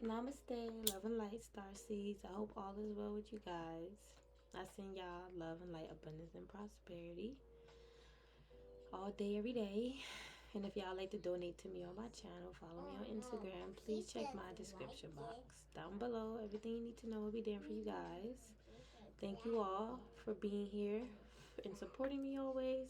Namaste, love and light, star seeds. I hope all is well with you guys. I send y'all love and light, abundance and prosperity all day, every day. And if y'all like to donate to me on my channel, follow me on Instagram. Please check my description box down below. Everything you need to know will be there for you guys. Thank you all for being here and supporting me always.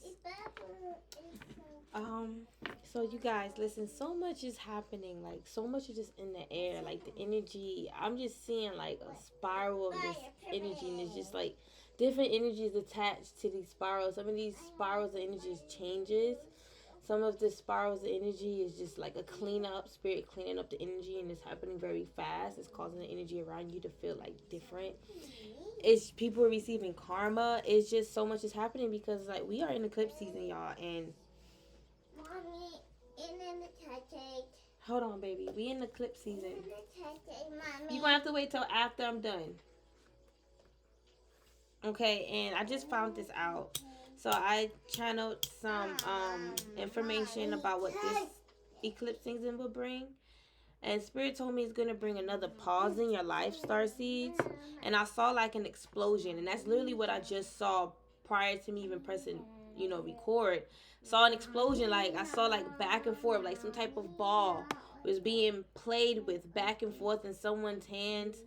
Um, so you guys, listen, so much is happening, like so much is just in the air, like the energy. I'm just seeing like a spiral of this energy, and it's just like different energies attached to these spirals. Some of these spirals of energies changes. Some of the spirals of energy is just like a cleanup, spirit cleaning up the energy, and it's happening very fast. It's causing the energy around you to feel like different. It's people receiving karma. It's just so much is happening because like we are in eclipse season, y'all, and Mommy, in the cake. Hold on, baby. We in the clip season. You gonna have to wait till after I'm done. Okay, and I just found this out. So I channeled some information about what this eclipse season will bring. And Spirit told me it's gonna bring another pause in your life, star seeds. And I saw like an explosion, and that's literally what I just saw prior to me even pressing, record. Saw an explosion, like I saw like back and forth, like some type of ball was being played with back and forth in someone's hands.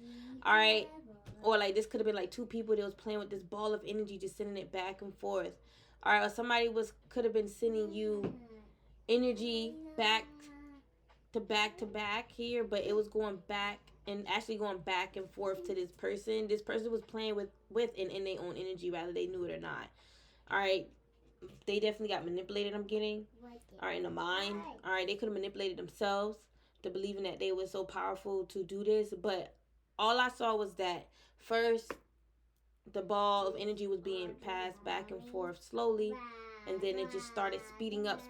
All right, or like this could have been like two people that was playing with this ball of energy, just sending it back and forth. All right, or somebody was could have been sending you energy back to back here, but it was going back and actually going back and forth to this person. This person was playing with and in their own energy, whether they knew it or not. All right, they definitely got manipulated. I'm getting all right in the mind. All right, they could have manipulated themselves to believing that they were so powerful to do this, but all I saw was that first the ball of energy was being passed back and forth slowly, and then it just started speeding up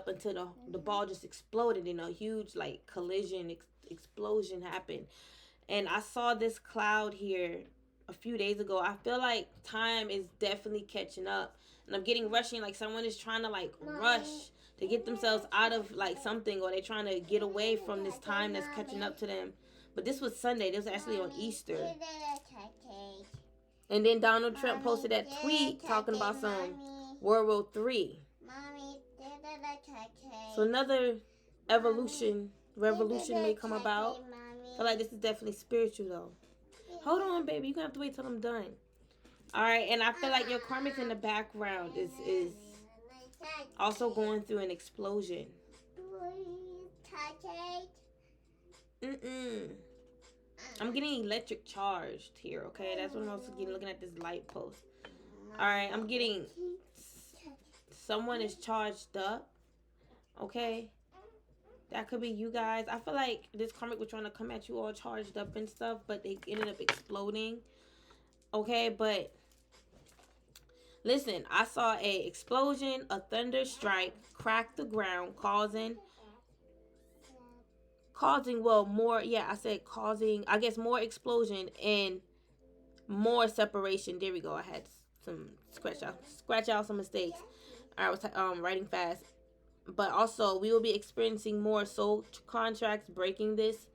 until the ball just exploded in a huge like collision explosion happened. And I saw this cloud here a few days ago. I feel like time is definitely catching up, and I'm getting rushing, like someone is trying to like rush to get themselves out of like something, or they're trying to get away from this time that's catching up to them. But this was Sunday. This was actually on Easter. And then Donald Trump posted that tweet talking about some World War III. So another revolution may come about. I feel like this is definitely spiritual though. Hold on, baby. You're gonna have to wait till I'm done. Alright, and I feel like your karmic in the background is also going through an explosion. Mm-mm. I'm getting electric charged here, okay? That's what I'm also getting looking at this light post. Alright, I'm getting someone is charged up. Okay? That could be you guys. I feel like this karmic was trying to come at you all charged up and stuff, but they ended up exploding. Okay, but listen, I saw a explosion, a thunder strike, crack the ground, causing well more, yeah, I said causing, I guess, more explosion and more separation. There we go. I had some scratch out some mistakes. I was writing fast. But also we will be experiencing more soul contracts breaking this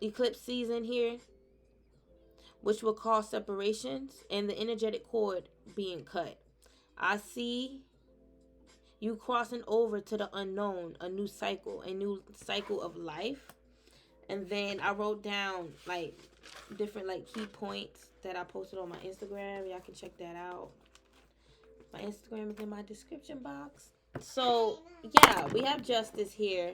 eclipse season here, which will cause separations and the energetic cord being cut. I see you crossing over to the unknown, a new cycle of life. And then I wrote down like different like key points that I posted on my Instagram. Y'all can check that out. My Instagram is in my description box. So yeah, we have justice here.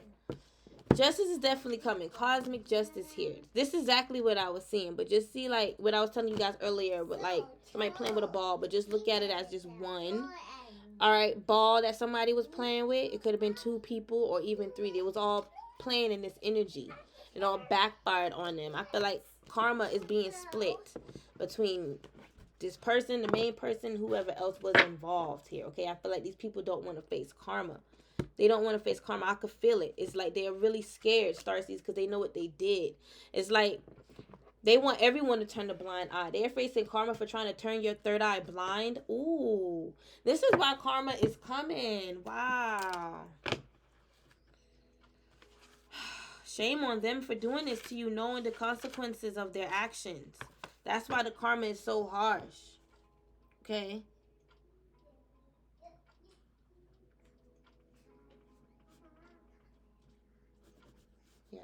Justice is definitely coming. Cosmic justice here. This is exactly what I was seeing. But just see like what I was telling you guys earlier, but like somebody playing with a ball, but just look at it as just one. Alright, ball that somebody was playing with. It could have been two people or even three. They was all playing in this energy. It all backfired on them. I feel like karma is being split between this person, the main person, whoever else was involved here. Okay, I feel like these people don't want to face karma. They don't want to face karma. I could feel it. It's like they're really scared, Starseeds, because they know what they did. It's like they want everyone to turn a blind eye. They're facing karma for trying to turn your third eye blind. Ooh, this is why karma is coming. Wow. Shame on them for doing this to you, knowing the consequences of their actions. That's why the karma is so harsh. Okay? Yeah.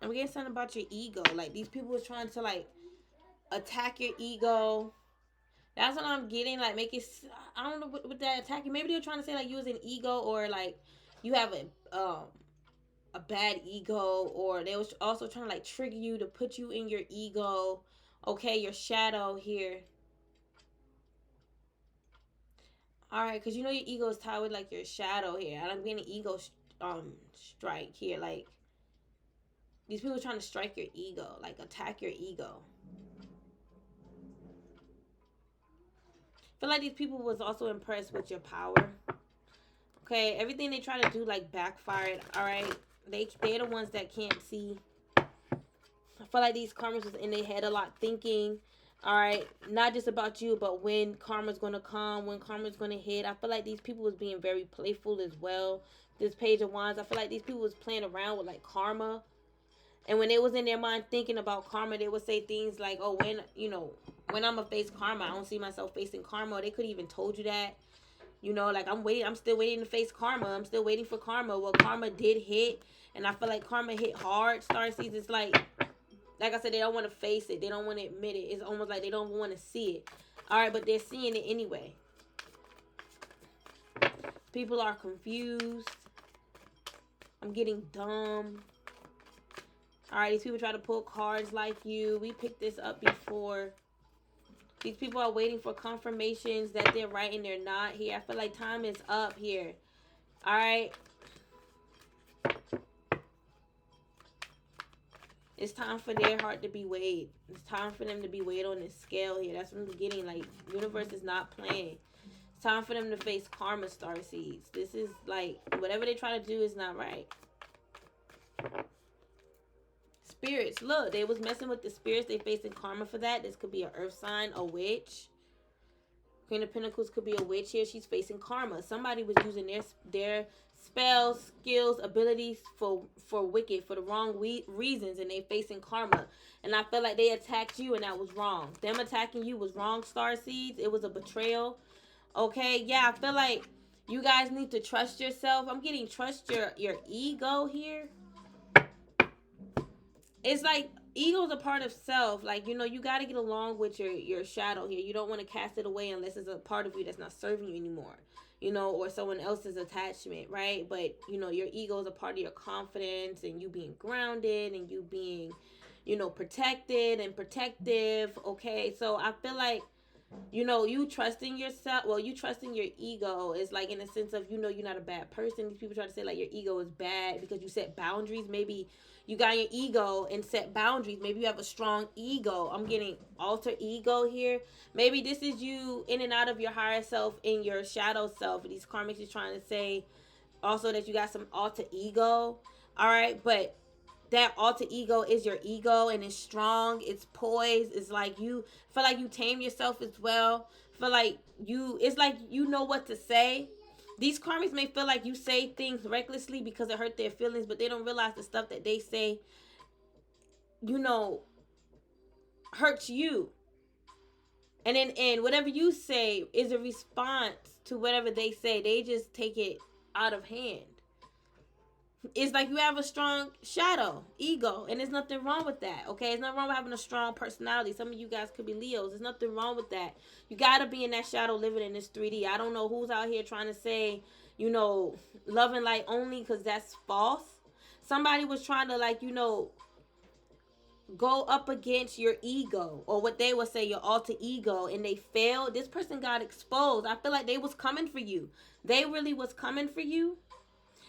I'm getting something about your ego. Like, these people are trying to, like, attack your ego. That's what I'm getting. Like, make it. I don't know what that attacking. Maybe they're trying to say, like, you was an ego, or, like, you have a bad ego, or they was also trying to, like, trigger you to put you in your ego. Okay, your shadow here. All right, because you know your ego is tied with, like, your shadow here. And I'm getting an ego strike here. Like, these people are trying to strike your ego, like, attack your ego. I feel like these people was also impressed with your power. Okay, everything they try to do, like, backfired. All right, they're the ones that can't see. I feel like these karmas was in their head a lot, thinking, all right, not just about you, but when karma's gonna come, when karma's gonna hit. I feel like these people was being very playful as well. This Page of Wands, I feel like these people was playing around with, like, karma. And when they was in their mind thinking about karma, they would say things like, oh, when, you know, when I'm gonna face karma, I don't see myself facing karma. Or they could even told you that. You know, like, I'm still waiting to face karma. I'm still waiting for karma. Well, karma did hit, and I feel like karma hit hard. Starseeds, it's like I said, they don't want to face it. They don't want to admit it. It's almost like they don't want to see it. All right, but they're seeing it anyway. People are confused. I'm getting dumb. All right, these people try to pull cards like you. We picked this up before. These people are waiting for confirmations that they're right and they're not here. I feel like time is up here. All right. It's time for their heart to be weighed. It's time for them to be weighed on this scale here. That's what I'm getting. Like, universe is not playing. It's time for them to face karma, starseeds. This is, like, whatever they try to do is not right. Spirits, look, they was messing with the spirits. They facing karma for that. This could be an earth sign, a witch. Queen of Pentacles could be a witch here. She's facing karma. Somebody was using their spells, skills, abilities for wicked, for the wrong reasons, and they facing karma. And I feel like they attacked you, and that was wrong. Them attacking you was wrong, starseeds. It was a betrayal. Okay, yeah, I feel like you guys need to trust yourself. I'm getting trust your ego here. It's like ego's a part of self. Like, you know, you got to get along with your shadow here. You don't want to cast it away unless it's a part of you that's not serving you anymore, you know, or someone else's attachment, right? But, you know, your ego is a part of your confidence and you being grounded and you being, you know, protected and protective. Okay, so I feel like, you know, you trusting yourself, well, you trusting your ego is like in a sense of, you know, you're not a bad person. These people try to say like your ego is bad because you set boundaries. Maybe you got your ego and set boundaries. Maybe you have a strong ego. I'm getting alter ego here. Maybe this is you in and out of your higher self in your shadow self. These karmics is trying to say also that you got some alter ego. All right, but that alter ego is your ego and it's strong, it's poised, it's like you feel like you tame yourself as well. Feel like it's like you know what to say. These karmics may feel like you say things recklessly because it hurt their feelings, but they don't realize the stuff that they say, you know, hurts you. And whatever you say is a response to whatever they say. They just take it out of hand. It's like you have a strong shadow, ego, and there's nothing wrong with that, okay? It's not wrong with having a strong personality. Some of you guys could be Leos. There's nothing wrong with that. You got to be in that shadow living in this 3D. I don't know who's out here trying to say, you know, love and light only, because that's false. Somebody was trying to, like, you know, go up against your ego, or what they would say your alter ego, and they failed. This person got exposed. I feel like they was coming for you. They really was coming for you.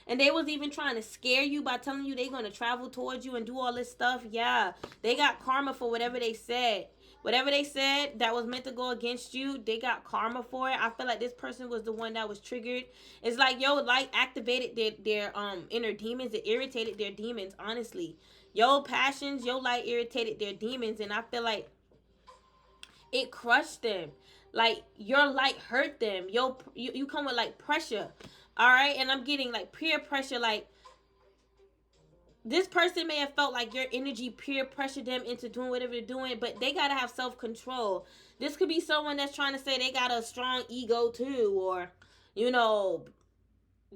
And they was even trying to scare you by telling you they're going to travel towards you and do all this stuff. Yeah, they got karma for whatever they said. Whatever they said that was meant to go against you, they got karma for it. I feel like this person was the one that was triggered. It's like your light activated their inner demons. It irritated their demons, honestly. Your passions, your light irritated their demons, and I feel like it crushed them. Like your light hurt them. You come with like pressure. All right, and I'm getting like peer pressure. Like this person may have felt like your energy peer pressured them into doing whatever they're doing, but they gotta have self-control. This could be someone that's trying to say they got a strong ego too, or you know,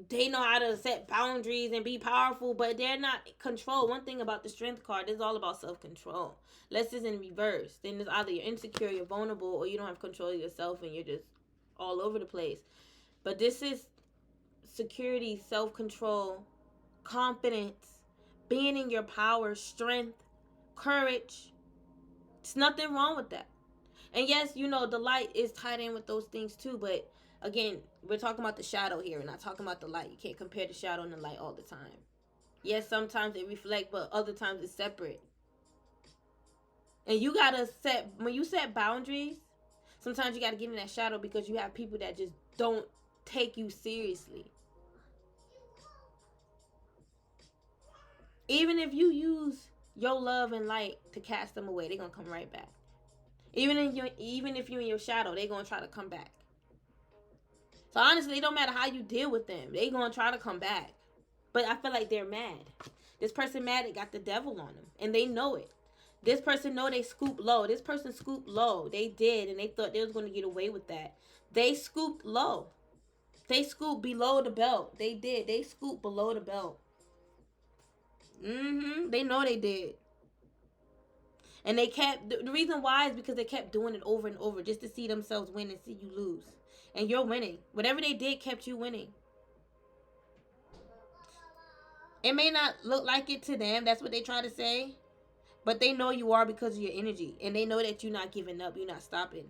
they know how to set boundaries and be powerful, but they're not controlled. One thing about the strength card is all about self-control. Unless it's in reverse, then it's either you're insecure, you're vulnerable, or you don't have control of yourself and you're just all over the place. But this is security, self-control, confidence, being in your power, strength, courage. It's nothing wrong with that. And yes, you know, the light is tied in with those things too, but again, we're talking about the shadow here. We're not talking about the light. You can't compare the shadow and the light all the time. Yes, sometimes they reflect, but other times it's separate. And you gotta set, when you set boundaries, sometimes you gotta get in that shadow because you have people that just don't take you seriously. Even if you use your love and light to cast them away, they're gonna come right back. Even if you're in your shadow, they're gonna try to come back. So honestly, it don't matter how you deal with them, they're gonna try to come back. But I feel like they're mad. This person mad, it got the devil on them, and they know it. This person know they scooped low. This person scooped low. They did, and they thought they was gonna get away with that. They scooped low. They scooped below the belt. They did. They scooped below the belt. They know they did. And they kept, the reason why is because they kept doing it over and over just to see themselves win and see you lose. And you're winning. Whatever they did kept you winning. It may not look like it to them. That's what they try to say. But they know you are because of your energy. And they know that you're not giving up. You're not stopping.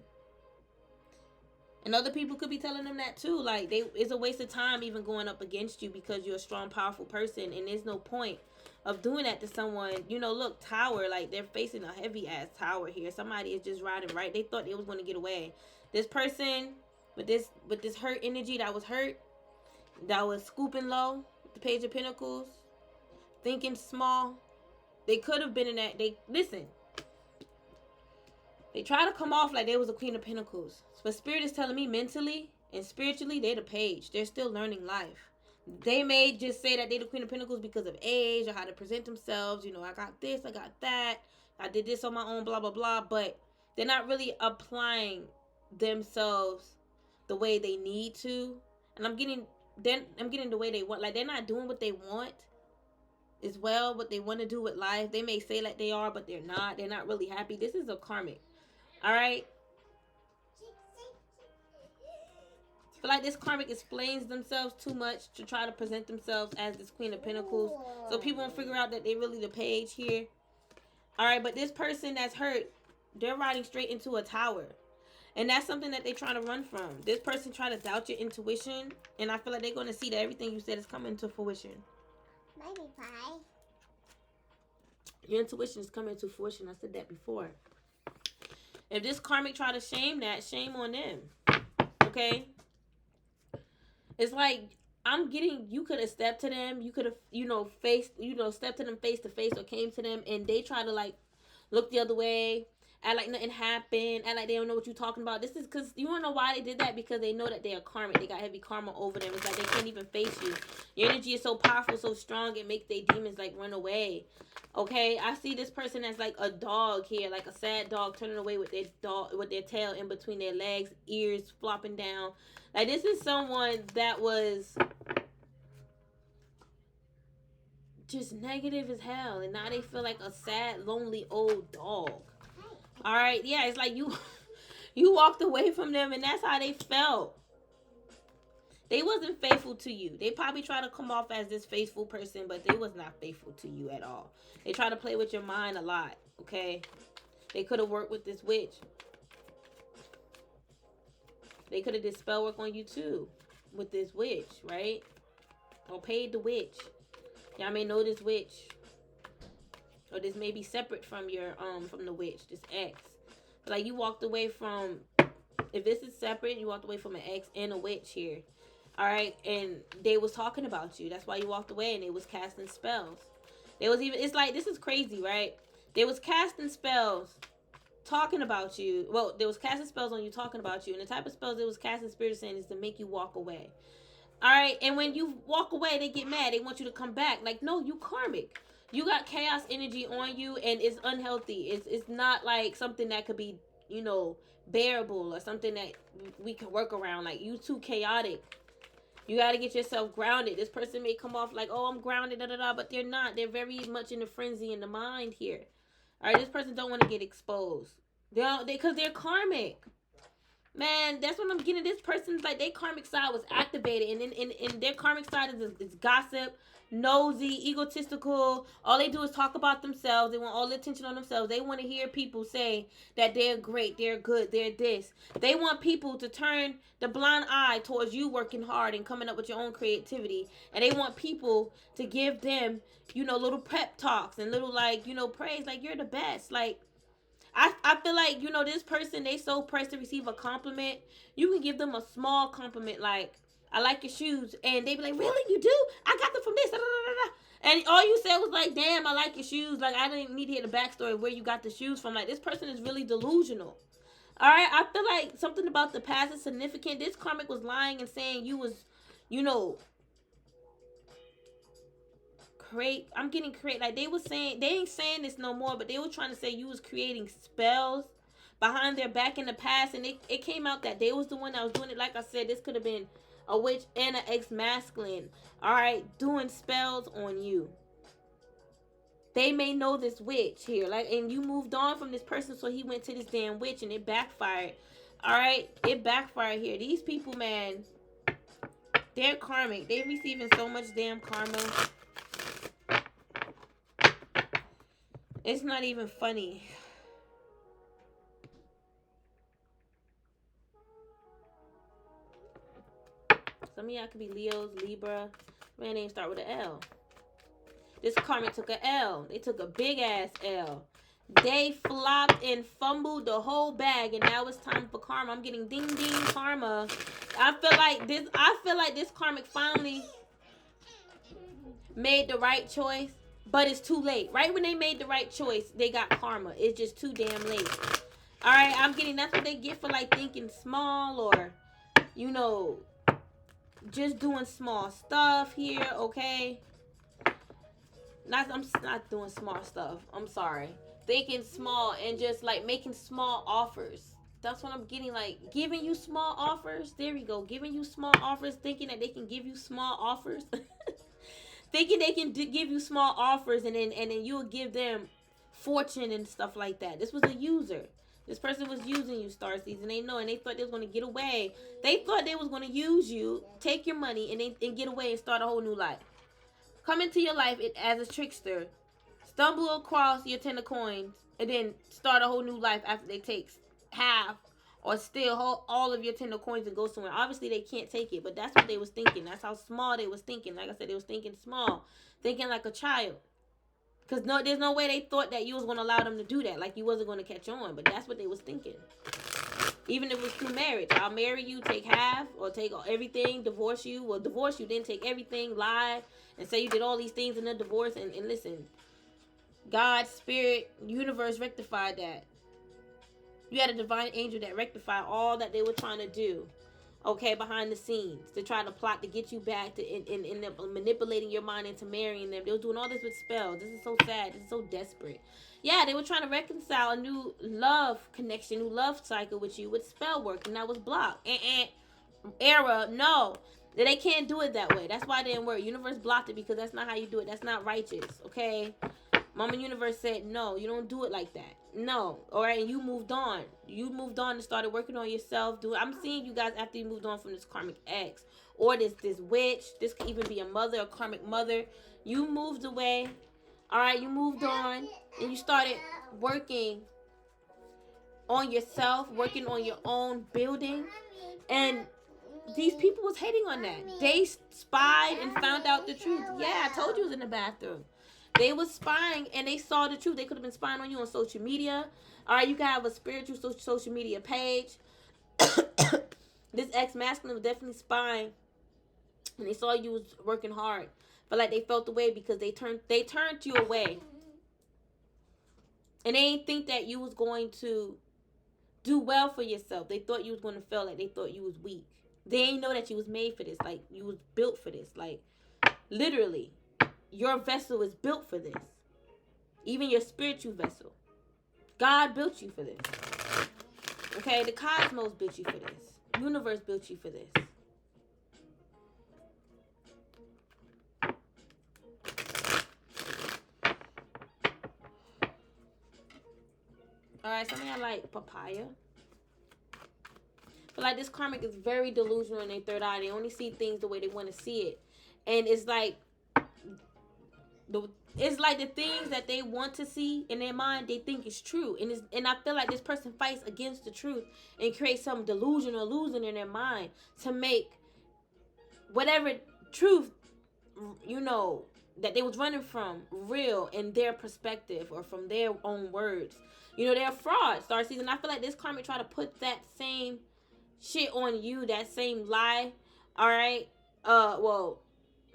And other people could be telling them that too. Like, it's a waste of time even going up against you because you're a strong, powerful person. And there's no point of doing that to someone. You know, look, tower. Like, they're facing a heavy-ass tower here. Somebody is just riding right. They thought they was going to get away. This person with this hurt energy that was hurt, that was scooping low, the Page of Pentacles, thinking small. They could have been in that. Listen. They try to come off like they was a Queen of Pentacles. But Spirit is telling me mentally and spiritually, they're the Page. They're still learning life. They may just say that they're the Queen of Pentacles because of age or how to present themselves. You know, I got this, I got that. I did this on my own, blah, blah, blah. But they're not really applying themselves the way they need to. And I'm getting the way they want. Like, they're not doing what they want as well, what they want to do with life. They may say like they are, but they're not. They're not really happy. This is a karmic. All right. I feel like this karmic explains themselves too much to try to present themselves as this Queen of Pentacles. So people won't figure out that they're really the Page here. All right. But this person that's hurt, they're riding straight into a tower. And that's something that they're trying to run from. This person trying to doubt your intuition. And I feel like they're going to see that everything you said is coming to fruition. Baby pie. Your intuition is coming to fruition. I said that before. If this karmic try to shame that, shame on them. Okay? It's like, I'm getting, you could have stepped to them. You could have, stepped to them face to face or came to them and they try to like look the other way. Act like nothing happened. Act like they don't know what you're talking about. This is because, you want to know why they did that? Because they know that they are karmic. They got heavy karma over them. It's like they can't even face you. Your energy is so powerful, so strong, it makes their demons like run away. Okay? I see this person as like a dog here. Like a sad dog turning away with their tail in between their legs, ears flopping down. Like, this is someone that was just negative as hell. And now they feel like a sad, lonely old dog. All right, yeah, it's like you walked away from them, and that's how they felt. They wasn't faithful to you. They probably try to come off as this faithful person, but they was not faithful to you at all. They try to play with your mind a lot, okay? They could have worked with this witch. They could have did spell work on you too with this witch, right? Or paid the witch. Y'all may know this witch. Or this may be separate from your from the witch, this ex. Like, you walked away from, if this is separate, you walked away from an ex and a witch here. All right, and they was talking about you. That's why you walked away, and they was casting spells. They was even, it's like, this is crazy, right? They was casting spells talking about you. Well, they was casting spells on you talking about you, and the type of spells they was casting, spirit is saying, is to make you walk away. All right, and when you walk away, they get mad. They want you to come back. Like, no, you karmic. You got chaos energy on you, and it's unhealthy. It's not like something that could be, you know, bearable or something that we can work around. Like, you too chaotic. You got to get yourself grounded. This person may come off like, oh, I'm grounded, da da da, but they're not. They're very much in the frenzy in the mind here. All right, this person don't want to get exposed. Because they're karmic. Man, that's what I'm getting. This person's like, their karmic side was activated, and in their karmic side is gossip, nosy, egotistical. All they do is talk about themselves. They want all the attention on themselves. They want to hear people say that they're great, they're good, they're this. They want people to turn the blind eye towards you working hard and coming up with your own creativity. And they want people to give them, you know, little pep talks and little, like, you know, praise, like, you're the best. Like, I feel like, you know, this person, they so pressed to receive a compliment. You can give them a small compliment, like, I like your shoes. And they be like, really? You do? I got them from this. Da, da, da, da. And all you said was like, damn, I like your shoes. Like, I didn't need to hear the backstory of where you got the shoes from. Like, this person is really delusional. All right? I feel like something about the past is significant. This karmic was lying and saying you was, you know, I'm getting like they was saying, they ain't saying this no more, but they were trying to say you was creating spells behind their back in the past, and it came out that they was the one that was doing it. Like I said, this could have been a witch and an ex-masculine, all right, doing spells on you. They may know this witch here, like, and you moved on from this person, so he went to this damn witch, and it backfired. All right, it backfired here. These people, man, they're karmic. They're receiving so much damn karma. It's not even funny. Some of y'all could be Leos, Libra. Man, name start with an L. This karma took a L. They took a big ass L. They flopped and fumbled the whole bag, and now it's time for karma. I'm getting ding ding karma. I feel like this karmic finally made the right choice. But it's too late. Right when they made the right choice, they got karma. It's just too damn late. All right, I'm getting, that's what they get for like thinking small, or, you know, just doing small stuff here, okay? I'm not doing small stuff. I'm sorry. Thinking small and just like making small offers. That's what I'm getting, like giving you small offers. There we go. Giving you small offers, thinking that they can give you small offers. Thinking they can give you small offers, and then you'll give them fortune and stuff like that. This was a user. This person was using you, Starseeds, and they know, and they thought they was going to get away. They thought they was going to use you, take your money, and get away and start a whole new life. Come into your life as a trickster, stumble across your 10 of coins, and then start a whole new life after they take half or steal all of your 10 of coins and go somewhere. Obviously, they can't take it, but that's what they was thinking. That's how small they was thinking. Like I said, they was thinking small, thinking like a child. Because there's no way they thought that you was going to allow them to do that. Like you wasn't going to catch on, but that's what they was thinking. Even if it was through marriage. I'll marry you, take half, or take everything, divorce you. Well, divorce you, then take everything, lie, and say you did all these things in the divorce. And listen, God, spirit, universe rectified that. You had a divine angel that rectified all that they were trying to do, okay, behind the scenes, to try to plot to get you back, to in manipulating your mind into marrying them. They were doing all this with spells. This is so sad. This is so desperate. Yeah, they were trying to reconcile a new love connection, new love cycle with you with spell work, and that was blocked. Error, no. They can't do it that way. That's why it didn't work. Universe blocked it because that's not how you do it. That's not righteous, okay? Mama Universe said, no, you don't do it like that. No. All right. And you moved on. You moved on and started working on yourself. I'm seeing you guys after you moved on from this karmic ex or this witch. This could even be a mother, a karmic mother. You moved away. All right. You moved on and you started working on yourself, working on your own building. And these people was hating on that. They spied and found out the truth. Yeah, I told you it was in the bathroom. They was spying and they saw the truth. They could have been spying on you on social media. All right, you can have a spiritual social media page. This ex-masculine was definitely spying, and they saw you was working hard, but like they felt the way because they turned you away, and they didn't think that you was going to do well for yourself. They thought you was going to fail. Like they thought you was weak. They didn't know that you was made for this. Like you was built for this. Like literally, your vessel is built for this. Even your spiritual vessel. God built you for this. Okay, the cosmos built you for this. Universe built you for this. Alright, some of y'all like papaya. But like this karmic is very delusional in their third eye. They only see things the way they want to see it. And it's like the things that they want to see in their mind, they think is true. And I feel like this person fights against the truth and creates some delusion or illusion in their mind to make whatever truth, you know, that they was running from real in their perspective or from their own words. You know, they're frauds, Starseeds. And I feel like this karmic try to put that same shit on you, that same lie. All right. Well,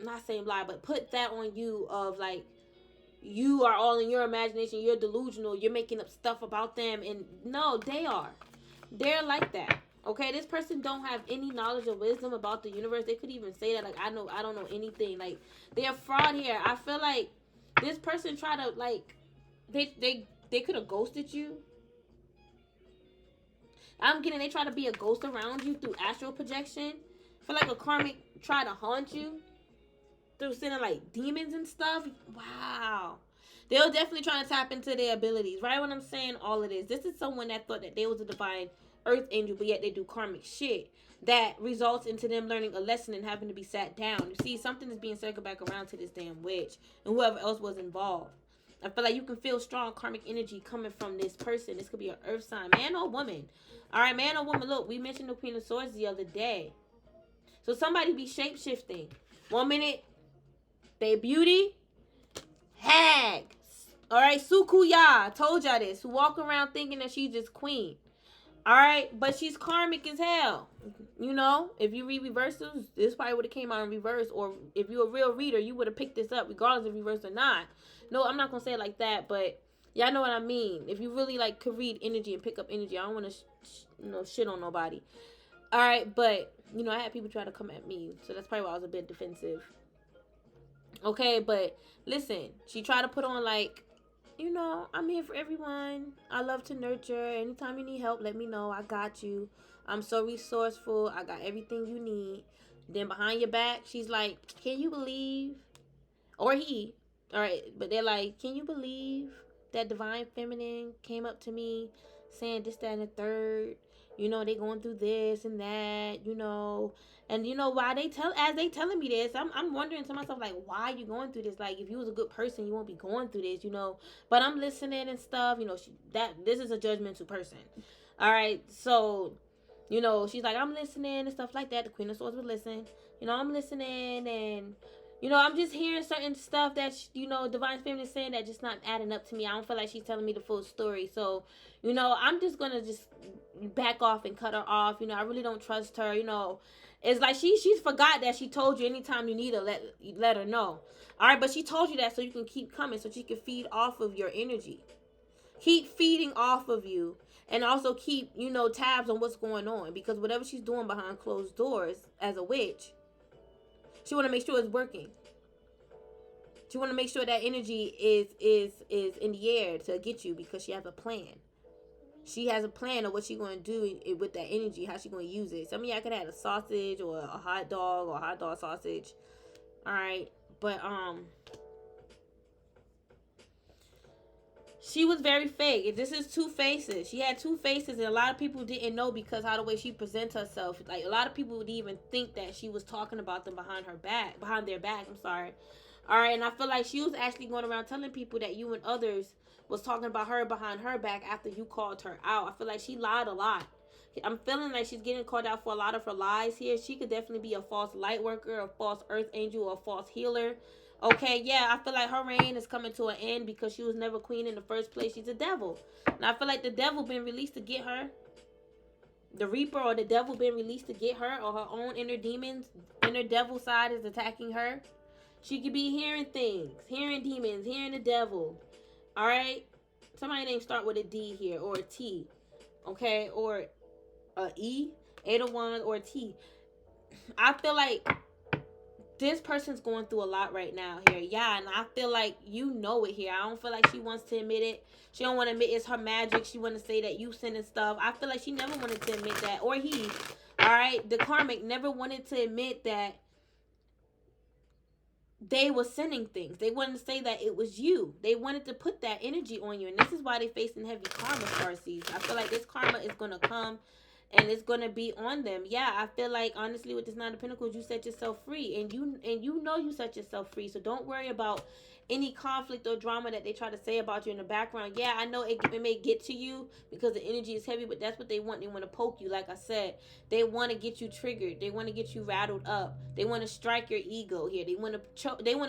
not same lie, but put that on you of like, you are all in your imagination, you're delusional, you're making up stuff about them. And no, they're like that. Okay, this person don't have any knowledge or wisdom about the universe. They could even say that, like, I don't know anything. Like, they're a fraud here. I feel like this person try to, like, they could have ghosted you. I'm getting they try to be a ghost around you through astral projection. I feel like a karmic try to haunt you through sending like demons and stuff. Wow. They'll definitely try to tap into their abilities. Right when I'm saying all of this. This is someone that thought that they was a divine earth angel, but yet they do karmic shit that results into them learning a lesson and having to be sat down. You see, something is being circled back around to this damn witch and whoever else was involved. I feel like you can feel strong karmic energy coming from this person. This could be an earth sign, man or woman. All right, man or woman. Look, we mentioned the Queen of Swords the other day. So somebody be shape-shifting. 1 minute, they beauty, hag. All right, Sukuya, told y'all this. Who walk around thinking that she's just queen. All right, but she's karmic as hell. You know, if you read reversals, this probably would have came out in reverse. Or if you're a real reader, you would have picked this up regardless of reverse or not. No, I'm not going to say it like that, but y'all know what I mean. If you really, like, could read energy and pick up energy, I don't want to, shit on nobody. All right, but, you know, I had people try to come at me, so that's probably why I was a bit defensive. Okay, but listen, she tried to put on, like, you know, I'm here for everyone. I love to nurture. Anytime you need help, let me know. I got you. I'm so resourceful. I got everything you need. Then behind your back, she's like, can you believe? Or he. All right, but they're like, can you believe that divine feminine came up to me saying this, that, and the third? You know, they going through this and that, you know. And you know, why as they telling me this, I'm wondering to myself, like, why are you going through this? Like, if you was a good person, you won't be going through this, you know. But I'm listening and stuff, you know, this is a judgmental person. All right, so, you know, she's like, I'm listening and stuff like that. The Queen of Swords would listen. You know, I'm listening and, you know, I'm just hearing certain stuff that, you know, Divine Feminine is saying that just not adding up to me. I don't feel like she's telling me the full story. So, you know, I'm just going to just back off and cut her off. You know, I really don't trust her. You know, it's like she's forgot that she told you anytime you need her, let her know. All right, but she told you that so you can keep coming, so she can feed off of your energy. Keep feeding off of you. And also keep, you know, tabs on what's going on. Because whatever she's doing behind closed doors as a witch, she want to make sure it's working. She want to make sure that energy is in the air to get you because she has a plan. She has a plan of what she's going to do with that energy, how she's going to use it. Some of y'all could have a sausage or a hot dog or a hot dog sausage. All right. But, she was very fake. This is two faces. She had two faces, and a lot of people didn't know because how the way she presents herself. Like, a lot of people would even think that she was talking about them behind their back. I'm sorry. All right, and I feel like she was actually going around telling people that you and others was talking about her behind her back after you called her out. I feel like she lied a lot. I'm feeling like she's getting called out for a lot of her lies here. She could definitely be a false light worker, a false earth angel, or a false healer. Okay, yeah, I feel like her reign is coming to an end because she was never queen in the first place. She's a devil. And I feel like the devil been released to get her. The Reaper or the devil been released to get her, or her own inner demons, inner devil side is attacking her. She could be hearing things, hearing demons, hearing the devil. All right? Somebody name start with a D here, or a T. Okay? Or a E, 801, or a T. I feel like this person's going through a lot right now here. Yeah, and I feel like you know it here. I don't feel like she wants to admit it. She don't want to admit it's her magic. She want to say that you sending stuff. I feel like she never wanted to admit that. Or he. All right? The karmic never wanted to admit that they were sending things. They wanted to say that it was you. They wanted to put that energy on you. And this is why they facing heavy karma, Starseeds. I feel like this karma is going to come and it's gonna be on them. Yeah, I feel like honestly with this Nine of Pentacles, you set yourself free, and you know you set yourself free. So don't worry about any conflict or drama that they try to say about you in the background. Yeah, I know it may get to you because the energy is heavy, but that's what they want. They want to poke you. Like I said, they want to get you triggered. They want to get you rattled up. They want to strike your ego here. They want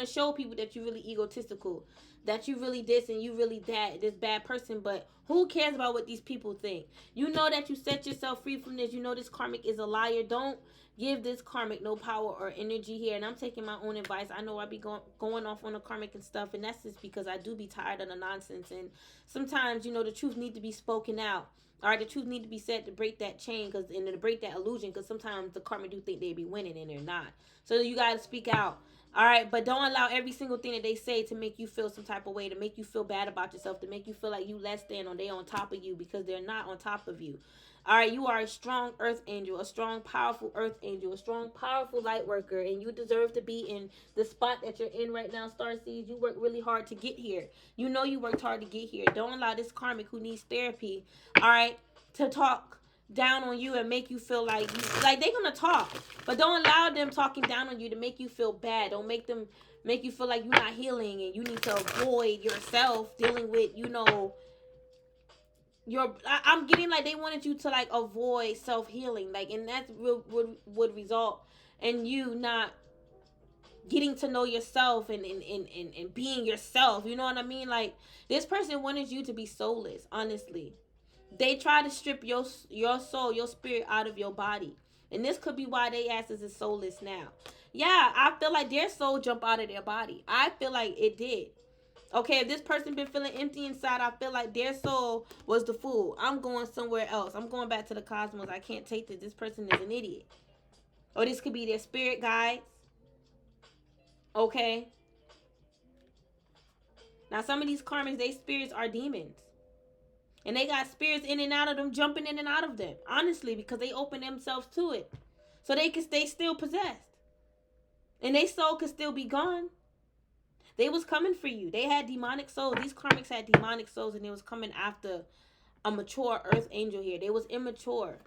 to show people that you're really egotistical, that you really this and you really that, this bad person. But who cares about what these people think? You know that you set yourself free from this. You know this karmic is a liar. Don't give this karmic no power or energy here. And I'm taking my own advice. I know I be going off on the karmic and stuff, and that's just because I do be tired of the nonsense. And sometimes, you know, the truth need to be spoken out. All right, the truth need to be said to break that chain, and to break that illusion, because sometimes the karmic do think they be winning and they're not. So you got to speak out. All right, but don't allow every single thing that they say to make you feel some type of way, to make you feel bad about yourself, to make you feel like you less than or they on top of you, because they're not on top of you. All right, you are a strong earth angel, a strong, powerful earth angel, a strong, powerful light worker, and you deserve to be in the spot that you're in right now, Starseeds. You worked really hard to get here. You know you worked hard to get here. Don't allow this karmic who needs therapy, all right, to talk down on you and make you feel like they're gonna talk, but don't allow them talking down on you to make you feel bad. Don't make them make you feel like you're not healing and you need to avoid yourself dealing with, you know, I'm getting like they wanted you to like avoid self-healing, like, and that would result in you not getting to know yourself and being yourself. You know what I mean? Like, this person wanted you to be soulless, honestly. They try to strip your soul, your spirit out of your body. And this could be why they asses is soulless now. Yeah, I feel like their soul jumped out of their body. I feel like it did. Okay, if this person been feeling empty inside, I feel like their soul was the fool. I'm going somewhere else. I'm going back to the cosmos. I can't take this. This person is an idiot. Or this could be their spirit guides. Okay. Now, some of these karmics, they spirits are demons. And they got spirits in and out of them, jumping in and out of them. Honestly, because they open themselves to it. So they can stay still possessed. And their soul could still be gone. They was coming for you. They had demonic souls. These karmics had demonic souls, and they was coming after a mature earth angel here. They was immature.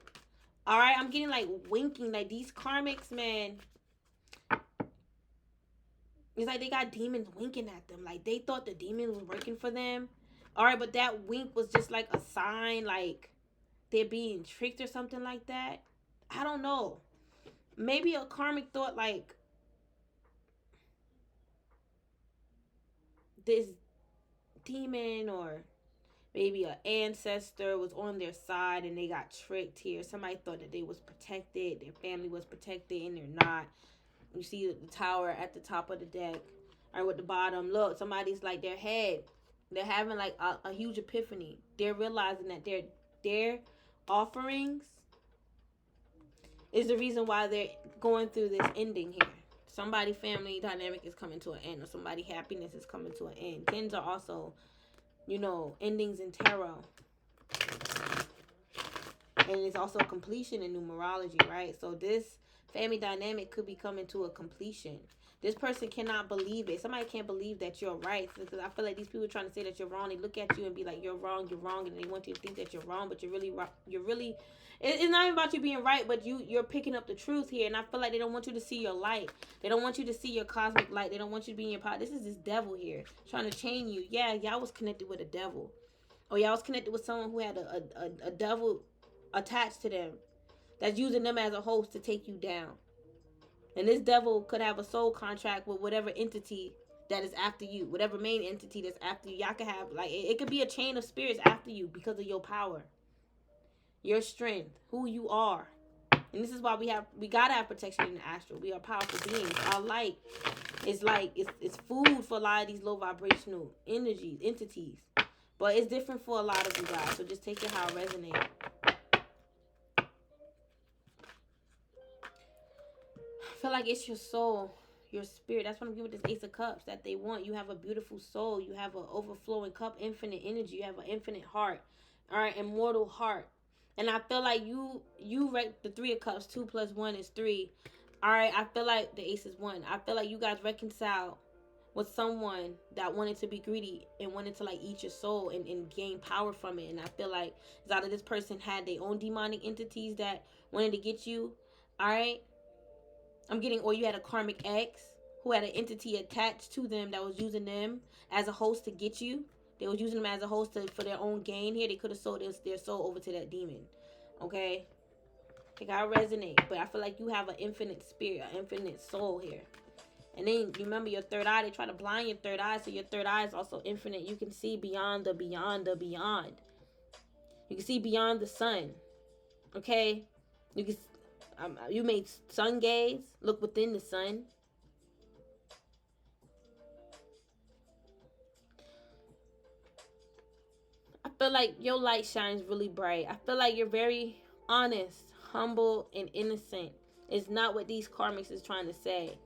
All right, I'm getting like winking. Like these karmics, man. It's like they got demons winking at them. Like they thought the demon was working for them. All right, but that wink was just like a sign, like they're being tricked or something like that. I don't know. Maybe a karmic thought like this demon or maybe an ancestor was on their side and they got tricked here. Somebody thought that they was protected, their family was protected, and they're not. You see the tower at the top of the deck, or at the bottom. Look, somebody's like their head. They're having like a huge epiphany. They're realizing that their offerings is the reason why they're going through this ending here. Somebody family dynamic is coming to an end, or somebody happiness is coming to an end. Tens are also, you know, endings in tarot. And it's also completion in numerology, right? So this family dynamic could be coming to a completion. This person cannot believe it. Somebody can't believe that you're right. Because I feel like these people are trying to say that you're wrong. They look at you and be like, you're wrong, and they want you to think that you're wrong, but you're really, it's not even about you being right, but you're picking up the truth here. And I feel like they don't want you to see your light. They don't want you to see your cosmic light. They don't want you to be in your power. This is this devil here trying to chain you. Yeah, y'all was connected with a devil. Or y'all was connected with someone who had a devil attached to them that's using them as a host to take you down. And this devil could have a soul contract with whatever entity that is after you, whatever main entity that's after you. Y'all can have, like, it could be a chain of spirits after you because of your power, your strength, who you are. And this is why we gotta have protection in the astral. We are powerful beings. Our light is like it's food for a lot of these low vibrational energies, entities. But it's different for a lot of you guys. So just take it how it resonates. I feel like it's your soul, your spirit. That's what I'm giving this Ace of Cups, that they want. You have a beautiful soul. You have an overflowing cup, infinite energy. You have an infinite heart. All right, immortal heart. And I feel like you the Three of Cups, 2 + 1 is 3. All right, I feel like the Ace is 1. I feel like you guys reconciled with someone that wanted to be greedy and wanted to like eat your soul and gain power from it. And I feel like it's either this person had their own demonic entities that wanted to get you. All right, I'm getting, or you had a karmic ex who had an entity attached to them that was using them as a host to get you. They was using them as a host for their own gain here. They could have sold their soul over to that demon. Okay? They gotta resonate. But I feel like you have an infinite spirit, an infinite soul here. And then you remember your third eye. They try to blind your third eye. So your third eye is also infinite. You can see beyond the beyond the beyond. You can see beyond the sun. Okay? You can... you made sun gaze. Look within the sun. I feel like your light shines really bright. I feel like you're very honest, humble, and innocent. It's not what these karmics is trying to say.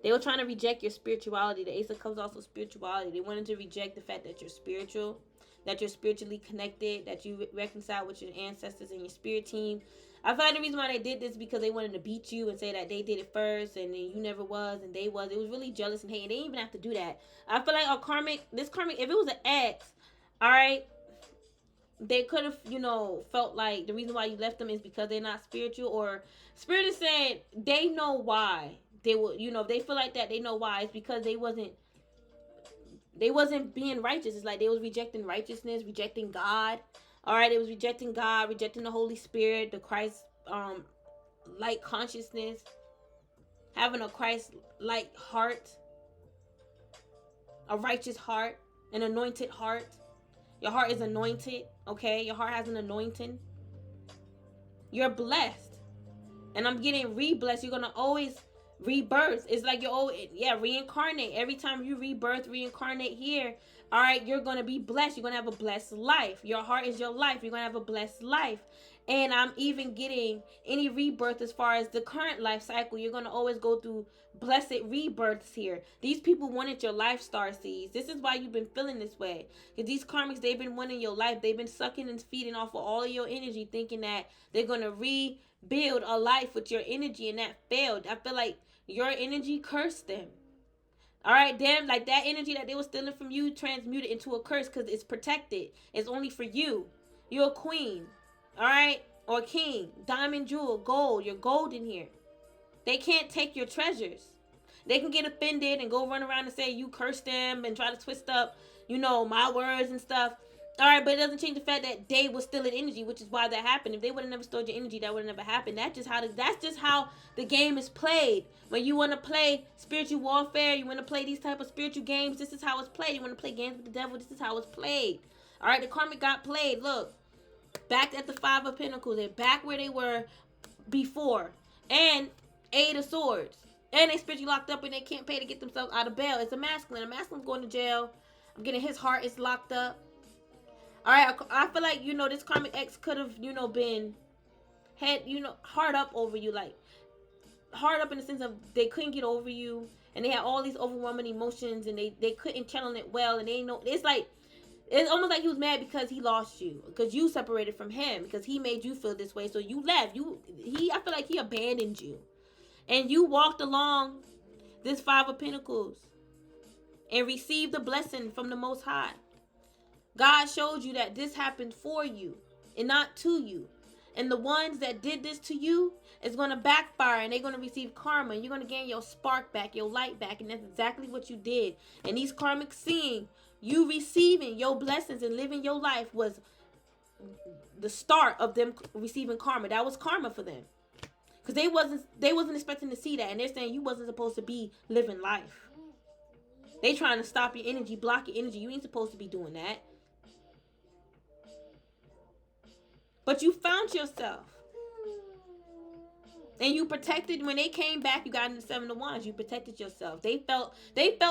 They were trying to reject your spirituality. The Ace of Cups is also spirituality. They wanted to reject the fact that you're spiritual, that you're spiritually connected, that you reconcile with your ancestors and your spirit team. I feel like the reason why they did this is because they wanted to beat you and say that they did it first and then you never was and they was. It was really jealous and hate. And they didn't even have to do that. I feel like this karmic, if it was an ex, all right, they could have, felt like the reason why you left them is because they're not spiritual, or spirit is saying they know why they would, if they feel like that, they know why. It's because they wasn't being righteous. It's like they was rejecting righteousness, rejecting God. All right, it was rejecting God, rejecting the Holy Spirit, the Christ light consciousness, having a Christ light heart, a righteous heart, an anointed heart. Your heart is anointed, okay? Your heart has an anointing. You're blessed. And I'm getting re-blessed. You're going to always rebirth. It's like you're always, reincarnate. Every time you rebirth, reincarnate here, all right, you're going to be blessed. You're going to have a blessed life. Your heart is your life. You're going to have a blessed life. And I'm even getting any rebirth as far as the current life cycle. You're going to always go through blessed rebirths here. These people wanted your life, star seeds. This is why you've been feeling this way. Because these karmics, they've been wanting your life. They've been sucking and feeding off of all of your energy, thinking that they're going to rebuild a life with your energy, and that failed. I feel like your energy cursed them. All right, damn, like that energy that they were stealing from you transmuted into a curse because it's protected. It's only for you. You're a queen, all right, or a king, diamond, jewel, gold. You're golden here. They can't take your treasures. They can get offended and go run around and say you cursed them and try to twist up, my words and stuff. All right, but it doesn't change the fact that they were stealing energy, which is why that happened. If they would have never stored your energy, that would have never happened. That's just how the game is played. When you want to play spiritual warfare, you want to play these type of spiritual games, this is how it's played. You want to play games with the devil, this is how it's played. All right, the karmic got played. Look, back at the 5 of Pentacles. They're back where they were before. And 8 of Swords. And they spiritually locked up and they can't pay to get themselves out of bail. It's a masculine. A masculine's going to jail. I'm getting his heart is locked up. All right, I feel like, this karmic ex could have, been hard up over you. Like, hard up in the sense of they couldn't get over you. And they had all these overwhelming emotions and they couldn't channel it well. And it's almost like he was mad because he lost you. Because you separated from him. Because he made you feel this way. So you left. I feel like he abandoned you. And you walked along this 5 of Pentacles and received the blessing from the Most High. God showed you that this happened for you and not to you. And the ones that did this to you is going to backfire and they're going to receive karma. And you're going to gain your spark back, your light back. And that's exactly what you did. And these karmics seeing you receiving your blessings and living your life was the start of them receiving karma. That was karma for them. Because they wasn't expecting to see that. And they're saying you wasn't supposed to be living life. They trying to stop your energy, block your energy. You ain't supposed to be doing that. But you found yourself. And you protected. When they came back, you got in the 7 of Wands. You protected yourself. They felt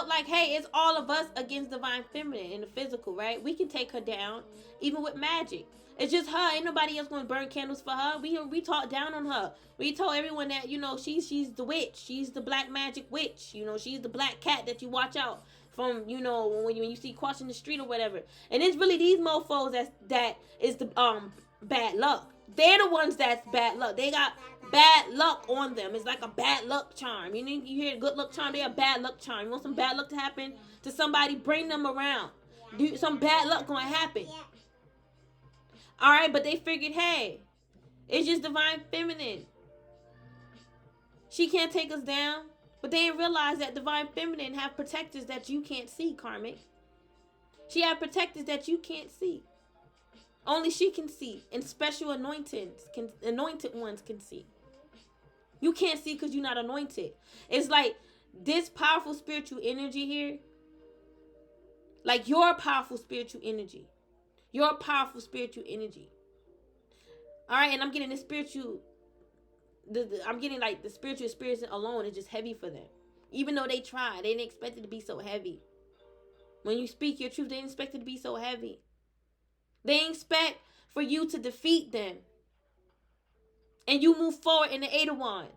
like, hey, it's all of us against divine feminine in the physical, right? We can take her down, even with magic. It's just her. Ain't nobody else gonna burn candles for her. We talked down on her. We told everyone that, you know, she's the witch. She's the black magic witch. You know, she's the black cat that you watch out from, you know, when you see crossing the street or whatever. And it's really these mofos that is the bad luck. They're the ones that's bad luck. They got bad luck on them. It's like a bad luck charm. You hear a good luck charm, they're a bad luck charm. You want some bad luck to happen to somebody, bring them around. Some bad luck gonna happen. Alright, but they figured, hey, it's just divine feminine. She can't take us down. But they didn't realize that divine feminine have protectors that you can't see, karmic. She have protectors that you can't see. Only she can see. And special anointed ones can see. You can't see because you're not anointed. It's like this powerful spiritual energy here. Like your powerful spiritual energy. Your powerful spiritual energy. Alright, and I'm getting the spiritual. I'm getting like the spiritual experience alone is just heavy for them. Even though they tried, they didn't expect it to be so heavy. When you speak your truth, they didn't expect it to be so heavy. They expect for you to defeat them. And you move forward in the 8 of Wands.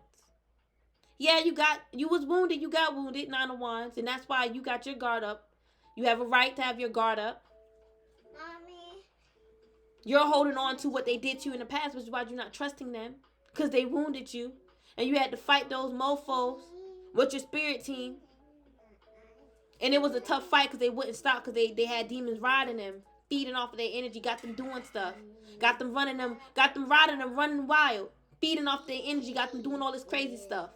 Yeah, you was wounded, you got wounded, 9 of Wands, and that's why you got your guard up. You have a right to have your guard up. Mommy. You're holding on to what they did to you in the past, which is why you're not trusting them. Because they wounded you. And you had to fight those mofos with your spirit team. And it was a tough fight because they wouldn't stop because they had demons riding them, feeding off of their energy, got them doing stuff. Got them riding them, running wild. Feeding off their energy, got them doing all this crazy stuff.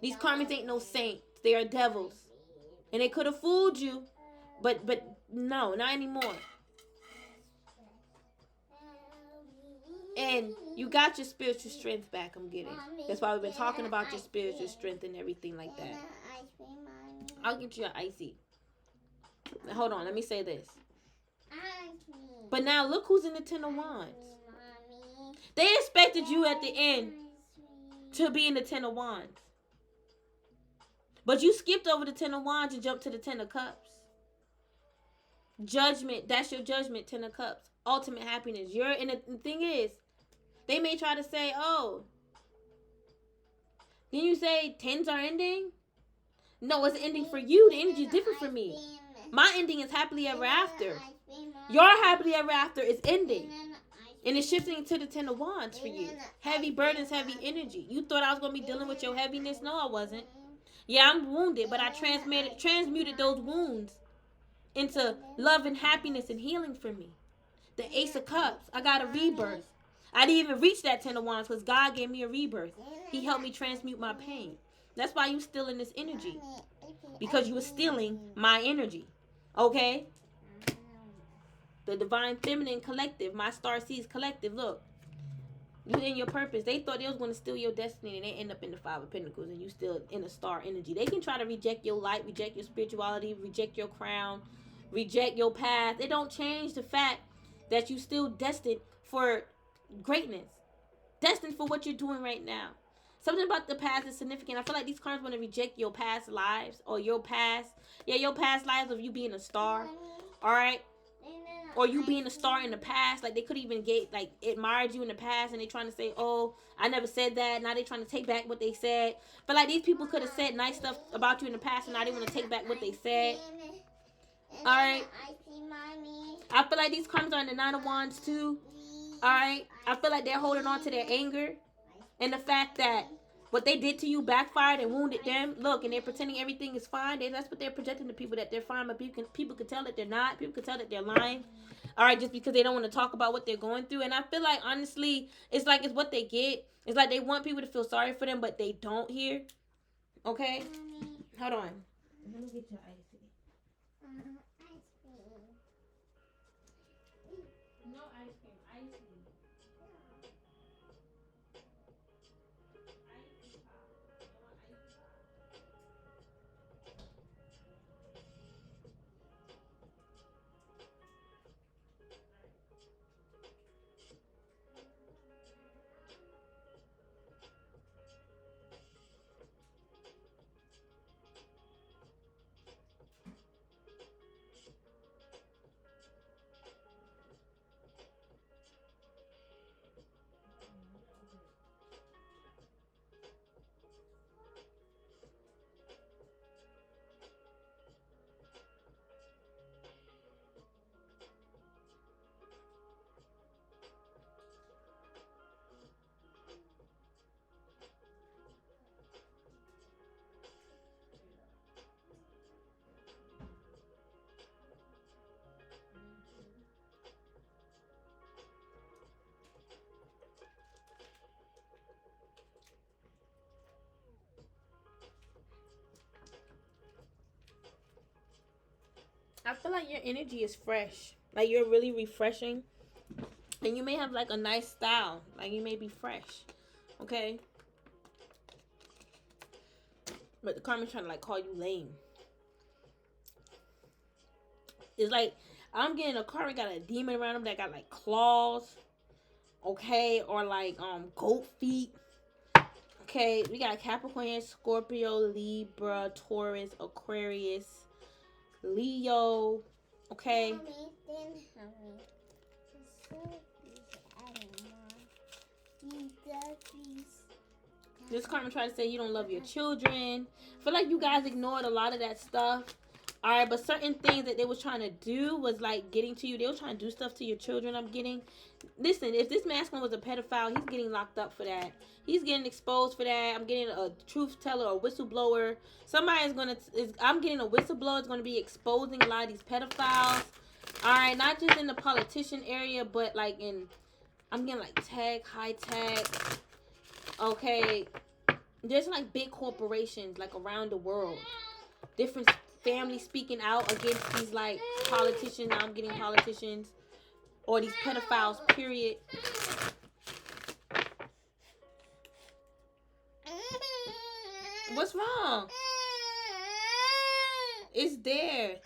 These karmics ain't no saints. They are devils. And they could have fooled you. But no, not anymore. And you got your spiritual strength back, I'm getting. That's why we've been talking about your spiritual strength and everything like that. I'll get you an icy. Hold on, let me say this. But now look who's in the 10 of Wands. They expected you at the end to be in the 10 of Wands. But you skipped over the 10 of Wands and jumped to the 10 of Cups. Judgment, that's your judgment, 10 of Cups. Ultimate happiness. And the thing is, they may try to say, oh, didn't you say 10s are ending? No, it's ending for you. The energy is different for me. My ending is happily ever after. Your happily ever after is ending. And it's shifting to the 10 of Wands for you. Heavy burdens, heavy energy. You thought I was going to be dealing with your heaviness? No, I wasn't. Yeah, I'm wounded, but I transmuted those wounds into love and happiness and healing for me. The Ace of Cups, I got a rebirth. I didn't even reach that 10 of Wands because God gave me a rebirth. He helped me transmute my pain. That's why you still in this energy. Because you were stealing my energy. Okay? The Divine Feminine Collective, my Star Seeds Collective, look. You in your purpose. They thought they was going to steal your destiny and they end up in the 5 of Pentacles and you still in a star energy. They can try to reject your light, reject your spirituality, reject your crown, reject your path. It don't change the fact that you still destined for greatness. Destined for what you're doing right now. Something about the past is significant. I feel like these cards want to reject your past lives or your past. Yeah, your past lives of you being a star. Alright? Or you being a star in the past. Like they could even admired you in the past and they trying to say, oh, I never said that. Now they trying to take back what they said. But like these people could have said nice stuff about you in the past and now they want to take back what they said. Alright? I feel like these cards are in the 9 of Wands too. Alright? I feel like they're holding on to their anger. And the fact that what they did to you backfired and wounded them. Look, and they're pretending everything is fine. That's what they're projecting to people, that they're fine. But people can tell that they're not. People can tell that they're lying. Alright, just because they don't want to talk about what they're going through. And I feel like, honestly, it's like it's what they get. It's like they want people to feel sorry for them, but they don't here. Okay? Hold on. Let me get your icy. No ice cream. Icy. I feel like your energy is fresh. Like you're really refreshing. And you may have like a nice style. Like you may be fresh. Okay? But the karma's trying to like call you lame. It's like I'm getting a karma got a demon around him that got like claws. Okay? Or like goat feet. Okay, we got Capricorn, Scorpio, Libra, Taurus, Aquarius, Leo. Okay. This karma try to say you don't love your children. I feel like you guys ignored a lot of that stuff. Alright, but certain things that they was trying to do was like getting to you. They were trying to do stuff to your children, I'm getting. Listen, if this masculine was a pedophile, he's getting locked up for that. He's getting exposed for that. I'm getting a truth teller, a whistleblower. I'm getting a whistleblower. It's gonna be exposing a lot of these pedophiles. Alright, not just in the politician area, but like I'm getting like tech, high tech. Okay. There's like big corporations like around the world. Different families speaking out against these like politicians. Now I'm getting politicians. Or these pedophiles, period. What's wrong? It's there.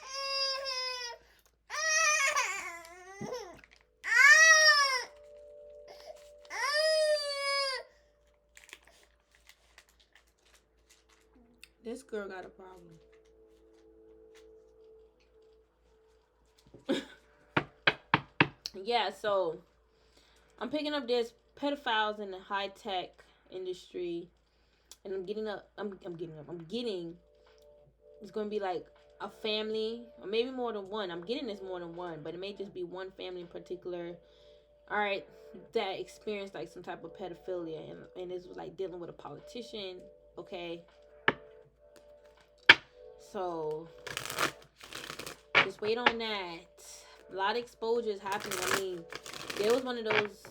This girl got a problem. Yeah, so I'm picking up this pedophiles in the high tech industry, and I'm getting it's gonna be like a family, or maybe more than one. I'm getting this more than one, but it may just be one family in particular. All right, that experienced like some type of pedophilia, and this was like dealing with a politician. Okay, so just wait on that. A lot of exposure is happening. I mean, there was one of those,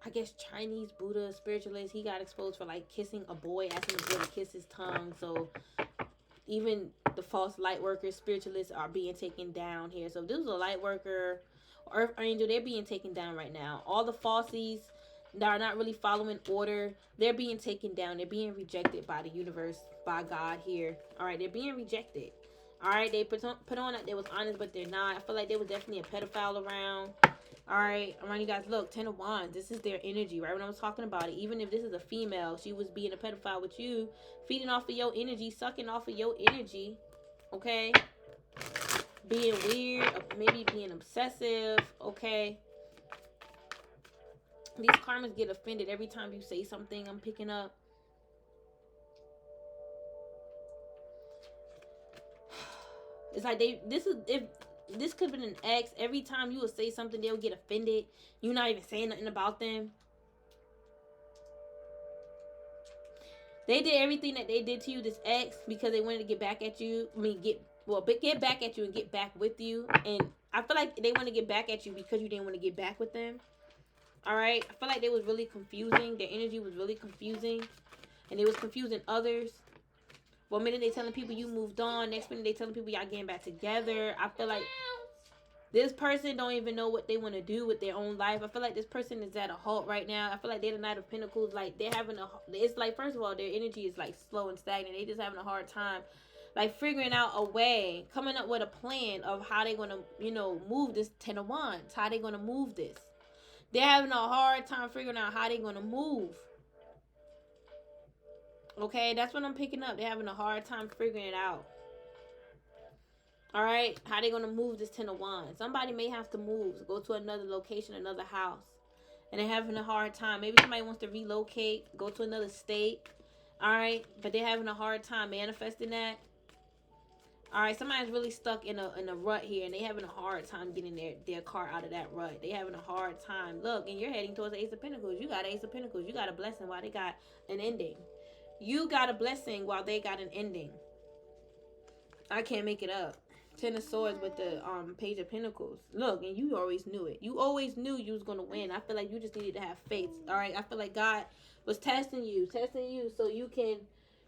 I guess, Chinese Buddha spiritualists. He got exposed for like kissing a boy, asking the boy to kiss his tongue. So even the false light workers, spiritualists are being taken down here. So if this was a light worker, earth angel, they're being taken down right now. All the falsies that are not really following order, they're being taken down. They're being rejected by the universe, by God here. All right, they're being rejected. All right, they put on that they was honest, but they're not. I feel like there was definitely a pedophile around. All right, you guys, look, 10 of Wands. This is their energy, right? When I was talking about it, even if this is a female, she was being a pedophile with you, feeding off of your energy, sucking off of your energy, okay? Being weird, maybe being obsessive, okay? These karmas get offended every time you say something. I'm picking up. It's like if this could have been an ex. Every time you would say something, they would get offended. You're not even saying nothing about them. They did everything that they did to you, this ex, because they wanted to get back at you. I mean, get back at you and get back with you. And I feel like they want to get back at you because you didn't want to get back with them. All right? I feel like they was really confusing. Their energy was really confusing. And it was confusing others. One minute they telling people you moved on. Next minute they telling people y'all getting back together. I feel like this person don't even know what they want to do with their own life. I feel like this person is at a halt right now. I feel like they're the Knight of Pentacles. Like they're having it's like, first of all, their energy is like slow and stagnant. They just having a hard time like figuring out a way, coming up with a plan of how they're going to, move this 10 of Wands. How they going to move this. They're having a hard time figuring out how they're going to move. Okay, that's what I'm picking up. They're having a hard time figuring it out. All right, how they going to move this 10 of Wands? Somebody may have to move, go to another location, another house. And they're having a hard time. Maybe somebody wants to relocate, go to another state. All right, but they're having a hard time manifesting that. All right, somebody's really stuck in a rut here, and they having a hard time getting their car out of that rut. They having a hard time. Look, and you're heading towards the Ace of Pentacles. You got Ace of Pentacles. You got a blessing while they got an ending. You got a blessing while they got an ending. I can't make it up. 10 of Swords with the Page of Pentacles. Look, and you always knew it. You always knew you was going to win. I feel like you just needed to have faith. All right? I feel like God was testing you so you can,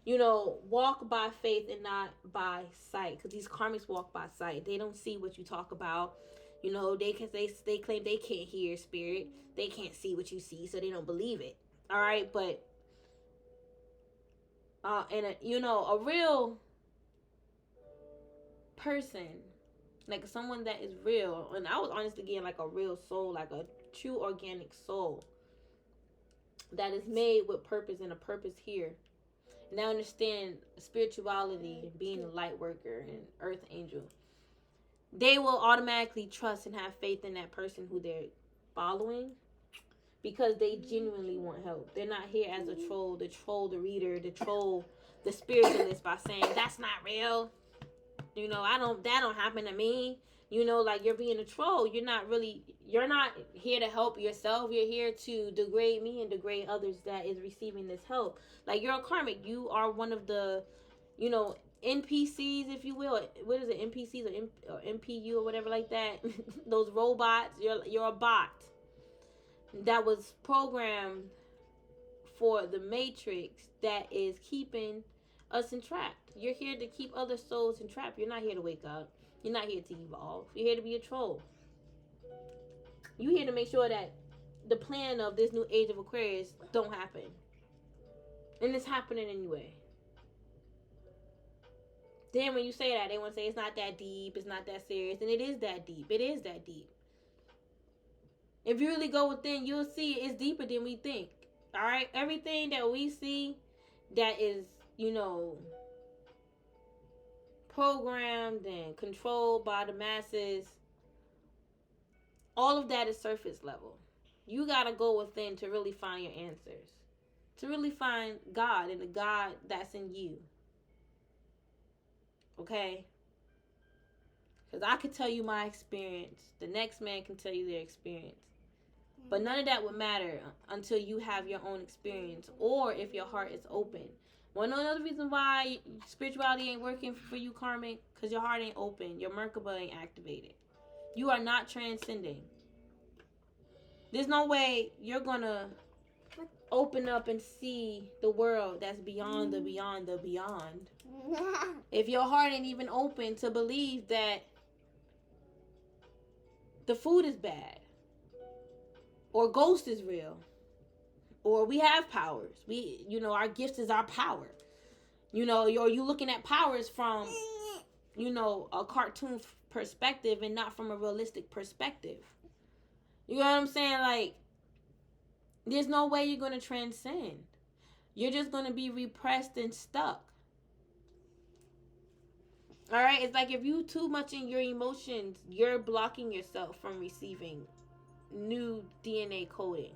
walk by faith and not by sight, because these karmics walk by sight. They don't see what you talk about. They claim they can't hear spirit. They can't see what you see, so they don't believe it. All right, but a real person, like someone that is real, and I was honestly getting like a real soul, like a true organic soul that is made with purpose and a purpose here. And I understand spirituality, being a light worker and earth angel. They will automatically trust and have faith in that person who they're following, because they genuinely want help. They're not here as a troll, to troll the reader, to troll the spiritualist by saying that's not real. That don't happen to me. Like, you're being a troll. You're not here to help yourself. You're here to degrade me and degrade others that is receiving this help. Like, you're a karmic. You are one of the, NPCs, if you will. What is it, NPCs or MPU or whatever like that? Those robots. You're a bot that was programmed for the matrix that is keeping us entrapped. You're here to keep other souls entrapped. You're not here to wake up. You're not here to evolve. You're here to be a troll. You're here to make sure that the plan of this new age of Aquarius don't happen. And it's happening anyway. Then when you say that, they want to say it's not that deep, it's not that serious. And it is that deep. It is that deep. If you really go within, you'll see it's deeper than we think. All right? Everything that we see that is, programmed and controlled by the masses, all of that is surface level. You got to go within to really find your answers, to really find God and the God that's in you. Okay? Because I could tell you my experience. The next man can tell you their experience. But none of that would matter until you have your own experience, or if your heart is open. One other reason why spirituality ain't working for you, karmic, because your heart ain't open. Your Merkaba ain't activated. You are not transcending. There's no way you're going to open up and see the world that's beyond the beyond the beyond. If your heart ain't even open to believe that the food is bad, or ghost is real, or we have powers. Our gifts is our power. Or you looking at powers from, a cartoon perspective and not from a realistic perspective. You know what I'm saying? Like, there's no way you're going to transcend. You're just going to be repressed and stuck. All right? It's like if you too much in your emotions, you're blocking yourself from receiving new DNA coding.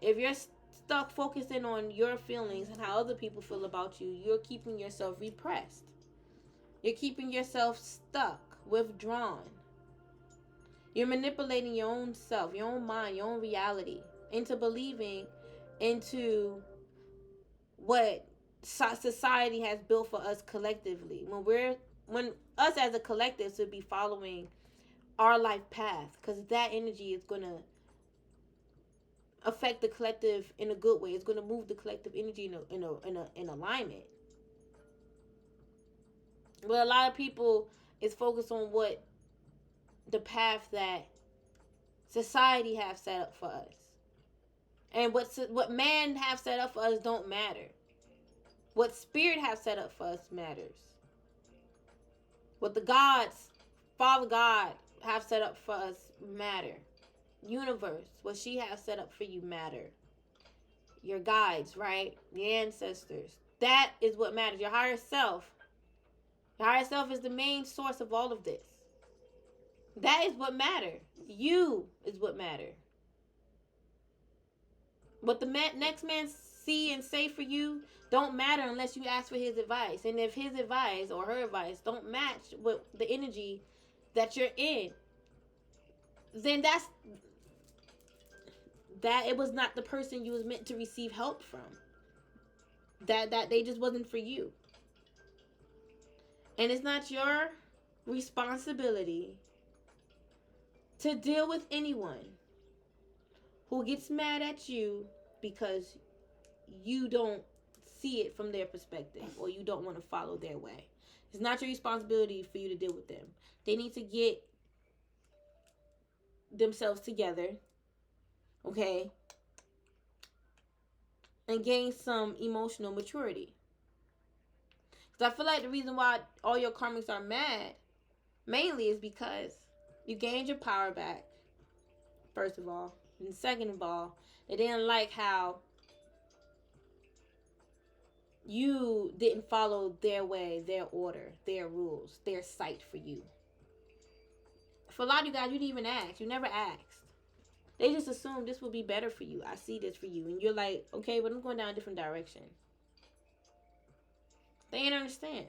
If you're stuck focusing on your feelings and how other people feel about you, you're keeping yourself repressed. You're keeping yourself stuck, withdrawn. You're manipulating your own self, your own mind, your own reality into believing into what society has built for us collectively. When us as a collective should be following our life path, because that energy is going to affect the collective in a good way. It's going to move the collective energy in alignment. But a lot of people is focused on what the path that society have set up for us, and what man have set up for us don't matter. What spirit have set up for us matters. What the gods, Father God, have set up for us matter. Universe, what she has set up for you matter. Your guides, right? Your ancestors. That is what matters. Your higher self. Your higher self is the main source of all of this. That is what matter. You is what matter. What the next man see and say for you don't matter unless you ask for his advice. And if his advice or her advice don't match with the energy that you're in, then that it was not the person you was meant to receive help from. That they just wasn't for you. And it's not your responsibility to deal with anyone who gets mad at you because you don't see it from their perspective, or you don't want to follow their way. It's not your responsibility for you to deal with them. They need to get themselves together, okay, and gain some emotional maturity. Because I feel like the reason why all your karmics are mad mainly is because you gained your power back, first of all. And second of all, they didn't like how you didn't follow their way, their order, their rules, their sight for you. For a lot of you guys, you didn't even ask. You never asked. They just assumed this would be better for you. I see this for you. And you're like, okay, but I'm going down a different direction. They didn't understand.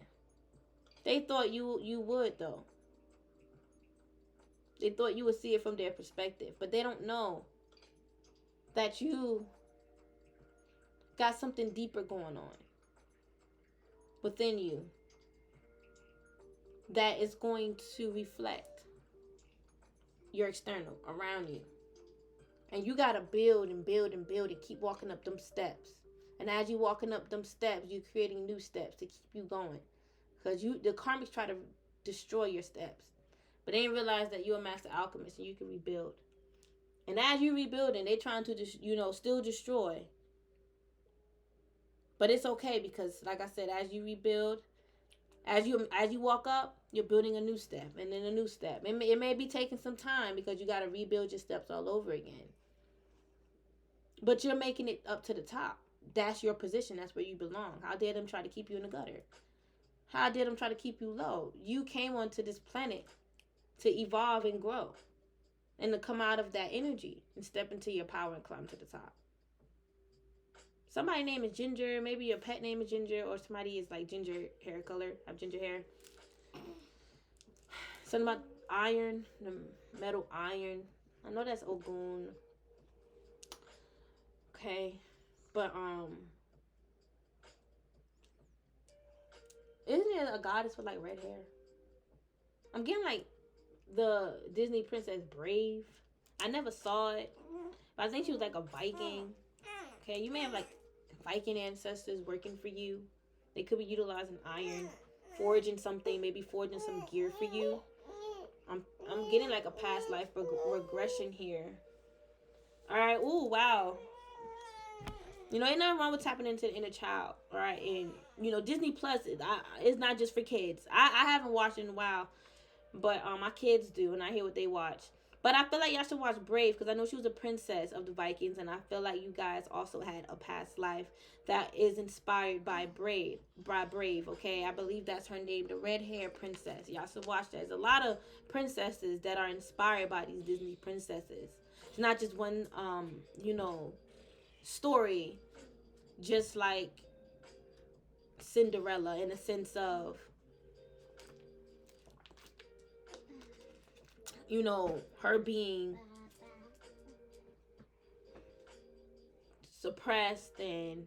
They thought you would, though. They thought you would see it from their perspective. But they don't know that you got something deeper going on within you that is going to reflect your external around you. And you got to build and build and build and keep walking up them steps. And as you walking up them steps, you're creating new steps to keep you going. Because the karmics try to destroy your steps. But they didn't realize that you're a master alchemist and you can rebuild. And as you rebuilding, they trying to, still destroy. But it's okay because, like I said, as you rebuild, as you walk up, you're building a new step and then a new step. It may be taking some time because you got to rebuild your steps all over again. But you're making it up to the top. That's your position. That's where you belong. How dare them try to keep you in the gutter? How dare them try to keep you low? You came onto this planet to evolve and grow and to come out of that energy and step into your power and climb to the top. Somebody's name is Ginger. Maybe your pet name is Ginger, or somebody is like ginger hair color, have ginger hair. Something about iron, the metal iron. I know that's Ogun. Okay. But isn't there a goddess with like red hair? I'm getting like the Disney princess Brave. I never saw it, but I think she was like a Viking. Okay, you may have like Viking ancestors working for you. They could be utilizing iron, forging something, maybe forging some gear for you. I'm getting like a past life regression here. All right. Ooh, wow. Ain't nothing wrong with tapping into the inner child. All right, and Disney Plus it's not just for kids. I haven't watched in a while, but my kids do, and I hear what they watch. But I feel like y'all should watch Brave because I know she was a princess of the Vikings, and I feel like you guys also had a past life that is inspired by Brave. Okay, I believe that's her name, the red hair princess. Y'all should watch that. There's a lot of princesses that are inspired by these Disney princesses. It's not just one, story, just like Cinderella in a sense of, her being suppressed and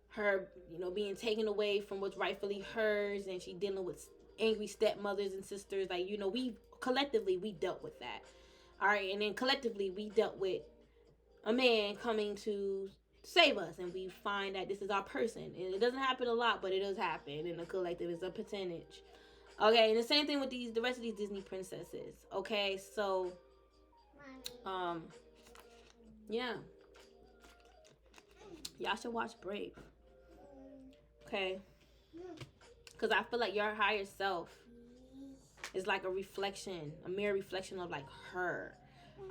her, being taken away from what's rightfully hers, and she dealing with angry stepmothers and sisters. Like, we collectively, we dealt with that. All right, and then collectively, we dealt with a man coming to save us, and we find that this is our person. And it doesn't happen a lot, but it does happen in the collective. It's a percentage. Okay, and the same thing with the rest of these Disney princesses. Okay, so yeah, y'all should watch Brave. Okay, because I feel like your higher self is like a mirror reflection of like her.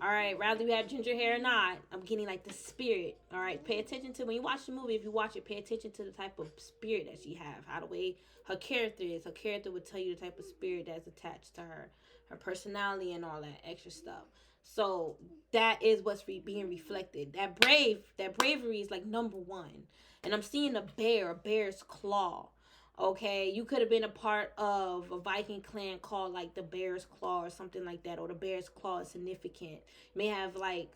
All right, rather you have ginger hair or not, I'm getting like the spirit. All right, pay attention to when you watch the movie. If you watch it, pay attention to the type of spirit that she have. How the way her character is. Her character would tell you the type of spirit that's attached to her personality, and all that extra stuff. So that is what's being reflected. That bravery is like number one. And I'm seeing a bear's claw. Okay, you could have been a part of a Viking clan called like the Bear's Claw or something like that, or the Bear's Claw is significant. You may have like,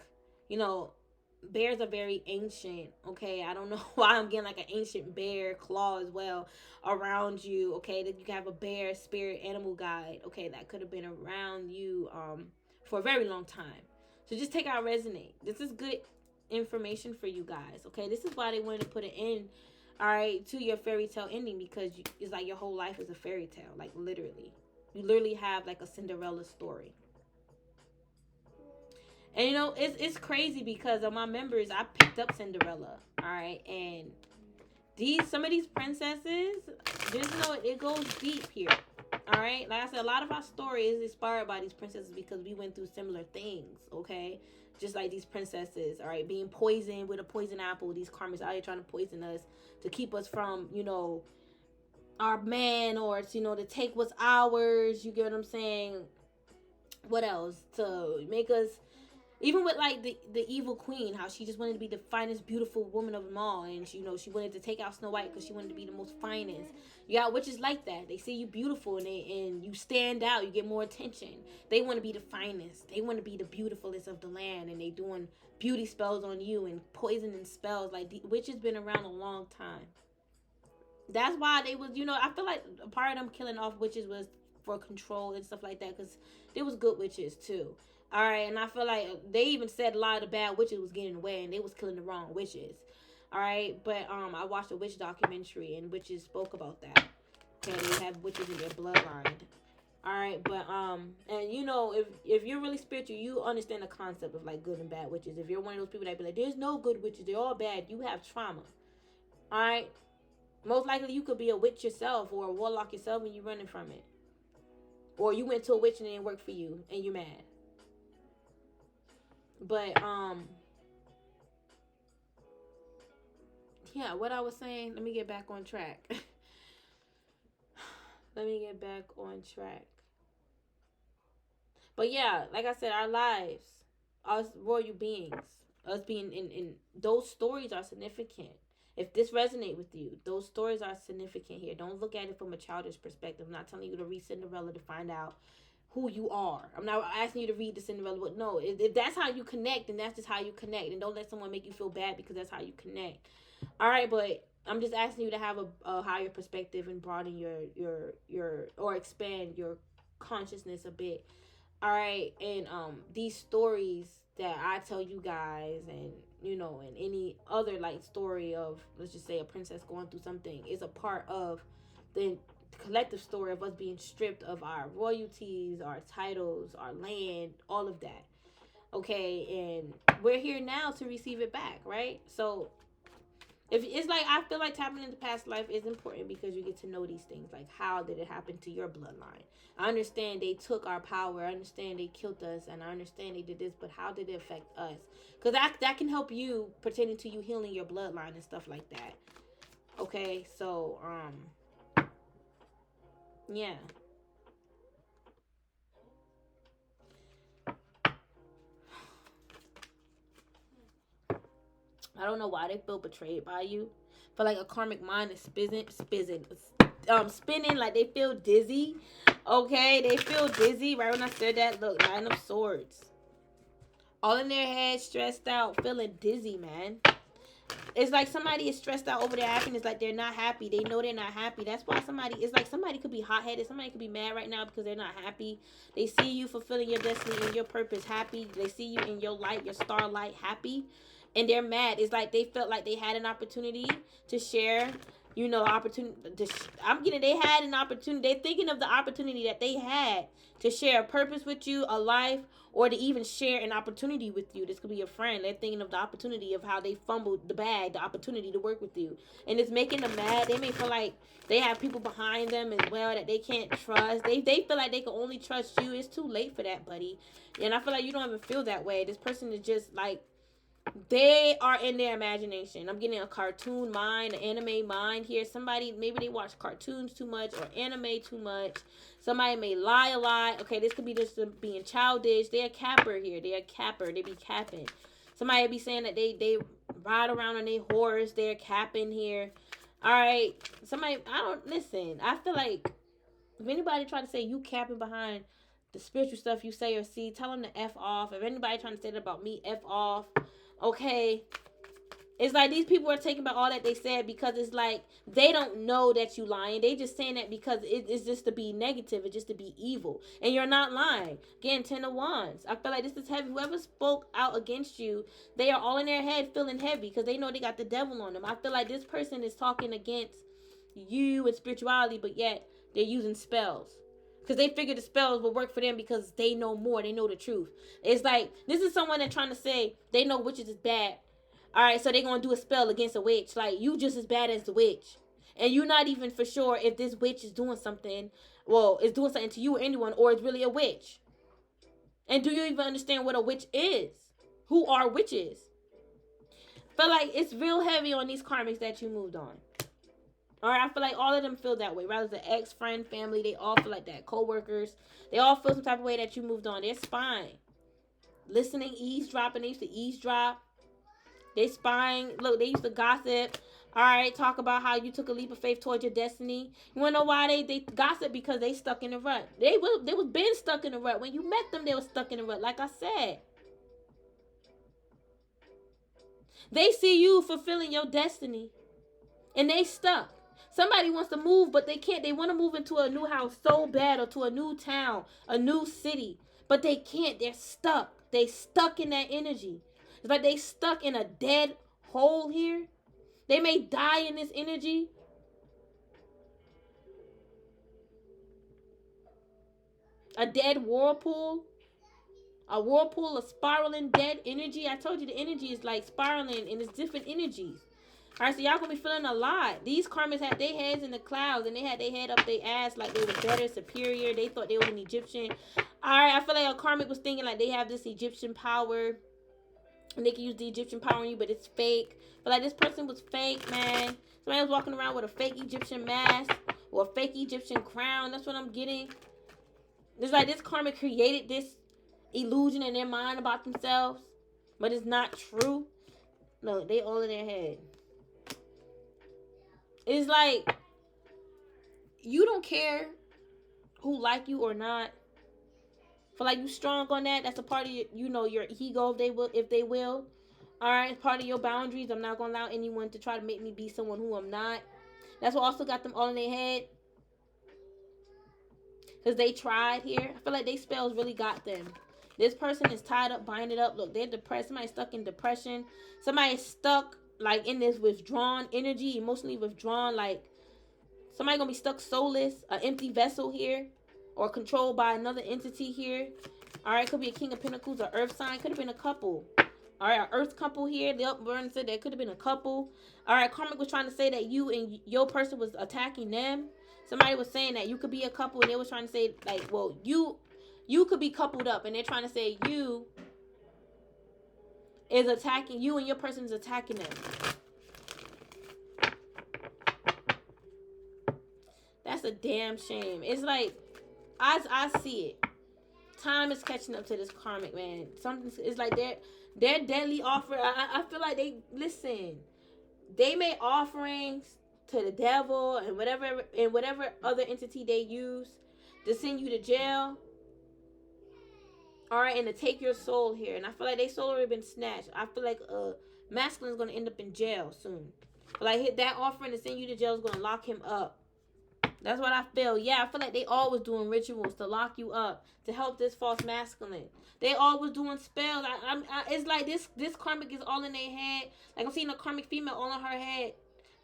bears are very ancient. Okay, I don't know why I'm getting like an ancient bear claw as well around you. Okay, that you can have a bear spirit animal guide. Okay, that could have been around you for a very long time. So just take out resonate. This is good information for you guys. Okay, this is why they wanted to put it in all right, to your fairy tale ending, because it's like your whole life is a fairy tale, like literally. You literally have like a Cinderella story. And you know, it's crazy because of my members, I picked up Cinderella, all right, and some of these princesses, just know it goes deep here. All right, like I said, a lot of our story is inspired by these princesses because we went through similar things. Okay, just like these princesses, all right, being poisoned with a poison apple. These karmas out here trying to poison us to keep us from, our man, or to take what's ours. You get what I'm saying? What else to make us, even with like the evil queen, how she just wanted to be the finest beautiful woman of them all, and she wanted to take out Snow White because she wanted to be the most finest. You got witches like that. They see you beautiful, and you stand out, you get more attention. They want to be the finest, they want to be the beautifulest of the land, and they doing beauty spells on you and poisoning spells. Like, the witches been around a long time. That's why they was, I feel like a part of them killing off witches was for control and stuff like that, because there was good witches too. All right, and I feel like they even said a lot of the bad witches was getting away, and they was killing the wrong witches. All right, but I watched a witch documentary, and witches spoke about that. Okay, they have witches in their bloodline. All right, but and if you're really spiritual, you understand the concept of like good and bad witches. If you're one of those people that be like, there's no good witches, they're all bad, you have trauma. All right, most likely you could be a witch yourself or a warlock yourself, and you're running from it, or you went to a witch and it didn't work for you, and you're mad. But yeah, what I was saying, let me get back on track. Let me get back on track. But yeah, like I said, our lives, us royal beings, us being in those stories are significant. If this resonate with you, those stories are significant here. Don't look at it from a childish perspective. I'm not telling you to read Cinderella to find out who you are. I'm not asking you to read the Cinderella book. No, if that's how you connect, then that's just how you connect. And don't let someone make you feel bad because that's how you connect. All right, but I'm just asking you to have a higher perspective and broaden your or expand your consciousness a bit. All right, and these stories that I tell you guys, and and any other like story of, let's just say, a princess going through something, is a part of the collective story of us being stripped of our royalties, our titles, our land, all of that. Okay, and we're here now to receive it back, right? So if it's like, I feel like tapping into past life is important because you get to know these things, like how did it happen to your bloodline. I understand they took our power, I understand they killed us, and I understand they did this, but how did it affect us? Because that can help you pertaining to you healing your bloodline and stuff like that. Okay, so yeah. I don't know why they feel betrayed by you. Feel like a karmic mind is spinning, like they feel dizzy. Okay, they feel dizzy. Right when I said that, look, 9 of Swords. All in their head, stressed out, feeling dizzy, man. It's like somebody is stressed out over their happiness, like they're not happy. They know they're not happy. That's why it's like somebody could be hot-headed. Somebody could be mad right now because they're not happy. They see you fulfilling your destiny and your purpose happy. They see you in your light, your starlight happy. And they're mad. It's like they felt like they had an opportunity to share, opportunity. They had an opportunity. They're thinking of the opportunity that they had to share a purpose with you, a life, or to even share an opportunity with you. This could be a friend. They're thinking of the opportunity of how they fumbled the bag, the opportunity to work with you. And it's making them mad. They may feel like they have people behind them as well that they can't trust. They feel like they can only trust you. It's too late for that, buddy. And I feel like you don't even feel that way. This person is just like, they are in their imagination. I'm getting a cartoon mind, an anime mind here. Somebody, maybe they watch cartoons too much or anime too much. Somebody may lie a lot. Okay, this could be just being childish. They're a capper here. They're a capper. They be capping. Somebody be saying that they ride around on their horse. They're capping here. All right. Somebody, I don't, listen. I feel like if anybody try to say you capping behind the spiritual stuff you say or see, tell them to F off. If anybody trying to say that about me, F off. Okay, It's like these people are taking back all that they said because it's like they don't know that you lying. They just saying that because it's just to be negative. It's just to be evil. And you're not lying. Again, 10 of Wands. I feel like this is heavy. Whoever spoke out against you, they are all in their head feeling heavy because they know they got the devil on them. I feel like this person is talking against you and spirituality, but yet they're using spells. Because they figure the spells will work for them because they know more. They know the truth. It's like, this is someone that's trying to say they know witches is bad. All right, so they're going to do a spell against a witch. Like, you just as bad as the witch. And you're not even for sure if this witch is doing something. Well, is doing something to you or anyone. Or it's really a witch. And do you even understand what a witch is? Who are witches? Feel like it's real heavy on these karmics that you moved on. All right, I feel like all of them feel that way. Rather than ex, friend, family, they all feel like that. Co-workers, they all feel some type of way that you moved on. They're spying. Listening, eavesdropping. They used to eavesdrop. They spying. Look, they used to gossip. All right, talk about how you took a leap of faith towards your destiny. You want to know why they gossip? Because they stuck in the rut. They was been stuck in the rut. When you met them, they were stuck in the rut. Like I said. They see you fulfilling your destiny. And they stuck. Somebody wants to move, but they can't. They want to move into a new house so bad or to a new town, a new city. But they can't. They're stuck. They stuck in that energy. It's like they stuck in a dead hole here. They may die in this energy. A dead whirlpool. A whirlpool of spiraling dead energy. I told you the energy is like spiraling and it's different energies. All right, so y'all gonna be feeling a lot. These karmics had their heads in the clouds and they had their head up their ass like they were better, superior. They thought they were an Egyptian. All right, I feel like a karmic was thinking like they have this Egyptian power. And they can use the Egyptian power on you, but it's fake. But like this person was fake, man. Somebody was walking around with a fake Egyptian mask or a fake Egyptian crown. That's what I'm getting. It's like this karmic created this illusion in their mind about themselves, but it's not true. No, they all in their head. It's like you don't care who like you or not. Feel like you strong on that. That's a part of your, your ego if they will. All right, it's part of your boundaries. I'm not gonna allow anyone to try to make me be someone who I'm not. That's what also got them all in their head. Because they tried here. I feel like they spells really got them. This person is tied up, binded up. Look, they're depressed. Somebody's stuck in depression. Somebody's stuck like in this withdrawn energy, emotionally withdrawn. Like somebody gonna be stuck soulless, an empty vessel here. Or controlled by another entity here. All right, could be a King of Pentacles, or Earth sign. Could have been a couple. All right, an Earth couple here. The upburn said there could have been a couple. All right, karmic was trying to say that you and your person was attacking them. Somebody was saying that you could be a couple, and they was trying to say like, well, you could be coupled up, and they're trying to say you is attacking you, and your person is attacking them. That's a damn shame. It's like. I see it. Time is catching up to this karmic, man. Something is like their deadly offer. I feel like they listen. They made offerings to the devil and whatever other entity they use to send you to jail. All right, and to take your soul here. And I feel like their soul already been snatched. I feel like masculine is gonna end up in jail soon. But like hit that offering to send you to jail is gonna lock him up. That's what I feel. Yeah, I feel like they always doing rituals to lock you up, to help this false masculine. They always doing spells. It's like this karmic is all in their head. Like I'm seeing a karmic female all in her head,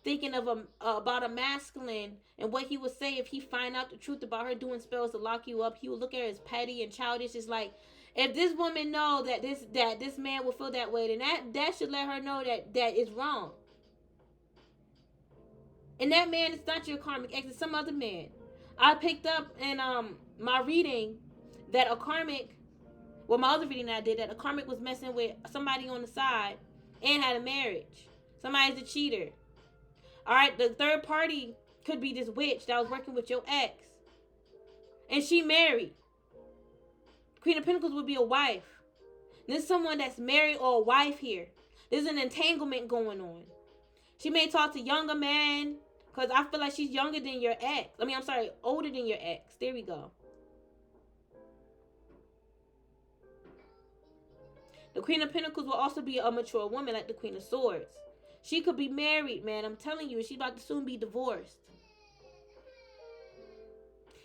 thinking of about a masculine and what he would say if he find out the truth about her doing spells to lock you up. He would look at her as petty and childish. It's like if this woman know that this man will feel that way, then that should let her know that is wrong. And that man is not your karmic ex, it's some other man. I picked up in my reading that a karmic, well, my other reading that I did, that a karmic was messing with somebody on the side and had a marriage. Somebody's a cheater. All right, the third party could be this witch that was working with your ex. And she married. Queen of Pentacles would be a wife. There's someone that's married or a wife here. There's an entanglement going on. She may talk to younger men. Because I feel like she's younger than your ex. Older than your ex. There we go. The Queen of Pentacles will also be a mature woman like the Queen of Swords. She could be married, man. I'm telling you, she's about to soon be divorced.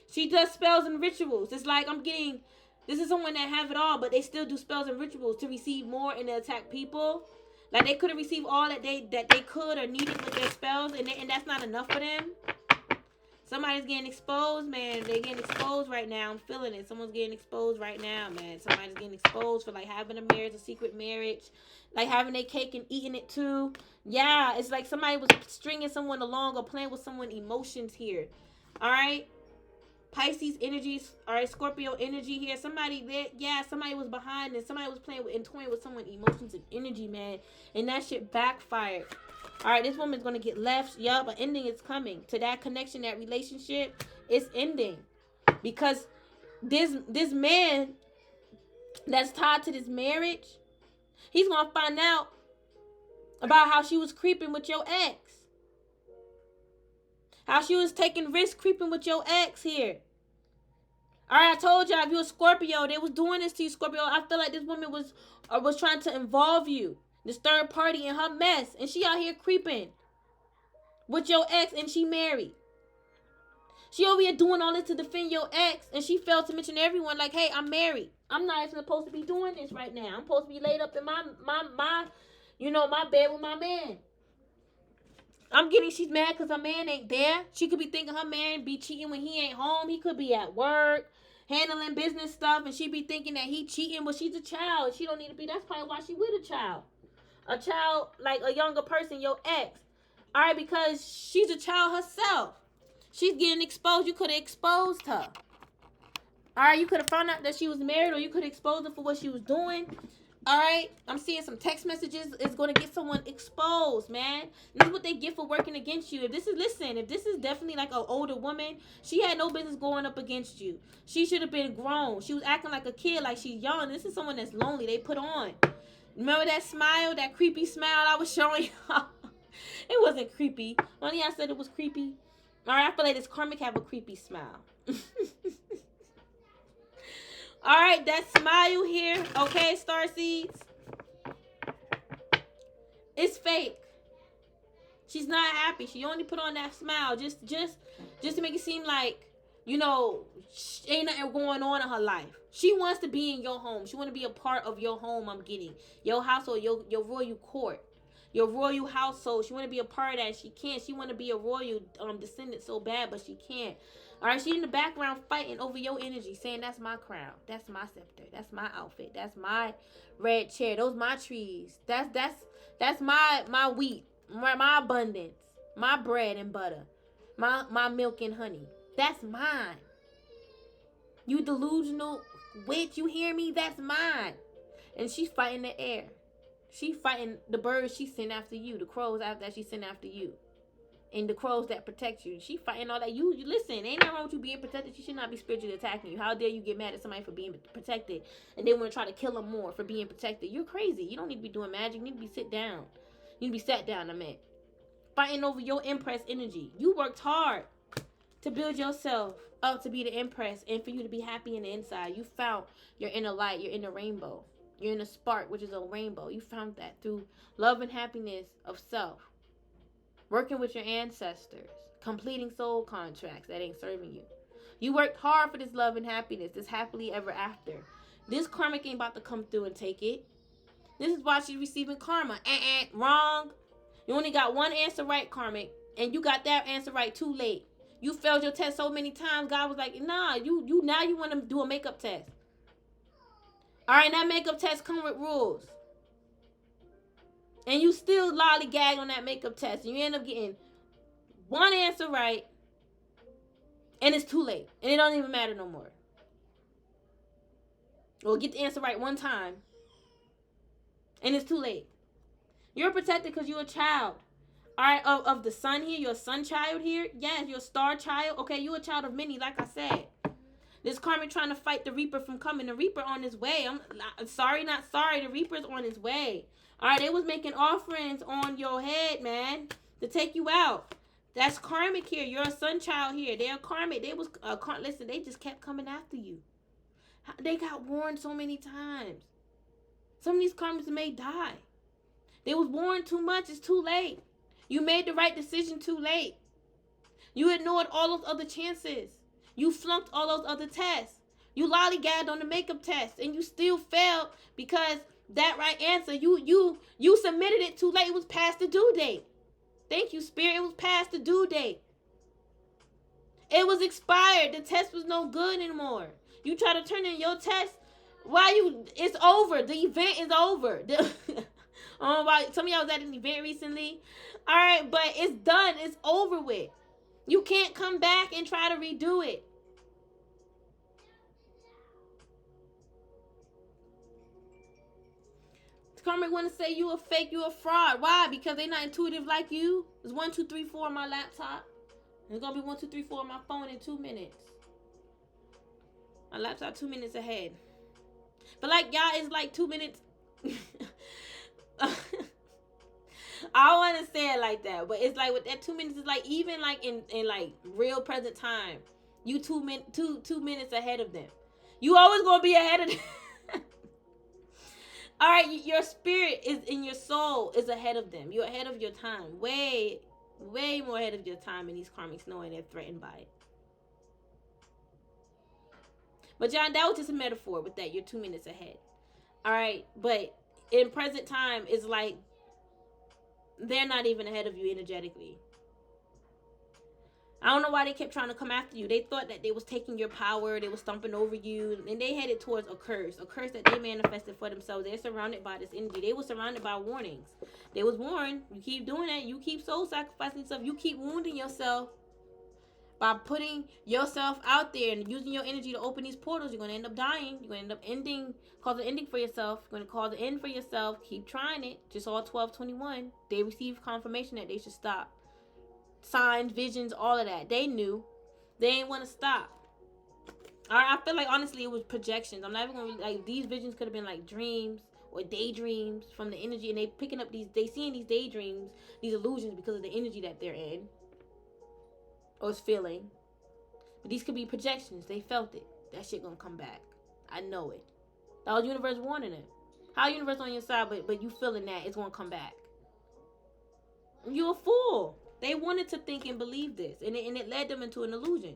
She does spells and rituals. It's like I'm getting, this is someone that have it all, but they still do spells and rituals to receive more and to attack people. Like they could have received all that they could or needed with their spells, and that's not enough for them. Somebody's getting exposed, man. They're getting exposed right now. I'm feeling it. Someone's getting exposed right now, man. Somebody's getting exposed for like having a marriage, a secret marriage, like having their cake and eating it too. Yeah, it's like somebody was stringing someone along or playing with someone's emotions here. All right. Pisces energies, all right, Scorpio energy here. Somebody there, yeah, somebody was behind and somebody was playing with and toying with someone's emotions and energy, man. And that shit backfired. All right, this woman's gonna get left. Yup, an ending is coming to that connection, that relationship. It's ending because this man that's tied to this marriage, he's gonna find out about how she was creeping with your ex. How she was taking risks creeping with your ex here. All right, I told y'all if you a Scorpio, they was doing this to you, Scorpio. I feel like this woman was trying to involve you, this third party, in her mess, and she out here creeping with your ex, and she married. She over here doing all this to defend your ex, and she failed to mention to everyone like, hey, I'm married. I'm not even supposed to be doing this right now. I'm supposed to be laid up in my bed with my man. I'm getting she's mad because her man ain't there. She could be thinking her man be cheating when he ain't home. He could be at work, handling business stuff, and she be thinking that he cheating, but she's a child. She don't need to be. That's probably why she with a child. A child, like a younger person, your ex. All right, because she's a child herself. She's getting exposed. You could have exposed her. All right, you could have found out that she was married, or you could have exposed her for what she was doing. All right, I'm seeing some text messages. It's going to get someone exposed, man. This is what they get for working against you. If this is definitely like an older woman, she had no business going up against you. She should have been grown. She was acting like a kid, like she's young. This is someone that's lonely. They put on. Remember that smile, that creepy smile I was showing y'all? It wasn't creepy. Only I said it was creepy. All right, I feel like this karmic have a creepy smile. All right, that smile here, okay, starseeds, it's fake. She's not happy. She only put on that smile just to make it seem like, you know, ain't nothing going on in her life. She wants to be in your home. She want to be a part of your home. I'm getting your household, your royal court, your royal household. She want to be a part of that. She can't. She want to be a royal descendant so bad, but she can't. All right, she in the background fighting over your energy, saying that's my crown, that's my scepter, that's my outfit, that's my red chair, those my trees, that's my wheat, my abundance, my bread and butter, my milk and honey. That's mine. You delusional witch, you hear me? That's mine. And she's fighting the air. She fighting the birds she sent after you, the crows that she sent after you. And the crows that protect you. She fighting all that. You listen, ain't nothing wrong with you being protected. She should not be spiritually attacking you. How dare you get mad at somebody for being protected and they want to try to kill them more for being protected? You're crazy. You don't need to be doing magic. You need to be sit down. You need to be sat down, I meant. Fighting over your Empress energy. You worked hard to build yourself up to be the Empress and for you to be happy in the inside. You found your inner light, your inner rainbow. Your inner spark, which is a rainbow. You found that through love and happiness of self. Working with your ancestors, completing soul contracts that ain't serving you. You worked hard for this love and happiness, this happily ever after. This karmic ain't about to come through and take it. This is why she's receiving karma. Wrong. You only got one answer right, karmic, and you got that answer right too late. You failed your test so many times, God was like, nah, you now you want to do a makeup test. All right, that makeup test come with rules. And you still lollygag on that makeup test. And you end up getting one answer right. And it's too late. And it don't even matter no more. Or get the answer right one time. And it's too late. You're protected because you're a child. All right, of the sun here. You're a sun child here. Yes, you're a star child. Okay, you're a child of many, like I said. This karmic trying to fight the Reaper from coming. The Reaper on his way. I'm sorry, not sorry. The Reaper's on his way. All right, they was making offerings on your head, man, to take you out. That's karmic here. You're a sun child here. They're karmic. They was listen. They just kept coming after you. They got warned so many times. Some of these karmics may die. They was warned too much. It's too late. You made the right decision too late. You ignored all those other chances. You flunked all those other tests. You lollygagged on the makeup test, and you still failed because that right answer, you submitted it too late. It was past the due date. Thank you, Spirit. It was past the due date. It was expired. The test was no good anymore. You try to turn in your test. It's over. The event is over. Some of y'all was at an event recently. All right, but it's done. It's over with. You can't come back and try to redo it. Karmic want to say you a fake, you a fraud. Why? Because they not intuitive like you. It's 1, 2, 3, 4 on my laptop. It's gonna be 1, 2, 3, 4 on my phone in 2 minutes. My laptop 2 minutes ahead. But like y'all, it's like 2 minutes. I don't want to say it like that, but it's like with that 2 minutes, it's like even like in like real present time, you 2 minutes ahead of them. You always gonna be ahead of them. All right, your spirit is in your soul is ahead of them. You're ahead of your time, way more ahead of your time, and these karmics knowing they're threatened by it. But John, that was just a metaphor with that. You're 2 minutes ahead. All right, but in present time, it's like they're not even ahead of you energetically. I don't know why they kept trying to come after you. They thought that they was taking your power. They was stomping over you. And they headed towards a curse that they manifested for themselves. They're surrounded by this energy. They were surrounded by warnings. They was warned. You keep doing that. You keep soul sacrificing yourself. You keep wounding yourself by putting yourself out there and using your energy to open these portals. You're going to end up dying. You're going to end up cause an ending for yourself. You're going to cause an end for yourself. Keep trying it. Just all 12/21. They received confirmation that they should stop. Signs, visions, all of that. They knew. They ain't want to stop. I feel like honestly it was projections. I'm not even gonna like these visions could have been like dreams or daydreams from the energy, and they picking up they seeing these daydreams, these illusions because of the energy that they're in or is feeling. But these could be projections. They felt it. That shit gonna come back. I know it. That was universe warning them. How universe on your side, but you feeling that it's gonna come back. You a fool. They wanted to think and believe this, and it led them into an illusion.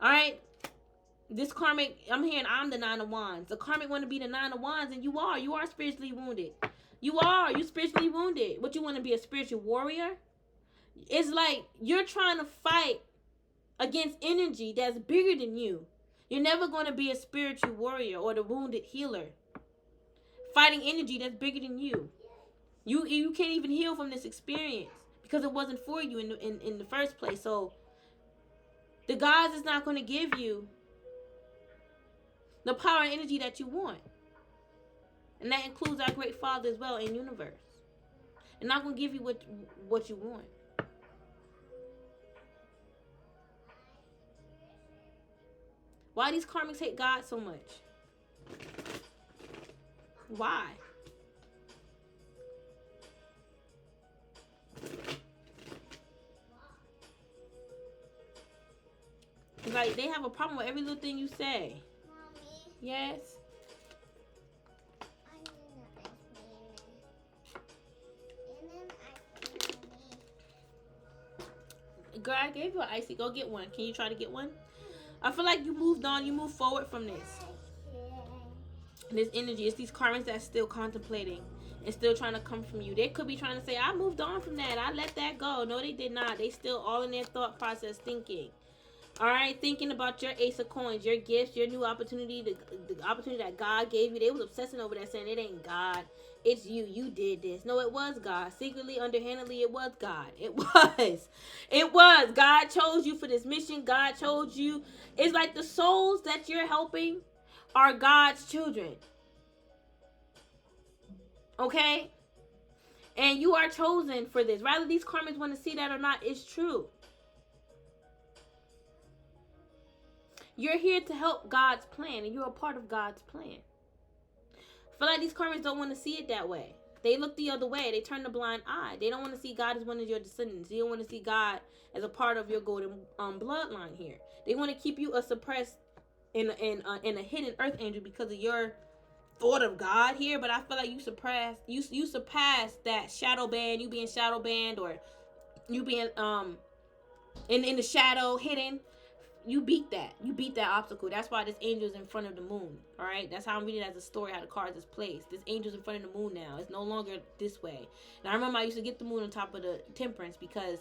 All right, this karmic, I'm hearing I'm the 9 of Wands. The karmic want to be the 9 of Wands, and you are spiritually wounded. You spiritually wounded. What, you want to be a spiritual warrior? It's like you're trying to fight against energy that's bigger than you. You're never going to be a spiritual warrior or the wounded healer. Fighting energy that's bigger than you. You can't even heal from this experience. Because it wasn't for you in the first place. So the gods is not going to give you the power and energy that you want. And that includes our great Father as well in universe. And not going to give you what you want. Why these karmics hate God so much? Why? Like, they have a problem with every little thing you say. Mommy. Yes? I need an ice cream. Girl, I gave you an icy. Go get one. Can you try to get one? I feel like you moved on. You moved forward from this. This energy. It's these karmics that's still contemplating and still trying to come from you. They could be trying to say, I moved on from that. I let that go. No, they did not. They still all in their thought process thinking. All right, thinking about your ace of coins, your gifts, your new opportunity, the opportunity that God gave you. They was obsessing over that, saying it ain't God, it's you. You did this. No, it was God. Secretly, underhandedly, it was God. It was. God chose you for this mission. God chose you. It's like the souls that you're helping are God's children. Okay? And you are chosen for this. Rather these karmics want to see that or not, it's true. You're here to help God's plan, and you're a part of God's plan. I feel like these karmics don't want to see it that way. They look the other way. They turn the blind eye. They don't want to see God as one of your descendants. They don't want to see God as a part of your golden bloodline here. They want to keep you a suppressed in a hidden earth angel because of your thought of God here, but I feel like you surpassed that shadow band, you being shadow banned, or you being in the shadow hidden. You beat that. You beat that obstacle. That's why this angel is in front of the moon. All right. That's how I'm reading it as a story. How the cards is placed. This angel's in front of the moon now. It's no longer this way. Now I remember I used to get the moon on top of the temperance because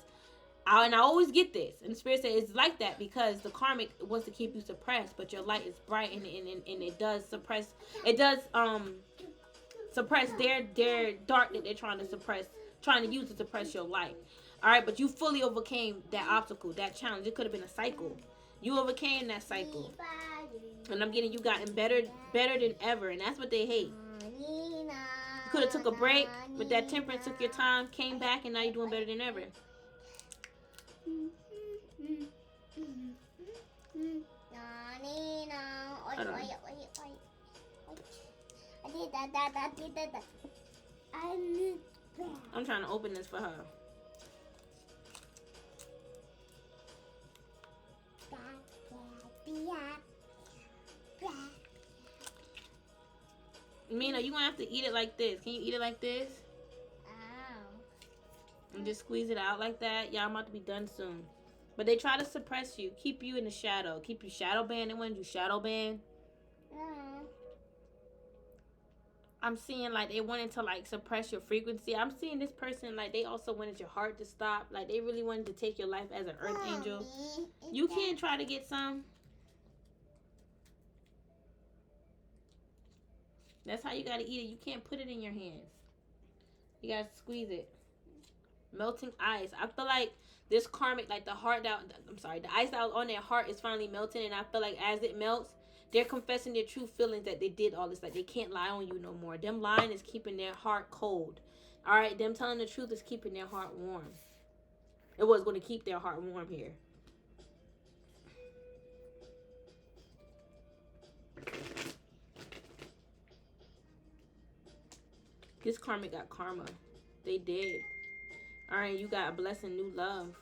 I always get this. And the spirit says it's like that because the karmic wants to keep you suppressed, but your light is bright and it does suppress. It does suppress their dark that they're trying to use to suppress your light. All right, but you fully overcame that obstacle, that challenge. It could have been a cycle. You overcame that cycle, and I'm getting you gotten better than ever, and that's what they hate. You could have took a break, but that temperance took your time, came back, and now you're doing better than ever. I'm trying to open this for her. Mina, you gonna have to eat it like this. Can you eat it like this? And just squeeze it out like that. Yeah, I'm about to be done soon. But they try to suppress you, keep you in the shadow, keep you shadow banned. They wanted you shadow banned. I'm seeing like they wanted to like suppress your frequency. I'm seeing this person like they also wanted your heart to stop. Like they really wanted to take your life as an earth angel. You can try to get some. That's how you gotta eat it. You can't put it in your hands. You gotta squeeze it. Melting ice. I feel like this karmic, like the ice that was on their heart is finally melting, and I feel like as it melts, they're confessing their true feelings that they did all this. Like they can't lie on you no more. Them lying is keeping their heart cold. All right, them telling the truth is keeping their heart warm. It was going to keep their heart warm here. This karmic got karma. They did. All right, you got a blessing, new love.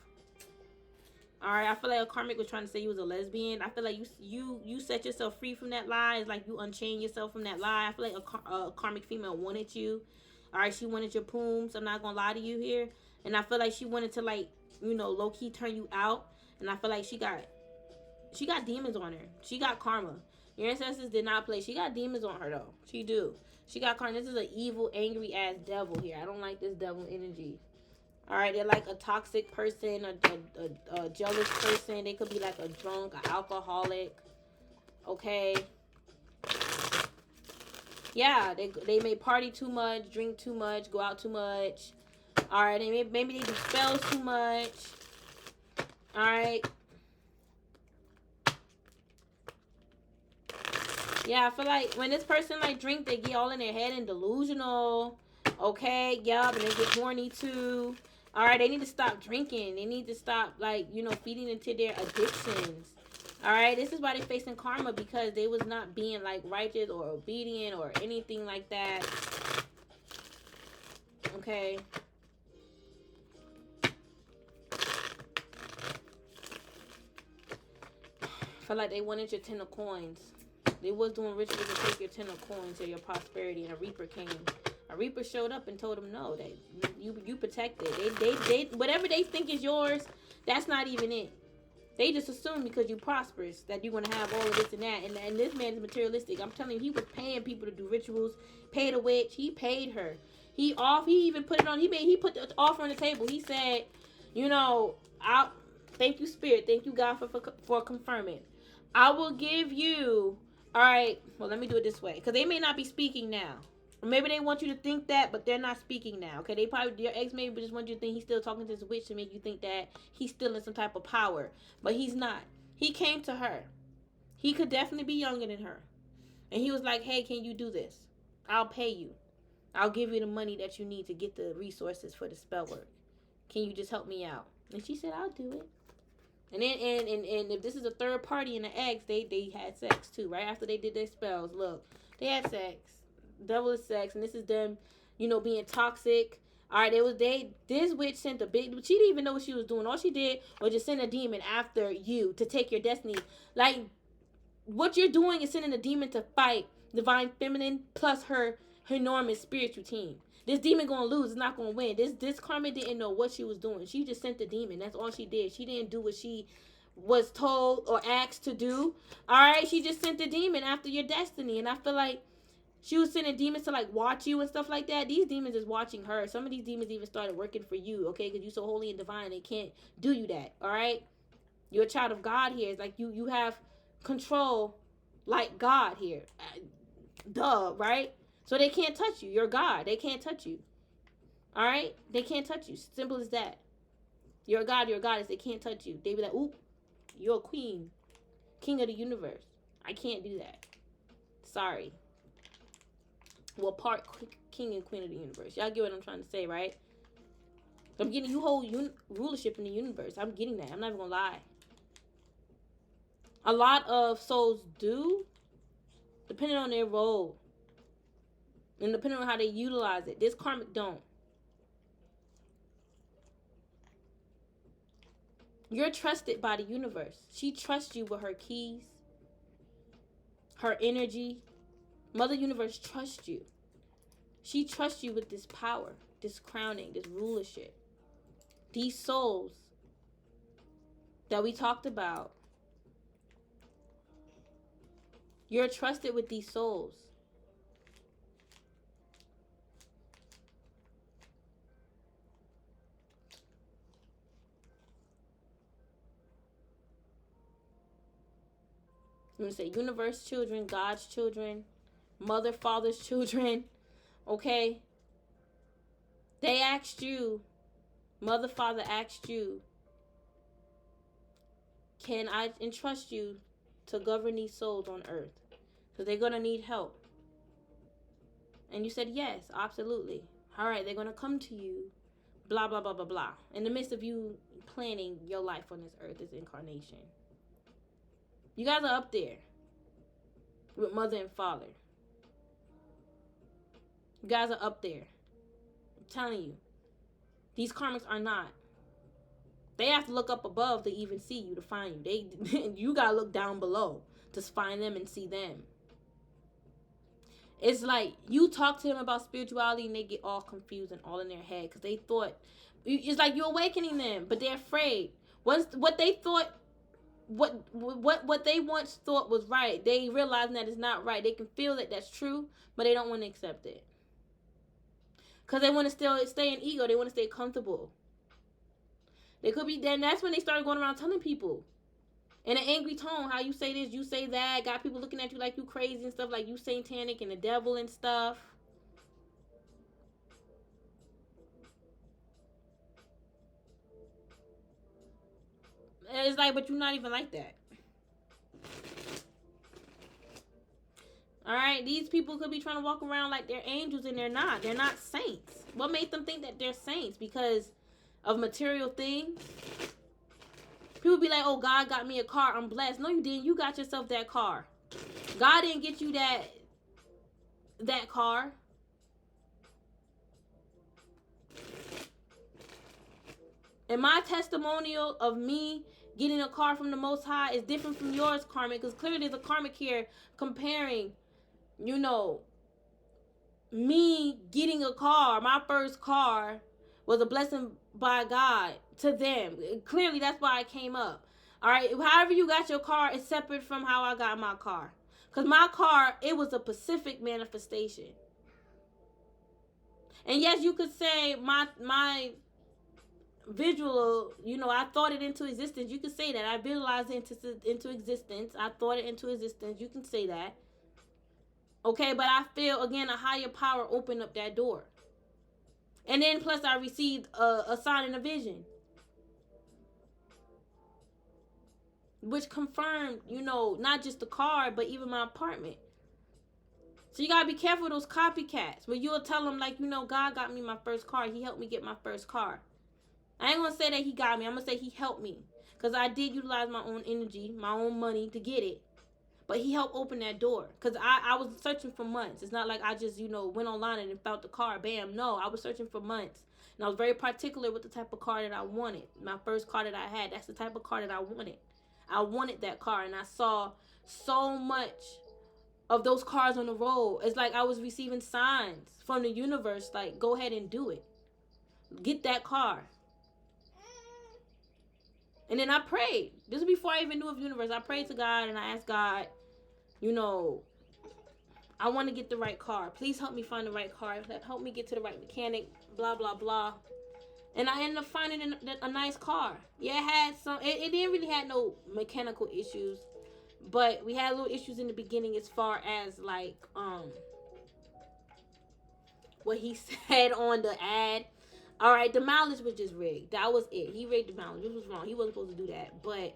All right, I feel like a karmic was trying to say you was a lesbian. I feel like you set yourself free from that lie. It's like you unchain yourself from that lie. I feel like a karmic female wanted you. All right, she wanted your pooms. I'm not gonna lie to you here. And I feel like she wanted to like, you know, low key turn you out. And I feel like she got demons on her. She got karma. Your ancestors did not play. She got demons on her though. She do. She got karma. This is an evil, angry ass devil here. I don't like this devil energy. All right, they're like a toxic person, a jealous person. They could be like a drunk, an alcoholic. Okay. Yeah, they may party too much, drink too much, go out too much. All right, maybe they do spells too much. All right. Yeah, I feel like when this person like drink, they get all in their head and delusional. Okay, yup, and they get horny too. All right, they need to stop drinking. They need to stop, like, you know, feeding into their addictions. All right, this is why they're facing karma, because they was not being, like, righteous or obedient or anything like that. Okay. I feel like they wanted your 10 of coins. They was doing rituals to take your 10 of coins or your prosperity, and a reaper came. A reaper showed up and told them no, that you protected. They whatever they think is yours, that's not even it. They just assume because you prosperous that you're gonna have all of this and that. And this man is materialistic. I'm telling you, he was paying people to do rituals. Paid a witch. He paid her. He even put it on. He put the offer on the table. He said, you know, thank you, Spirit. Thank you, God, for confirming. I will give you. All right. Well, let me do it this way, because they may not be speaking now. Maybe they want you to think that, but they're not speaking now. Okay, your ex maybe just want you to think he's still talking to this witch to make you think that he's still in some type of power, but he's not. He came to her. He could definitely be younger than her, and he was like, "Hey, can you do this? I'll pay you. I'll give you the money that you need to get the resources for the spell work. Can you just help me out?" And she said, "I'll do it." And then and if this is a third party in the ex, they had sex too, right after they did their spells. Look, they had sex. Devil is sex, and this is them, you know, being toxic. All right, this witch sent a big. She didn't even know what she was doing. All she did was just send a demon after you to take your destiny. Like, what you're doing is sending a demon to fight divine feminine plus her enormous spiritual team. This demon gonna lose. It's not gonna win. This karma didn't know what she was doing. She just sent the demon. That's all she did. She didn't do what she was told or asked to do. All right, she just sent the demon after your destiny. And I feel like she was sending demons to like watch you and stuff like that. These demons is watching her. Some of these demons even started working for you, okay? Because you're so holy and divine, they can't do you that. All right, you're a child of God here. It's like you have control like God here. Duh, right? So they can't touch you. You're God. They can't touch you. All right? They can't touch you. Simple as that. You're a God. You're a goddess. They can't touch you. They be like, oop, you're a queen. King of the universe. I can't do that. Sorry. Well, part king and queen of the universe. Y'all get what I'm trying to say, right? I'm getting you whole rulership in the universe. I'm getting that. I'm not even going to lie. A lot of souls do, depending on their role. And depending on how they utilize it. This karmic don't. You're trusted by the universe. She trusts you with her keys, her energy. Mother Universe trusts you. She trusts you with this power, this crowning, this rulership. These souls that we talked about. You're trusted with these souls. I'm going to say universe children, God's children, mother, father's children, okay? They asked you, mother, father asked you, can I entrust you to govern these souls on earth? Because they're going to need help. And you said, yes, absolutely. All right, they're going to come to you, blah, blah, blah, blah, blah. In the midst of you planning your life on this earth, this incarnation. You guys are up there with mother and father. You guys are up there. I'm telling you. These karmics are not. They have to look up above to even see you, to find you. You got to look down below to find them and see them. It's like you talk to them about spirituality and they get all confused and all in their head because they thought, it's like you're awakening them, but they're afraid. What they thought, what they once thought was right, they realize that it's not right. They can feel that that's true, but they don't want to accept it. Because they want to still stay in ego. They want to stay comfortable. They could be, then that's when they started going around telling people in an angry tone how you say this, you say that, got people looking at you like you crazy and stuff, like you satanic and the devil and stuff. It's like, but you're not even like that. Alright, these people could be trying to walk around like they're angels and they're not. They're not saints. What made them think that they're saints? Because of material things? People be like, oh, God got me a car, I'm blessed. No, you didn't. You got yourself that car. God didn't get you that car. And my testimonial of me getting a car from the Most High is different from yours, karmic. Because clearly there's a karmic here comparing, you know, me getting a car, my first car, was a blessing by God to them. Clearly, that's why I came up. All right, however you got your car is separate from how I got my car. Because my car, it was a specific manifestation. And yes, you could say my visual, you know, I thought it into existence. You could say that. I visualized it into existence. I thought it into existence. You can say that. Okay, but I feel, again, a higher power opened up that door. And then plus I received a sign and a vision. Which confirmed, you know, not just the car, but even my apartment. So you got to be careful of those copycats. Where you'll tell them, like, you know, God got me my first car. He helped me get my first car. I ain't going to say that he got me. I'm going to say he helped me. Because I did utilize my own energy, my own money to get it. But he helped open that door. Because I was searching for months. It's not like I just, you know, went online and found the car. Bam. No, I was searching for months. And I was very particular with the type of car that I wanted. My first car that I had, that's the type of car that I wanted. I wanted that car. And I saw so much of those cars on the road. It's like I was receiving signs from the universe, like, go ahead and do it. Get that car. And then I prayed. This was before I even knew of the universe. I prayed to God and I asked God, you know, I want to get the right car. Please help me find the right car. Help me get to the right mechanic. Blah, blah, blah. And I ended up finding a nice car. Yeah, it had some. It didn't really have no mechanical issues, but we had little issues in the beginning as far as like what he said on the ad. All right, the mileage was just rigged. That was it. He rigged the mileage. This was wrong. He wasn't supposed to do that. But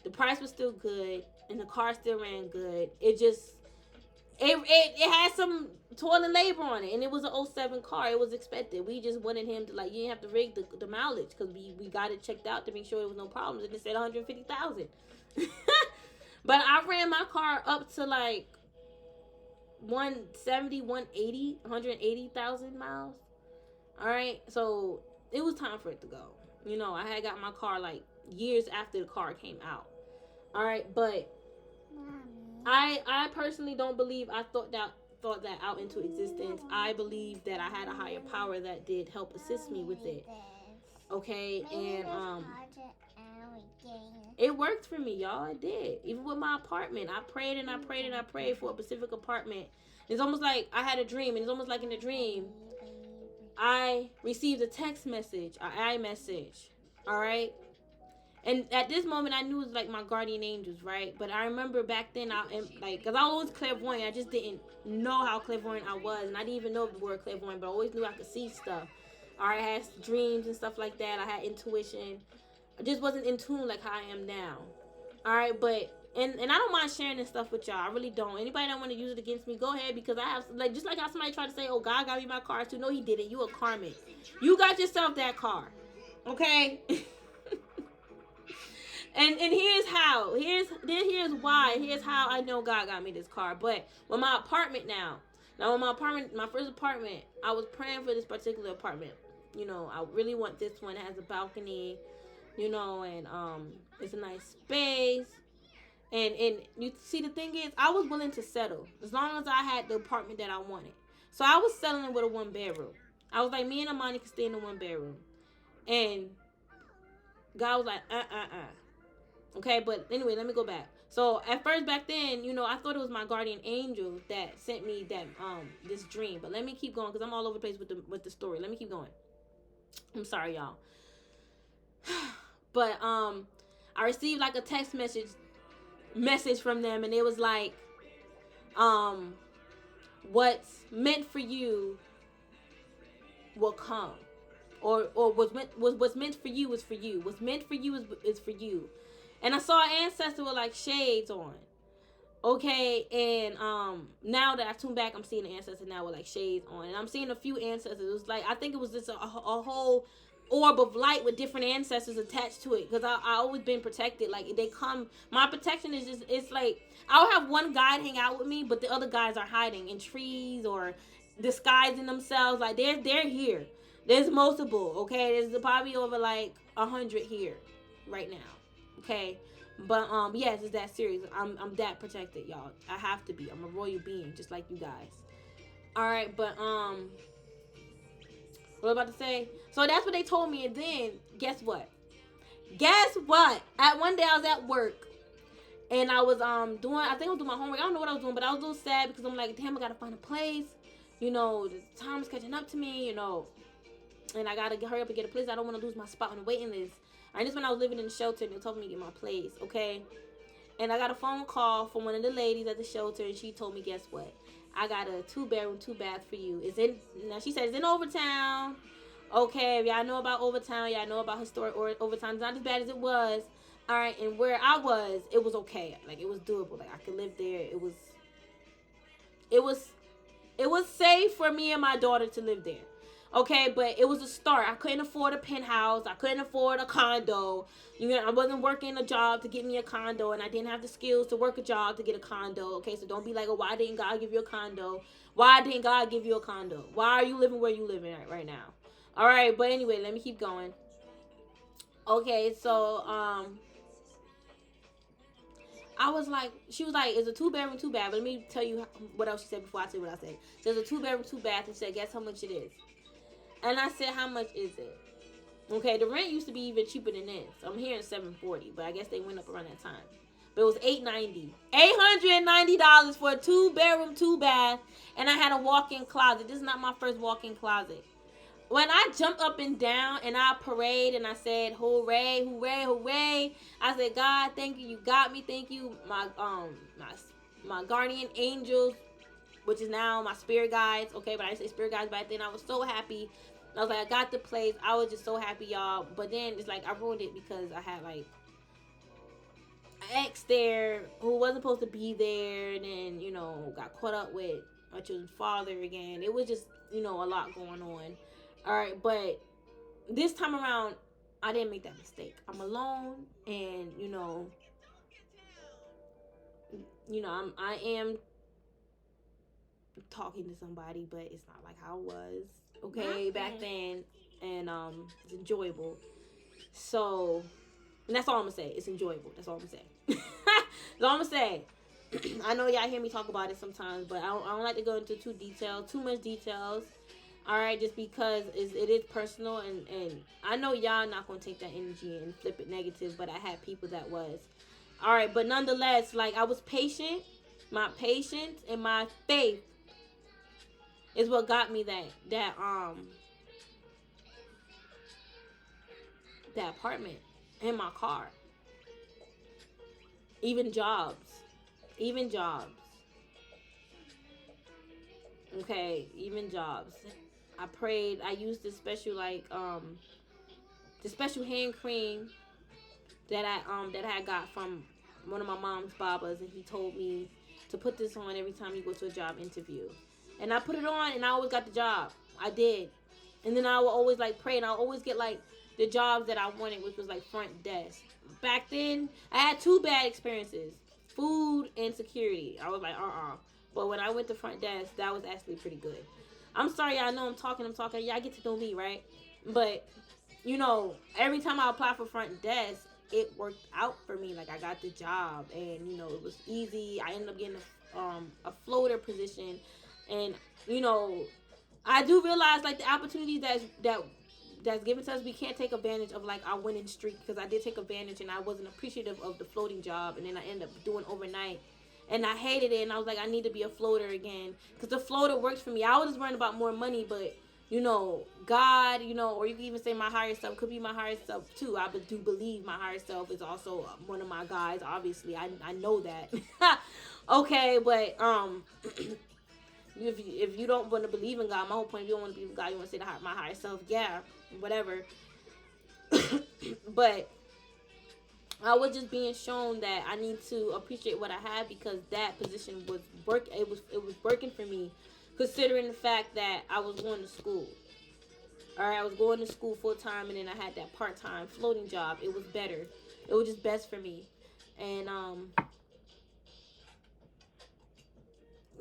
the price was still good, and the car still ran good. It just it had some toil and labor on it, and it was an '07 car. It was expected. We just wanted him to, like, you didn't have to rig the mileage because we got it checked out to make sure there was no problems, and it said 150,000. But I ran my car up to like 170, 180, 180,000 miles. All right, so it was time for it to go. You know, I had got my car like years after the car came out. All right, but I personally don't believe I thought that out into existence. I believe that I had a higher power that did help assist me with it. Okay, and it worked for me, y'all. It did. Even with my apartment, I prayed and I prayed and I prayed for a specific apartment. It's almost like I had a dream, and it's almost like in the dream I received a text message, an iMessage. All right. And at this moment, I knew it was like my guardian angels, right? But I remember back then, because I was clairvoyant, I just didn't know how clairvoyant I was. And I didn't even know the word clairvoyant, but I always knew I could see stuff. All right, I had dreams and stuff like that. I had intuition. I just wasn't in tune like how I am now. All right, but, and I don't mind sharing this stuff with y'all. I really don't. Anybody that want to use it against me, go ahead, because I have, like, just like how somebody tried to say, oh, God got me my car too. No, he didn't. You a karmic. You got yourself that car. Okay? And here's how. Here's why. Here's how I know God got me this car. But with my apartment now with my first apartment, I was praying for this particular apartment. You know, I really want this one. It has a balcony, you know, and it's a nice space. And you see, the thing is, I was willing to settle as long as I had the apartment that I wanted. So I was settling with a 1-bedroom. I was like, me and Amani could stay in the 1-bedroom. And God was like, Okay, but anyway, let me go back. So at first, back then, you know, I thought it was my guardian angel that sent me that this dream. But let me keep going because I'm all over the place with the story. Let me keep going. I'm sorry, y'all. But I received like a text message from them, and it was like, what's meant for you will come, or what's meant for you is for you. What's meant for you is for you. And I saw an ancestor with like shades on. Okay, and now that I tune back, I'm seeing the ancestor now with like shades on, and I'm seeing a few ancestors. It was like, I think it was just a whole orb of light with different ancestors attached to it, because I always been protected. Like, they come, my protection is just, it's like I'll have one guide hang out with me, but the other guys are hiding in trees or disguising themselves. Like, they're here. There's multiple. Okay, there's probably over like 100 here right now. Okay, but yes, it's that serious. I'm that protected, y'all. I have to be. I'm a royal being, just like you guys. All right, but what am I about to say? So that's what they told me, and then guess what? At one day I was at work, and I was doing, I think I was doing my homework. I don't know what I was doing, but I was a little sad because I'm like, damn, I gotta find a place. You know, the time's catching up to me. You know, and I gotta hurry up and get a place. I don't want to lose my spot on the waiting list. And this when I was living in the shelter, and they told me to get my place, okay? And I got a phone call from one of the ladies at the shelter, and she told me, guess what? I got a 2-bedroom, 2-bath for you. Now she said it's in Overtown. Okay, if y'all know about Overtown, y'all know about historic Overtown. It's not as bad as it was. All right, and where I was, it was okay. Like, it was doable. Like, I could live there. It was safe for me and my daughter to live there. Okay, but it was a start. I couldn't afford a penthouse. I couldn't afford a condo. You know, I wasn't working a job to get me a condo, and I didn't have the skills to work a job to get a condo. Okay, so don't be like, oh, why didn't God give you a condo? Why didn't God give you a condo? Why are you living where you living at right now? All right, but anyway, let me keep going. Okay, so I was like, she was like, it's a 2-bedroom, 2-bath. But let me tell you what else she said before I say what I said. There's a 2-bedroom, 2-bath, and she said, guess how much it is? And I said, how much is it? Okay, the rent used to be even cheaper than this. I'm hearing $740, but I guess they went up around that time. But it was $890. $890 for a 2-bedroom, 2-bath, and I had a walk-in closet. This is not my first walk-in closet. When I jumped up and down and I parade and I said, hooray, hooray, hooray. I said, God, thank you. You got me. Thank you. My guardian angels, which is now my spirit guides. Okay, but I didn't say spirit guides back then. I was so happy. I was like, I got the place. I was just so happy, y'all. But then it's like I ruined it because I had like an ex there who wasn't supposed to be there. And then, you know, got caught up with my children's father again. It was just, you know, a lot going on. All right, but this time around, I didn't make that mistake. I'm alone, and I am talking to somebody, but it's not like how it was, okay, back then, and it's enjoyable. So, and that's all I'm gonna say. It's enjoyable. That's all I'm gonna say. That's all I'm gonna say. I know y'all hear me talk about it sometimes, but I don't like to go into too much details. All right, just because it is personal, and I know y'all not going to take that energy and flip it negative, but I had people that was. All right, but nonetheless, like, I was patient. My patience and my faith is what got me that apartment and my car. Even jobs. Okay, even jobs. I prayed. I used this special the special hand cream that I got from one of my mom's babas, and he told me to put this on every time you go to a job interview. And I put it on, and I always got the job. I did. And then I would always like pray, and I would always get like the jobs that I wanted, which was like front desk. Back then, I had 2 bad experiences: food and security. I was like, But when I went to front desk, that was actually pretty good. I'm sorry, I know I'm talking. Y'all get to know me, right? But, every time I apply for front desk, it worked out for me. Like, I got the job, and, it was easy. I ended up getting a floater position. And, I do realize, like, the opportunities that's given to us, we can't take advantage of, like, our winning streak. Because I did take advantage, and I wasn't appreciative of the floating job. And then I ended up doing overnight. And I hated it, and I was like, I need to be a floater again. Because the floater works for me. I was just worrying about more money, but, God, or you can even say my higher self could be my higher self, too. I do believe my higher self is also one of my guides, obviously. I know that. Okay, but, if you don't want to believe in God, my whole point, if you don't want to believe in God, you want to say my higher self, yeah, whatever. But I was just being shown that I need to appreciate what I have, because that position was it was working for me, considering the fact that I was going to school. All right, I was going to school full time, and then I had that part time floating job. It was better. It was just best for me, and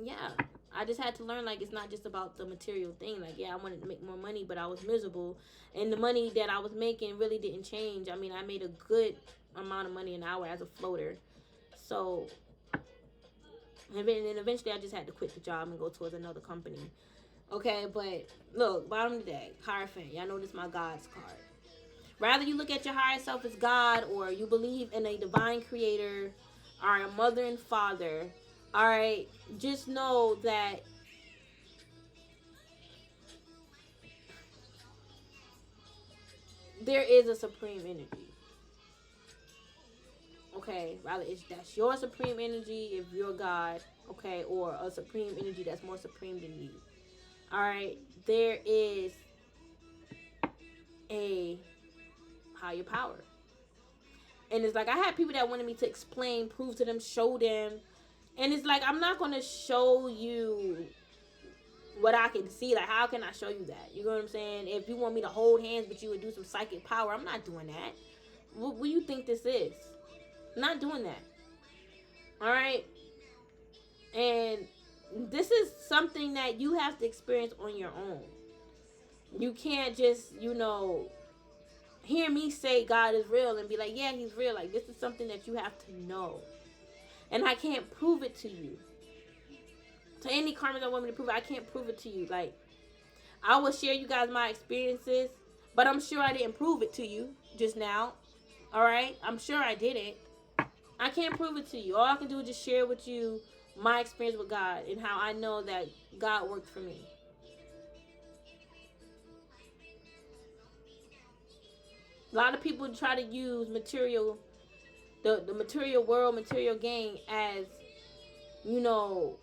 yeah. I just had to learn, like, it's not just about the material thing. Like, yeah, I wanted to make more money, but I was miserable. And the money that I was making really didn't change. I mean, I made a good amount of money an hour as a floater. So, and then eventually I just had to quit the job and go towards another company. Okay, but look, bottom of the day, Hierophant. Y'all know this is my God's card. Rather you look at your higher self as God, or you believe in a divine creator, or a mother and father, all right, just know that there is a supreme energy. Okay, rather that's your supreme energy if you're God, okay, or a supreme energy that's more supreme than you. All right, there is a higher power. And it's like, I had people that wanted me to explain, prove to them, show them. And it's like, I'm not going to show you what I can see. Like, how can I show you that? You know what I'm saying? If you want me to hold hands with you and do some psychic power, I'm not doing that. What do you think this is? I'm not doing that. All right? And this is something that you have to experience on your own. You can't just, hear me say God is real and be like, yeah, he's real. Like, this is something that you have to know. And I can't prove it to you. To any karma that want me to prove it, I can't prove it to you. Like, I will share you guys my experiences, but I'm sure I didn't prove it to you just now. Alright? I'm sure I didn't. I can't prove it to you. All I can do is just share with you my experience with God and how I know that God worked for me. A lot of people try to use material, the material world, material gain as, you know,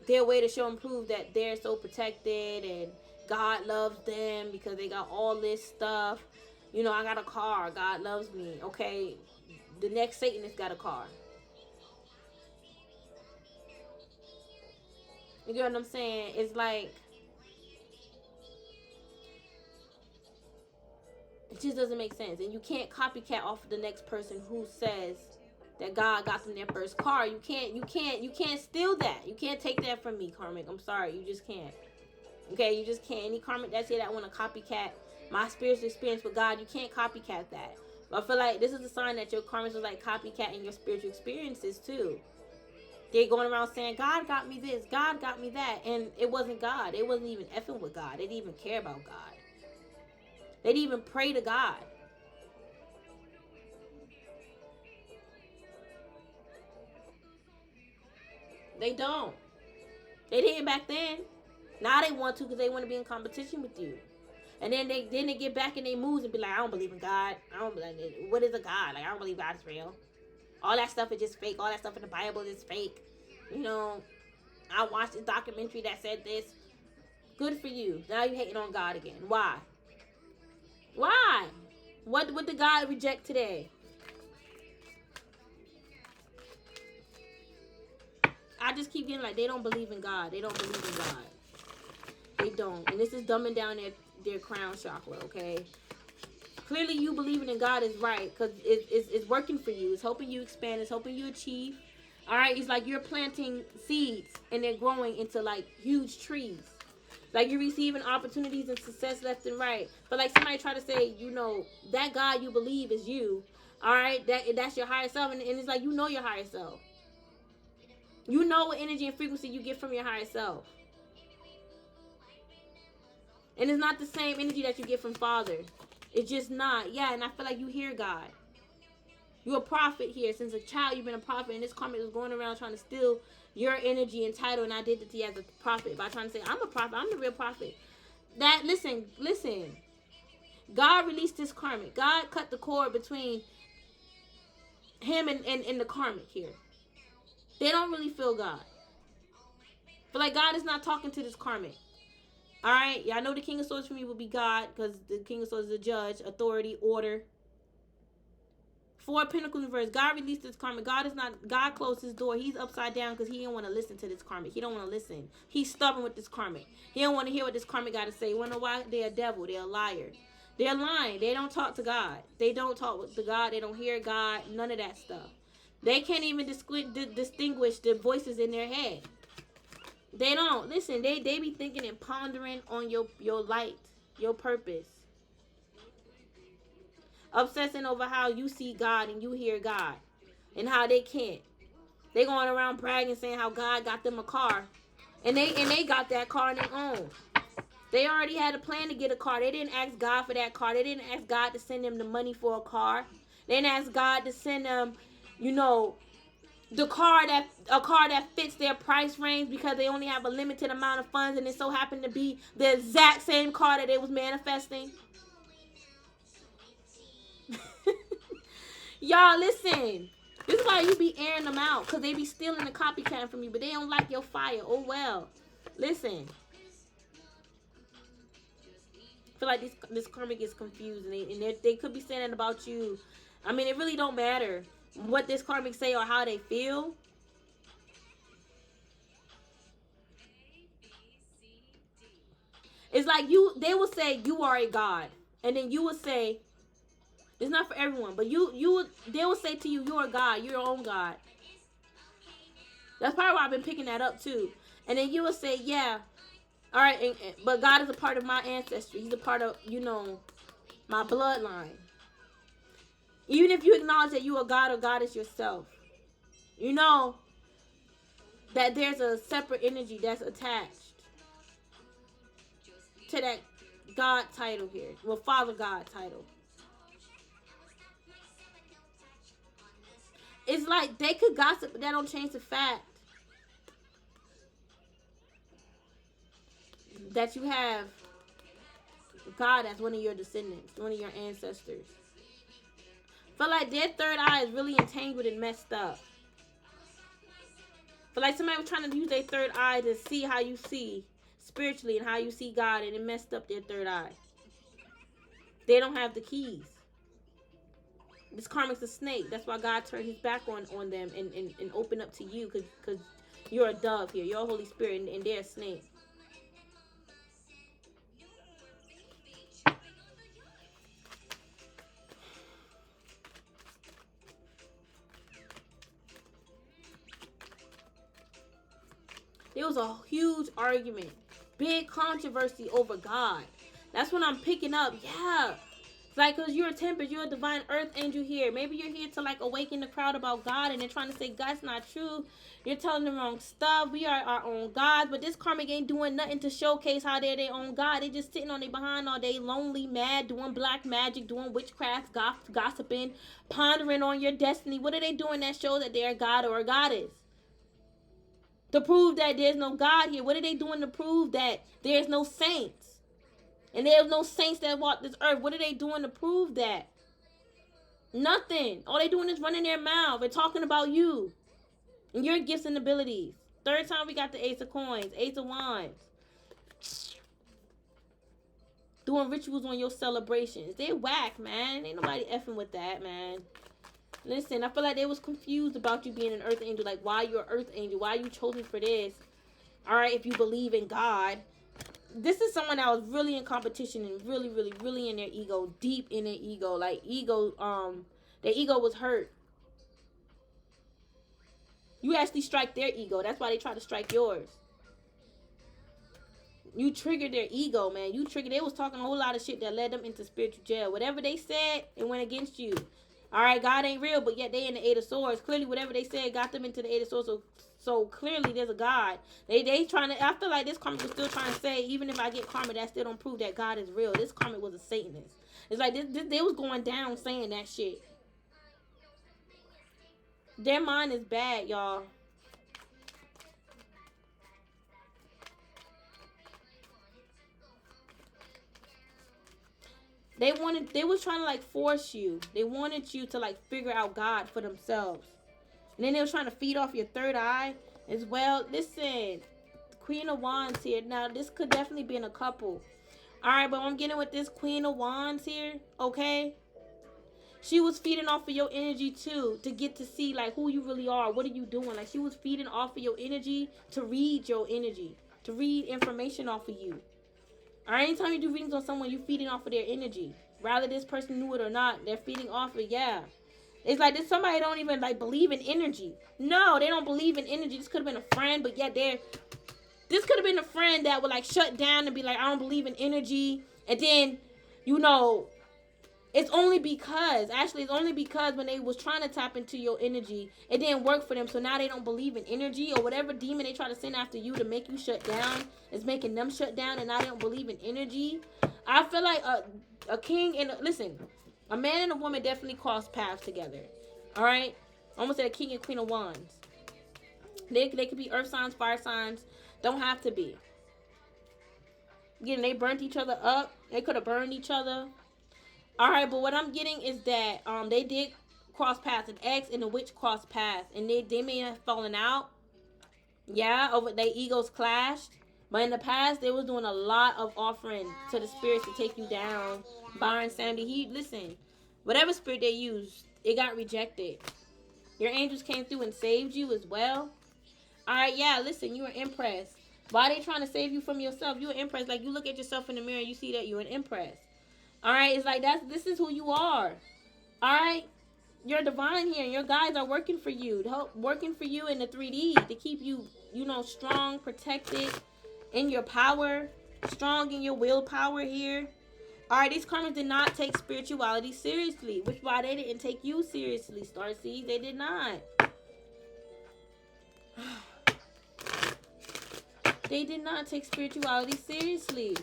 their way to show and prove that they're so protected and God loves them because they got all this stuff. You know, I got a car. God loves me. Okay, the next Satanist got a car. You get what I'm saying? It's like, it just doesn't make sense. And you can't copycat off of the next person who says that God got them their first car. You can't steal that. You can't take that from me, karmic. I'm sorry, you just can't. Okay, you just can't. Any karmic that's here that want to copycat my spiritual experience with God, you can't copycat that. But I feel like this is a sign that your karmics was like copycatting your spiritual experiences too. They're going around saying, God got me this, God got me that. And it wasn't God. It wasn't even effing with God. They didn't even care about God. They didn't even pray to God. They don't. They didn't back then. Now they want to because they want to be in competition with you. And then they get back in their moods and be like, I don't believe in God. I don't believe. What is a God? Like, I don't believe God is real. All that stuff is just fake. All that stuff in the Bible is fake. You know, I watched this documentary that said this. Good for you. Now you hating on God again. Why? Why? What did God reject today? I just keep getting like, they don't believe in God. They don't believe in God. They don't. And this is dumbing down their crown chakra, okay? Clearly you believing in God is right because it's working for you. It's helping you expand. It's helping you achieve. All right? It's like you're planting seeds and they're growing into like huge trees. Like you're receiving opportunities and success left and right. But like somebody try to say, you know, that God you believe is you. All right? That's your higher self. And it's like, you know your higher self. You know what energy and frequency you get from your higher self. And it's not the same energy that you get from Father. It's just not. Yeah, and I feel like you hear God. You're a prophet here. Since a child, you've been a prophet. And this karmic is going around trying to steal your energy and title and identity as a prophet by trying to say, I'm a prophet. I'm the real prophet. That, listen. God released this karmic. God cut the cord between him and the karmic here. They don't really feel God. But like God is not talking to this karmic. Alright? Y'all know the King of Swords for me will be God. Because the King of Swords is a judge, authority, order. 4 Pentacles in reverse. God released this karmic. God closed his door. He's upside down because he didn't want to listen to this karmic. He don't want to listen. He's stubborn with this karmic. He don't want to hear what this karmic got to say. You want to know why? They're a devil. They're a liar. They're lying. They don't talk to God. They don't talk to God. They don't hear God. None of that stuff. They can't even distinguish the voices in their head. They don't. Listen, they be thinking and pondering on your light, your purpose. Obsessing over how you see God and you hear God. And how they can't. They going around bragging saying how God got them a car. And they got that car on their own. They already had a plan to get a car. They didn't ask God for that car. They didn't ask God to send them the money for a car. They didn't ask God to send them, you know, a car that fits their price range because they only have a limited amount of funds and it so happened to be the exact same car that they was manifesting. Y'all, listen. This is why you be airing them out because they be stealing the copycat from you, but they don't like your fire. Oh, well. Listen. I feel like this karmic gets confused and they could be saying that about you. I mean, it really don't matter what this karmic say or how they feel. It's like they will say you are a god, and then you will say it's not for everyone, but they will say to you, you're a god, you're your own god. That's probably why I've been picking that up too. And then you will say, yeah, all right, but God is a part of my ancestry. He's a part of, you know, my bloodline. Even if you acknowledge that you are God or goddess yourself. You know that there's a separate energy that's attached to that God title here. Well, Father God title. It's like they could gossip, but that don't change the fact that you have God as one of your descendants, one of your ancestors. Feel like their third eye is really entangled and messed up. Feel like somebody was trying to use their third eye to see how you see spiritually and how you see God, and it messed up their third eye. They don't have the keys. This karmic's a snake. That's why God turned his back on them and opened up to you, because you're a dove here. You're a Holy Spirit, and they're a snake. There was a huge argument, big controversy over God. That's what I'm picking up. Yeah. It's like, because you're a tempest, you're a divine earth angel here. Maybe you're here to like awaken the crowd about God, and they're trying to say God's not true. You're telling the wrong stuff. We are our own gods, but this karmic ain't doing nothing to showcase how they're their own God. They just sitting on their behind all day, lonely, mad, doing black magic, doing witchcraft, gossiping, pondering on your destiny. What are they doing that shows that they're a god or a goddess? To prove that there's no God here. What are they doing to prove that there's no saints? And there's no saints that walk this earth. What are they doing to prove that? Nothing. All they doing is running their mouth and talking about you and your gifts and abilities. Third time we got the Ace of Coins, Ace of Wands. Doing rituals on your celebrations. They whack, man. Ain't nobody effing with that, man. Listen, I feel like they was confused about you being an earth angel. Like, why you're an earth angel? Why you chosen for this? All right, if you believe in God. This is someone that was really in competition and really, really, really in their ego. Deep in their ego. Like, their ego was hurt. You actually strike their ego. That's why they try to strike yours. You triggered their ego, man. They was talking a whole lot of shit that led them into spiritual jail. Whatever they said, it went against you. All right, God ain't real, but yet they in the Eight of Swords. Clearly, whatever they said got them into the Eight of Swords. So clearly, there's a God. They trying to. I feel like this karmic was still trying to say, even if I get karma, that still don't prove that God is real. This karmic was a Satanist. It's like they was going down saying that shit. Their mind is bad, y'all. They was trying to like force you. They wanted you to like figure out God for themselves. And then they was trying to feed off your third eye as well. Listen, Queen of Wands here. Now, this could definitely be in a couple. All right, but I'm getting with this Queen of Wands here, okay? She was feeding off of your energy too, to get to see like who you really are. What are you doing? Like, she was feeding off of your energy to read your energy, to read information off of you. All right, anytime you do readings on someone, you're feeding off of their energy. Rather this person knew it or not, they're feeding off of, yeah. It's like this somebody don't even like believe in energy. No, they don't believe in energy. This could have been a friend, but yet this could have been a friend that would like shut down and be like, I don't believe in energy. And then, you know, it's only because when they was trying to tap into your energy, it didn't work for them. So now they don't believe in energy, or whatever demon they try to send after you to make you shut down is making them shut down, and now they don't believe in energy. I feel like a king and listen, a man and a woman definitely cross paths together. All right, almost said a king and queen of wands. They could be earth signs, fire signs. Don't have to be. Again, they burnt each other up. They could have burned each other. All right, but what I'm getting is that they did cross paths. An ex and a witch crossed paths, and they may have fallen out. Yeah, over their egos clashed. But in the past, they was doing a lot of offering to the spirits to take you down. Byron Sandy, listen, whatever spirit they used, it got rejected. Your angels came through and saved you as well. All right, yeah, listen, you were impressed. Why are they trying to save you from yourself? You were impressed. Like, you look at yourself in the mirror and you see that you're an empress. All right, it's like this is who you are. All right, you're divine here, and your guides are working for you, working for you in the 3D to keep you, strong, protected in your power, strong in your willpower here. All right, these karmas did not take spirituality seriously, which is why they didn't take you seriously, Starseeds. They did not. They did not take spirituality seriously.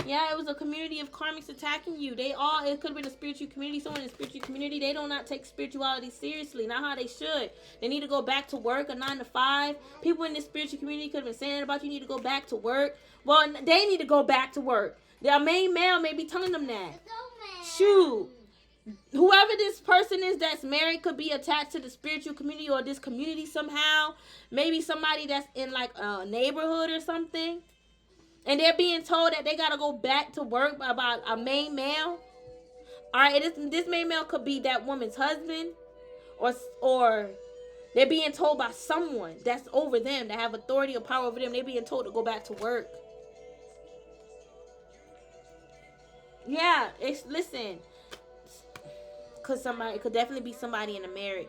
Yeah, it was a community of karmics attacking you. It could have been a spiritual community, someone in a spiritual community. They do not take spirituality seriously, not how they should. They need to go back to work, a 9 to 5. People in this spiritual community could have been saying about you need to go back to work. Well, they need to go back to work. Their main male may be telling them that. Shoot. Whoever this person is that's married could be attached to the spiritual community or this community somehow. Maybe somebody that's in like a neighborhood or something. And they're being told that they got to go back to work about a main male. All right, this main male could be that woman's husband. Or they're being told by someone that's over them, that have authority or power over them. They're being told to go back to work. Yeah, listen. Because it could definitely be somebody in a marriage.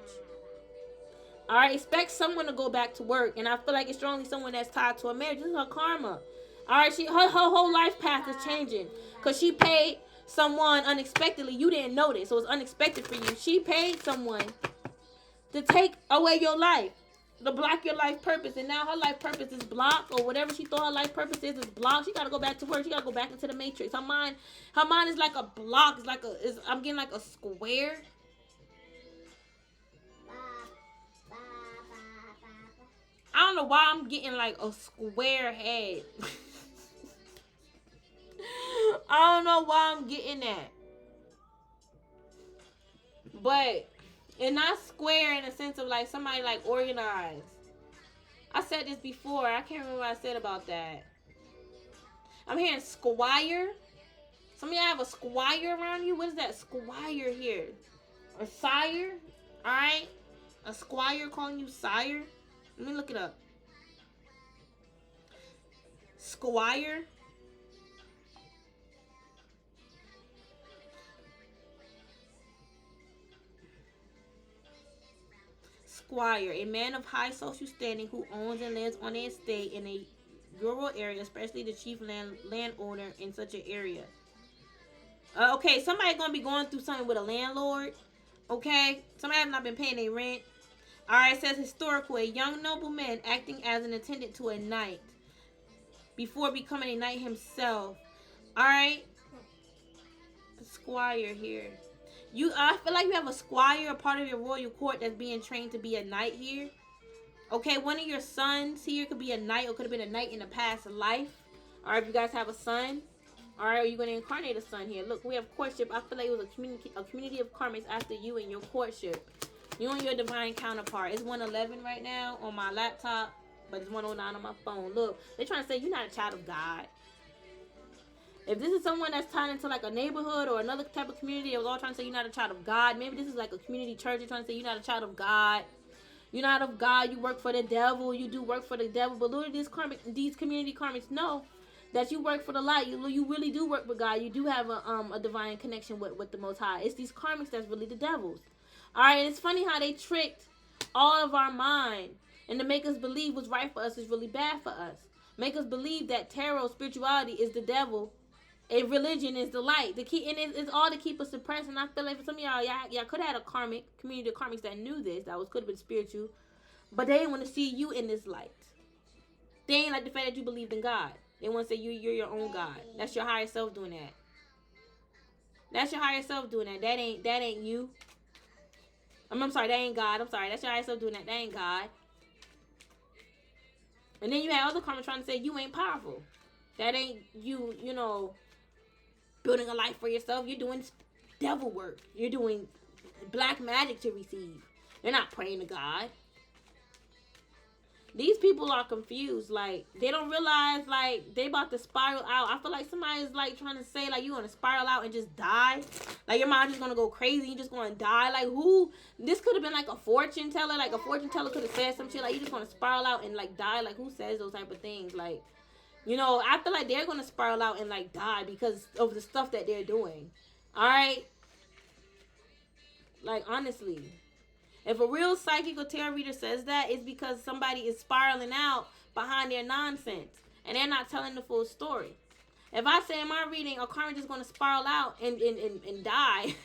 All right, expect someone to go back to work. And I feel like it's strongly someone that's tied to a marriage. This is her karma. All right, her whole life path is changing. Because she paid someone unexpectedly. You didn't know this. So it was unexpected for you. She paid someone to take away your life. To block your life purpose. And now her life purpose is blocked. Or whatever she thought her life purpose is blocked. She got to go back to work. She got to go back into the matrix. Her mind is like a block. I'm getting like a square. I don't know why I'm getting like a square head. I don't know why I'm getting that. But it's not square in the sense of like somebody like organized. I said this before. I can't remember what I said about that. I'm hearing squire. Some of y'all have a squire around you. What is that squire here? A sire? Alright? A squire calling you sire? Let me look it up. Squire. Squire, a man of high social standing who owns and lives on an estate in a rural area, especially the chief landowner in such an area. Okay, somebody gonna be going through something with a landlord. Okay, somebody have not been paying their rent. All right, it says historical, a young nobleman acting as an attendant to a knight before becoming a knight himself. All right, squire here. I feel like you have a squire, a part of your royal court that's being trained to be a knight here. Okay, one of your sons here could be a knight or could have been a knight in a past life. All right, if you guys have a son. All right, are you going to incarnate a son here? Look, we have courtship. I feel like it was a community of karmics after you and your courtship. You and your divine counterpart. It's 111 right now on my laptop, but it's 109 on my phone. Look, they're trying to say you're not a child of God. If this is someone that's tied into like a neighborhood or another type of community, it was all trying to say you're not a child of God. Maybe this is like a community church. They're trying to say you're not a child of God. You're not of God. You work for the devil. You do work for the devil. But look at these community karmics know that you work for the light. You really do work with God. You do have a divine connection with the Most High. It's these karmics that's really the devils. All right, and it's funny how they tricked all of our mind and to make us believe what's right for us is really bad for us. Make us believe that tarot spirituality is the devil. A religion is the light. It's all to keep us suppressed. And I feel like for some of y'all could have had a community of karmics that knew this. That could have been spiritual. But they didn't want to see you in this light. They ain't like the fact that you believed in God. They want to say you're your own God. That's your higher self doing that. That's your higher self doing that. That ain't you. I'm sorry, that ain't God. I'm sorry. That's your higher self doing that. That ain't God. And then you have other karmics trying to say you ain't powerful. That ain't you, building a life for yourself. You're doing devil work. You're doing black magic to receive. You're not praying to God. These people are confused. Like, they don't realize, like, they about to spiral out. I feel like somebody's, like, trying to say, like, you want to spiral out and just die. Like, your mind just going to go crazy. You just going to die. Like, who? This could have been, like, a fortune teller. Like, a fortune teller could have said some shit. Like, you just going to spiral out and, like, die. Like, who says those type of things? Like, I feel like they're going to spiral out and, like, die because of the stuff that they're doing. All right? Like, honestly. If a real psychic or tarot reader says that, it's because somebody is spiraling out behind their nonsense. And they're not telling the full story. If I say in my reading, a karma just going to spiral out and die,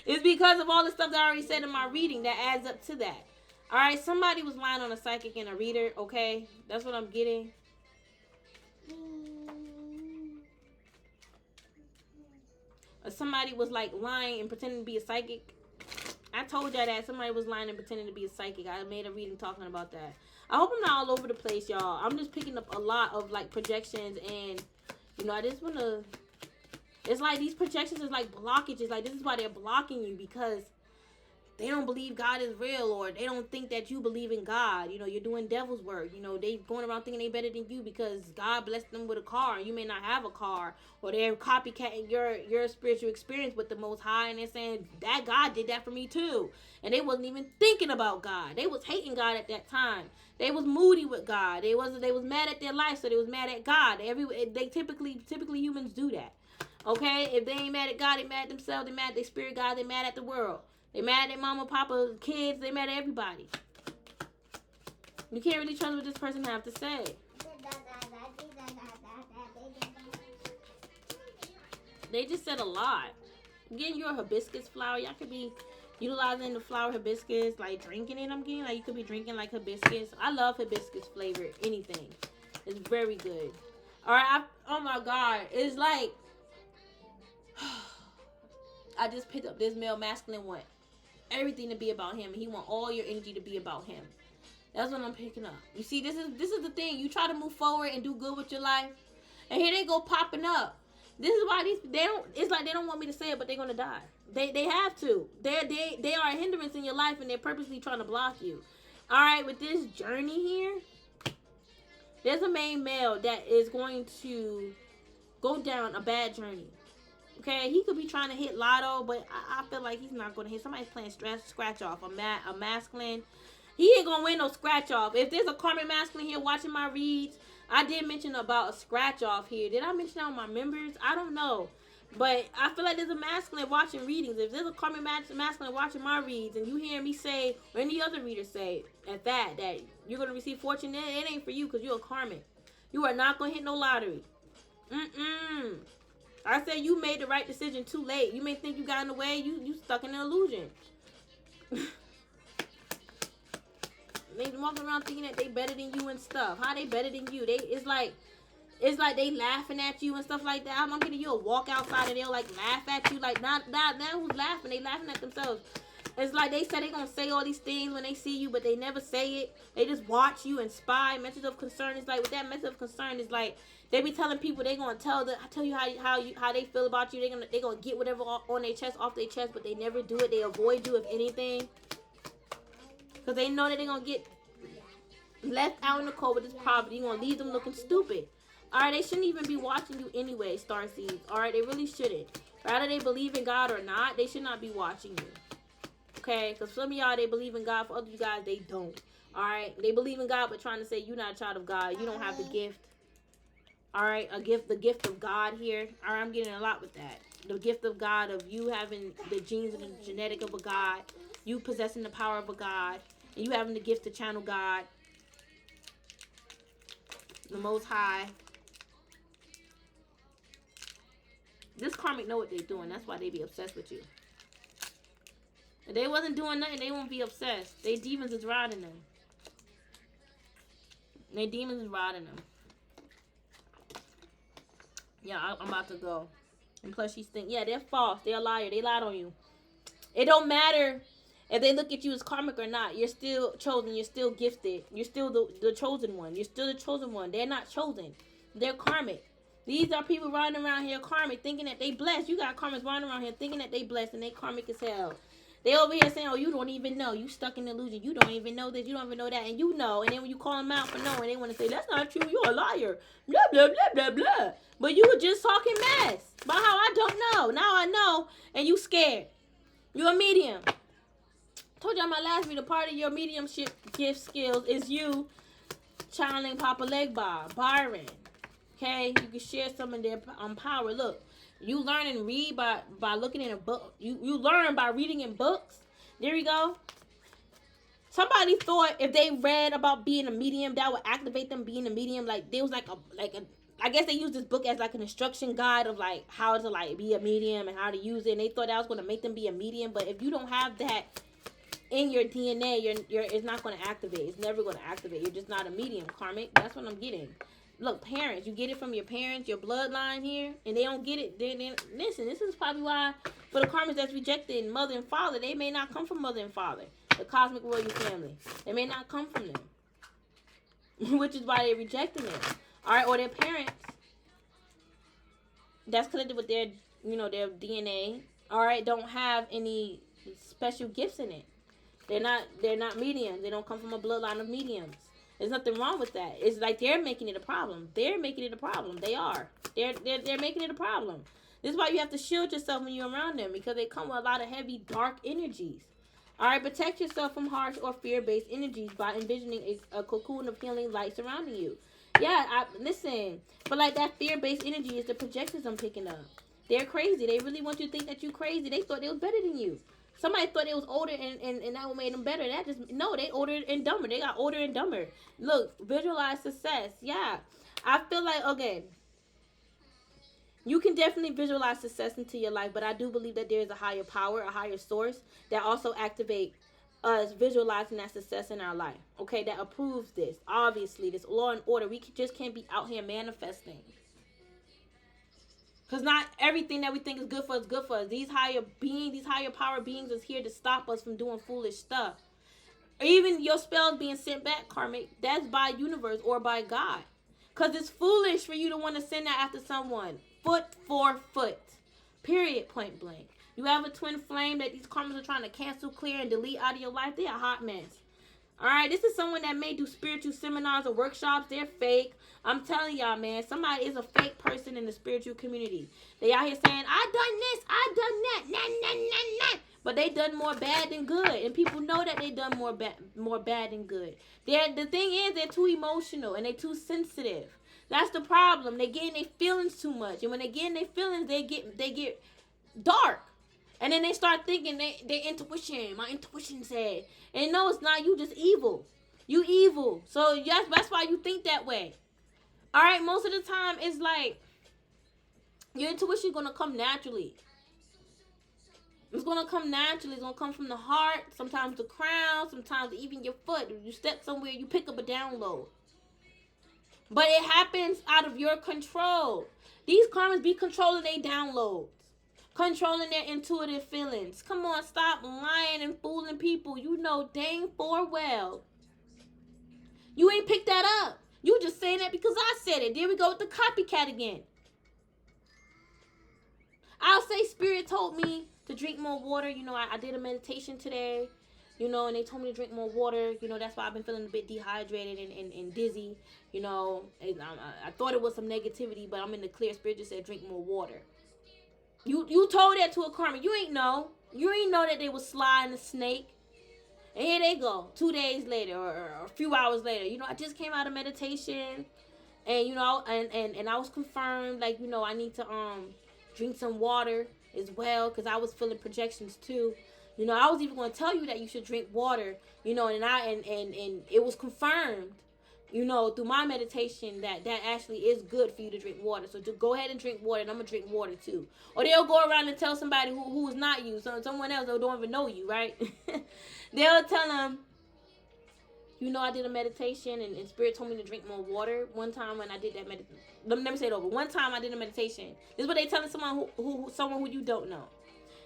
it's because of all the stuff that I already said in my reading that adds up to that. All right, somebody was lying on a psychic and a reader, okay? That's what I'm getting. Somebody was like lying and pretending to be a psychic. I told y'all that somebody was lying and pretending to be a psychic. I made a reading talking about that. I hope I'm not all over the place, y'all. I'm just picking up a lot of like projections, and you know, I just want to, it's like these projections is like blockages. Like, this is why they're blocking you, because they don't believe God is real, or they don't think that you believe in God. You know, you're doing devil's work. You know, they going around thinking they better than you because God blessed them with a car and you may not have a car, or they're copycatting your spiritual experience with the Most High, and they're saying that God did that for me too, and they wasn't even thinking about God. They was hating God at that time. They was moody with God. They was mad at their life, so they was mad at God. They typically humans do that. Okay, if they ain't mad at God, they mad at themselves. They mad at their spirit God. They mad at the world. They mad at their mama, papa, kids. They mad at everybody. You can't really trust what this person have to say. They just said a lot. Again, you're a hibiscus flower. Y'all could be utilizing the flower hibiscus, like drinking it. I'm getting like you could be drinking like hibiscus. I love hibiscus flavored anything. It's very good. All right. Oh my God. It's like I just picked up this male masculine one. Everything to be about him. He want all your energy to be about him. That's what I'm picking up. You see, this is the thing. You try to move forward and do good with your life, and here they go popping up. This is why it's like they don't want me to say it, but they're gonna die. They have to. They are a hindrance in your life, and they're purposely trying to block you. All right, with this journey here, there's a main male that is going to go down a bad journey. Okay, he could be trying to hit lotto, but I feel like he's not going to hit. Somebody's playing scratch off. A masculine. He ain't going to win no scratch off. If there's a karmic masculine here watching my reads, I did mention about a scratch off here. Did I mention that on my members? I don't know. But I feel like there's a masculine watching readings. If there's a karmic masculine watching my reads, and you hear me say, or any other reader say, at that you're going to receive fortune, it ain't for you because you're a karmic. You are not going to hit no lottery. I said you made the right decision too late. You may think you got in the way. You stuck in an illusion. They walking around thinking that they better than you and stuff. How they better than you? It's like they laughing at you and stuff like that. I'm getting you a walk outside and they'll like laugh at you. Like now who's laughing? They laughing at themselves. It's like they said they gonna say all these things when they see you, but they never say it. They just watch you and spy. Message of concern is like with that message of concern is like they be telling people they gonna tell you how they feel about you. They gonna get whatever on their chest off their chest, but they never do it. They avoid you if anything, because they know that they gonna get left out in the cold with this poverty. You gonna leave them looking stupid. All right, they shouldn't even be watching you anyway, starseeds. All right, they really shouldn't. Whether they believe in God or not, they should not be watching you. Okay, because some of y'all, they believe in God. For other you guys, they don't. All right, they believe in God, but trying to say you're not a child of God. You don't have the gift. All right, the gift of God here. All right, I'm getting a lot with that. The gift of God, of you having the genes and the genetic of a God, you possessing the power of a God, and you having the gift to channel God, the Most High. This karmic know what they're doing. That's why they be obsessed with you. If they wasn't doing nothing, they won't be obsessed. They demons is riding them. They demons is riding them. Yeah, I'm about to go. And plus she's thinking, yeah, they're false. They're a liar. They lied on you. It don't matter if they look at you as karmic or not. You're still chosen. You're still gifted. You're still the chosen one. You're still the chosen one. They're not chosen. They're karmic. These are people riding around here karmic, thinking that they blessed. You got karmics riding around here thinking that they blessed, and they karmic as hell. They over here saying, oh, you don't even know. You stuck in illusion. You don't even know this. You don't even know that. And you know. And then when you call them out for knowing, they want to say, that's not true. You're a liar. Blah, blah, blah, blah, blah. But you were just talking mess about how I don't know. Now I know. And you scared. You're a medium. Told y'all my last video, part of your mediumship gift skills is you channeling Papa Legba, Byron. Okay? You can share some of their power. Look. You learn and read by looking in a book. You learn by reading in books. There you go. Somebody thought if they read about being a medium, that would activate them being a medium. Like there was like a I guess they used this book as like an instruction guide of like how to like be a medium and how to use it. And they thought that was going to make them be a medium. But if you don't have that in your DNA, it's not going to activate. It's never going to activate. You're just not a medium, karmic. That's what I'm getting. Look, parents, you get it from your parents, your bloodline here, and they don't get it. Listen, this is probably why for the karmics that's rejected mother and father, they may not come from mother and father, the cosmic royal family. They may not come from them, which is why they're rejecting it. All right, or their parents that's connected with their, their DNA. All right, don't have any special gifts in it. They're not mediums. They don't come from a bloodline of mediums. There's nothing wrong with that. It's like they're making it a problem. They're making it a problem. They are. They're making it a problem. This is why you have to shield yourself when you're around them, because they come with a lot of heavy, dark energies. All right, protect yourself from harsh or fear-based energies by envisioning a cocoon of healing light surrounding you. Yeah, listen. But like that fear-based energy is the projections I'm picking up. They're crazy. They really want you to think that you're crazy. They thought they was better than you. Somebody thought they was older and that made them better. No, they older and dumber. They got older and dumber. Look, visualize success. Yeah. I feel like, okay, you can definitely visualize success into your life, but I do believe that there is a higher power, a higher source that also activate us visualizing that success in our life. Okay, that approves this. Obviously, this law and order. We just can't be out here manifesting. Because not everything that we think is good for us is good for us. These higher beings, these higher power beings is here to stop us from doing foolish stuff. Or even your spells being sent back, karmic, that's by universe or by God. Because it's foolish for you to want to send that after someone. Foot for foot. Period, point blank. You have a twin flame that these karmas are trying to cancel, clear, and delete out of your life. They're a hot mess. Alright, this is someone that may do spiritual seminars or workshops. They're fake. I'm telling y'all, man, somebody is a fake person in the spiritual community. They out here saying, I done this, I done that, nah. But they done more bad than good. And people know that they done more bad than good. The thing is, they're too emotional and they're too sensitive. That's the problem. They get in their feelings too much. And when they get in their feelings, they get dark. And then they start thinking their intuition. My intuition said. And no, it's not. You just evil. You evil. So yes, that's why you think that way. All right, most of the time, it's like your intuition going to come naturally. It's going to come naturally. It's going to come from the heart, sometimes the crown, sometimes even your foot. You step somewhere, you pick up a download. But it happens out of your control. These karmas be controlling their downloads. Controlling their intuitive feelings. Come on, stop lying and fooling people. You know dang for well. You ain't picked that up. You just saying that because I said it. There we go with the copycat again. I'll say spirit told me to drink more water. You know, I did a meditation today. You know, and they told me to drink more water. You know, that's why I've been feeling a bit dehydrated and dizzy. You know, I thought it was some negativity, but I'm in the clear. Spirit just said drink more water. You told that to a karma. You ain't know. You ain't know that they was sliding a snake. And here they go. 2 days later or a few hours later. You know, I just came out of meditation. And, you know, and I was confirmed, like, you know, I need to drink some water as well. Because I was feeling projections too. You know, I was even going to tell you that you should drink water. You know, and it was confirmed, you know, through my meditation that actually is good for you to drink water. So just go ahead and drink water, and I'm going to drink water too. Or they'll go around and tell somebody who is not you, someone else who don't even know you, right? They'll tell them, you know, I did a meditation and Spirit told me to drink more water. One time when I did that meditation, let me say it over. One time I did a meditation. This is what they telling someone who you don't know.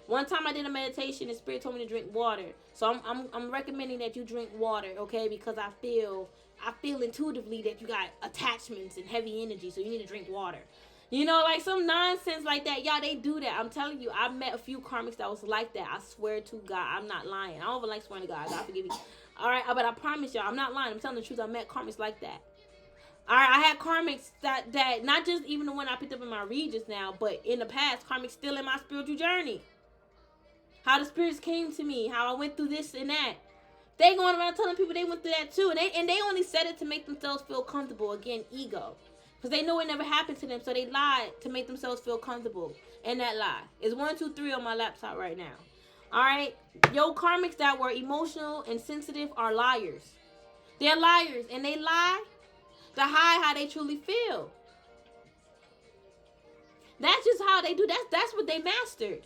One time I did a meditation and Spirit told me to drink water. So I'm recommending that you drink water, okay? Because I feel intuitively that you got attachments and heavy energy, so you need to drink water. You know, like some nonsense like that. Y'all, they do that. I'm telling you, I met a few karmics that was like that. I swear to God, I'm not lying. I don't even like swearing to God. God forgive me. All right, but I promise y'all, I'm not lying. I'm telling the truth. I met karmics like that. All right, I had karmics that not just even the one I picked up in my read just now, but in the past, karmics still in my spiritual journey. How the spirits came to me, how I went through this and that. They going around telling people they went through that too. And they only said it to make themselves feel comfortable. Again, ego. Because they know it never happened to them. So they lied to make themselves feel comfortable. And that lie. It's 1, 2, 3 on my laptop right now. Alright? Yo, karmics that were emotional and sensitive are liars. They're liars. And they lie to hide how they truly feel. That's just how they do. That's what they mastered.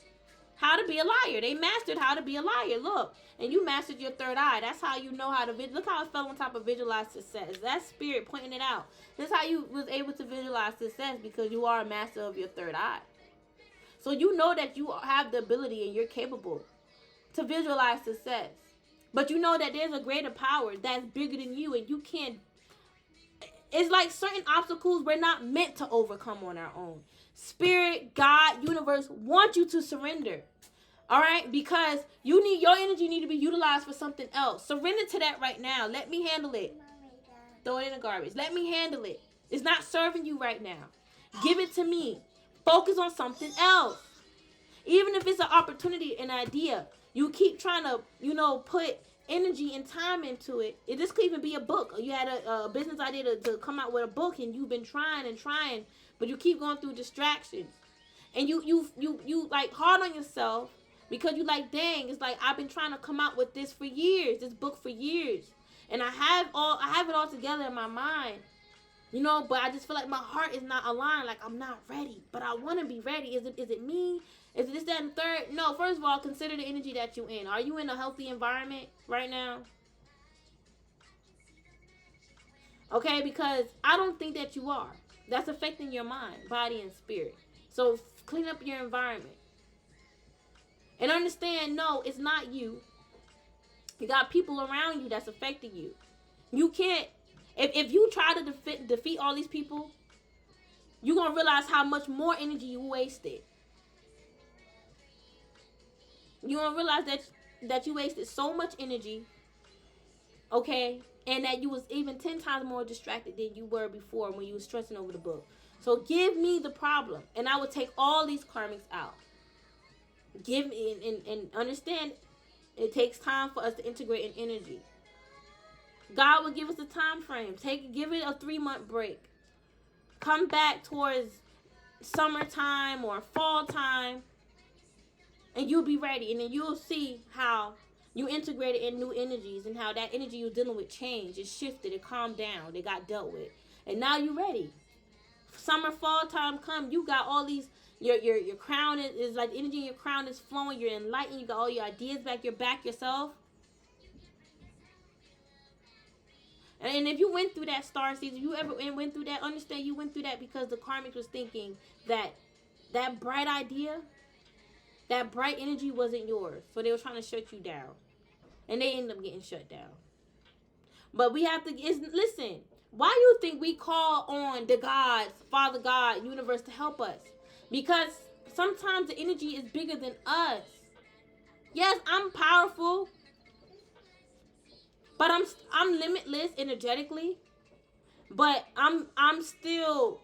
how to be a liar. They mastered how to be a liar. Look, and you mastered your third eye. That's how you know how to look how it fell on top of visualize success. That's spirit pointing it out. That's how you was able to visualize success, because you are a master of your third eye. So you know that you have the ability and you're capable to visualize success. But you know that there's a greater power that's bigger than you, and you can't. It's like certain obstacles we're not meant to overcome on our own. Spirit, God, universe want you to surrender. All right? Because your energy need to be utilized for something else. Surrender to that right now. Let me handle it. Throw it in the garbage. Let me handle it. It's not serving you right now. Give it to me. Focus on something else. Even if it's an opportunity, an idea, you keep trying to, put energy and time into it. This could even be a book. You had a business idea to come out with a book, and you've been trying and trying, but you keep going through distractions, and you like hard on yourself, because you like, dang, it's like I've been trying to come out with this book for years, and I have it all together in my mind, but I just feel like my heart is not aligned. Like I'm not ready, but I want to be ready. Is it me? Is it this, that, and third? No, first of all, consider the energy that you're in. Are you in a healthy environment right now? Okay, because I don't think that you are. That's affecting your mind, body, and spirit. So clean up your environment. And understand, no, it's not you. You got people around you that's affecting you. You can't, if you try to defeat all these people, you're going to realize how much more energy you wasted. You're going to realize that you wasted so much energy, okay? And that you was even 10 times more distracted than you were before when you was stressing over the book. So give me the problem, and I will take all these karmics out. Give me, and understand, it takes time for us to integrate in energy. God will give us a time frame. Give it a 3-month break. Come back towards summertime or fall time, and you'll be ready. And then you'll see how you integrated in new energies, and how that energy you're dealing with changed. It shifted. It calmed down. It got dealt with. And now you're ready. Summer, fall time come. You got all these. Your crown is like, energy in your crown is flowing. You're enlightened. You got all your ideas back. You're back yourself. And if you went through that star season, you ever went through that, understand you went through that because the karmic was thinking that bright idea, that bright energy wasn't yours. So they were trying to shut you down. And they ended up getting shut down. But we have to, listen, why you think we call on the gods, Father God, universe to help us? Because sometimes the energy is bigger than us. Yes, I'm powerful. But I'm limitless energetically, but I'm still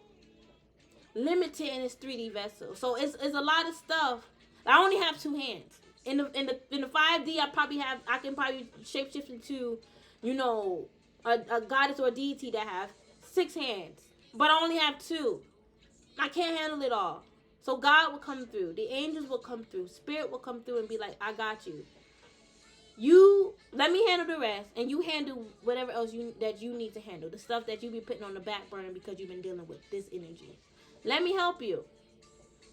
limited in this 3D vessel. So it's a lot of stuff. I only have 2 hands. In the 5D, I can probably shapeshift into, a goddess or a deity that have 6 hands, but I only have 2. I can't handle it all. So God will come through. The angels will come through. Spirit will come through and be like, I got you. You let me handle the rest, and you handle whatever else that you need to handle. The stuff that you be putting on the back burner because you've been dealing with this energy. Let me help you.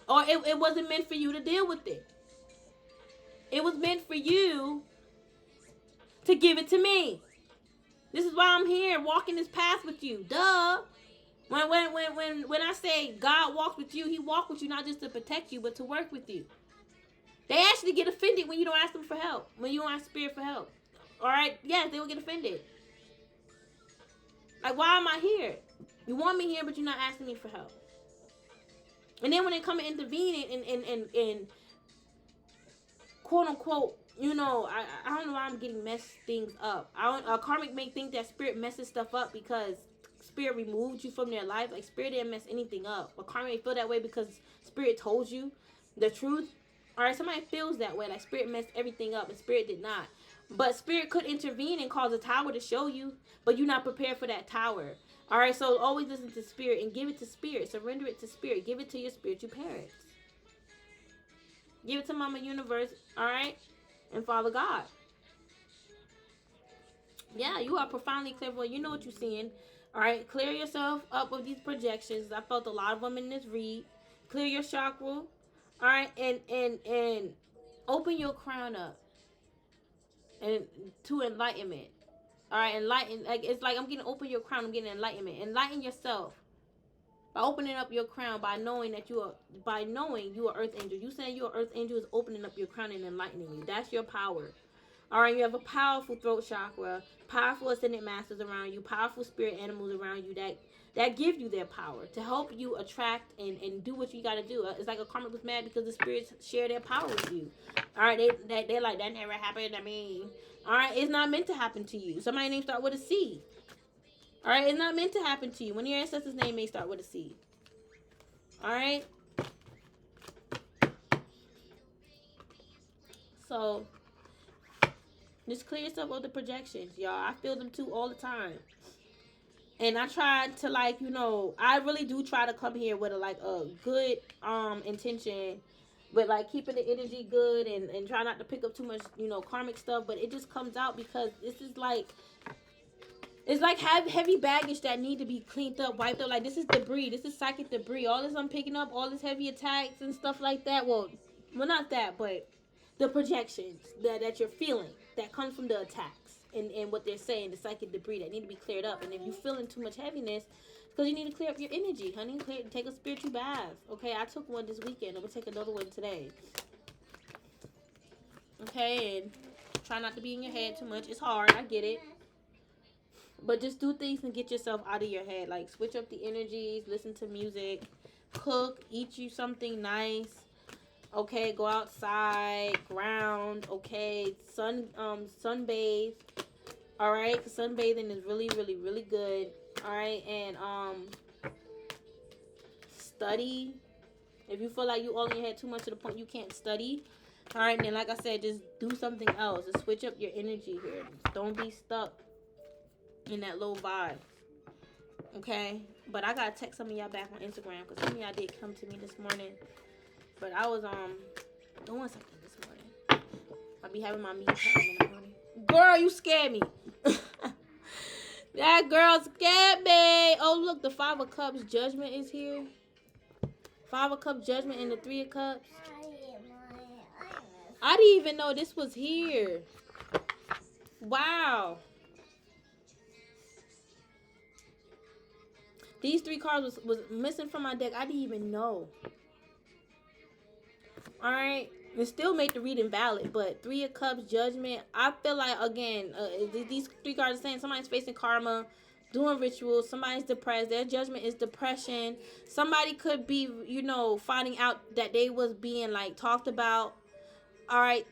Or it wasn't meant for you to deal with it. It was meant for you to give it to me. This is why I'm here walking this path with you. Duh. When I say God walks with you, he walks with you not just to protect you, but to work with you. They actually get offended when you don't ask them for help. When you don't ask Spirit for help. Alright? Yes, they will get offended. Like, why am I here? You want me here, but you're not asking me for help. And then when they come and intervene and quote unquote, I don't know why I'm getting messed things up. Karmic may think that Spirit messes stuff up because Spirit removed you from their life. Like, Spirit didn't mess anything up. But Karmic may feel that way because Spirit told you the truth. Alright, somebody feels that way, like Spirit messed everything up and Spirit did not. But Spirit could intervene and cause a tower to show you, but you're not prepared for that tower. Alright, so always listen to Spirit and give it to Spirit. Surrender it to Spirit. Give it to your spiritual parents. Give it to Mama Universe, alright? And Father God. Yeah, you are profoundly clairvoyant. You know what you're seeing. Alright, clear yourself up with these projections. I felt a lot of them in this read. Clear your chakra. Alright, and Open your crown up and to enlightenment. All right, enlighten. Like it's like I'm getting open your crown. I'm getting enlightenment. Enlighten yourself by opening up your crown, by knowing that you are, by knowing you are earth angel. You saying you are earth angel is opening up your crown and enlightening you. That's your power. All right, you have a powerful throat chakra, powerful ascended masters around you, powerful spirit animals around you that give you their power to help you attract and do what you got to do. It's like a karmic was mad because the spirits share their power with you. All right, they're like, that never happened to me. All right, it's not meant to happen to you. Somebody's name start with a C. All right, it's not meant to happen to you. When your ancestor's name may start with a C. All right. So just clear yourself of the projections, y'all. I feel them too all the time. And I try to, like, you know, I really do try to come here with a good intention, with like keeping the energy good and try not to pick up too much, you know, karmic stuff. But it just comes out because this is like, it's like heavy baggage that need to be cleaned up, wiped up. Like, this is debris. This is psychic debris. All this I'm picking up, all this heavy attacks and stuff like that. Well, not that, but the projections that you're feeling that comes from the attacks and what they're saying, the psychic debris that need to be cleared up. And if you're feeling too much heaviness, because you need to clear up your energy, honey. Take a spiritual bath. Okay, I took one this weekend. I'm going to take another one today. Okay, and try not to be in your head too much. It's hard. I get it. But just do things and get yourself out of your head. Like, switch up the energies, listen to music, cook, eat you something nice. Okay, go outside, ground. Okay, sunbathe. All right, because sunbathing is really, really, really good. All right, and study. If you feel like you all in your head too much to the point you can't study, all right, then like I said, just do something else. Just switch up your energy here. Don't be stuck in that low vibe. Okay, but I gotta text some of y'all back on Instagram because some of y'all did come to me this morning. But I was doing something this morning. I be having my me time in the morning. Girl, you scared me. That girl scared me. Oh, look, the 5 of Cups judgment is here. 5 of Cups judgment and the 3 of Cups. I didn't even know this was here. Wow. These 3 cards was missing from my deck. I didn't even know. All right. It still made the reading valid, but 3 of Cups, judgment. I feel like, again, these 3 cards are saying somebody's facing karma, doing rituals. Somebody's depressed. Their judgment is depression. Somebody could be, you know, finding out that they was being, like, talked about. All right.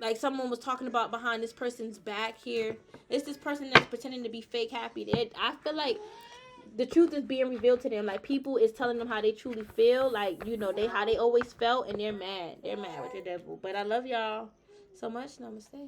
Like, someone was talking about behind this person's back here. It's this person that's pretending to be fake happy. I feel like the truth is being revealed to them. Like, people is telling them how they truly feel. Like, you know, how they always felt, and they're mad. They're mad with the devil. But I love y'all so much. Namaste.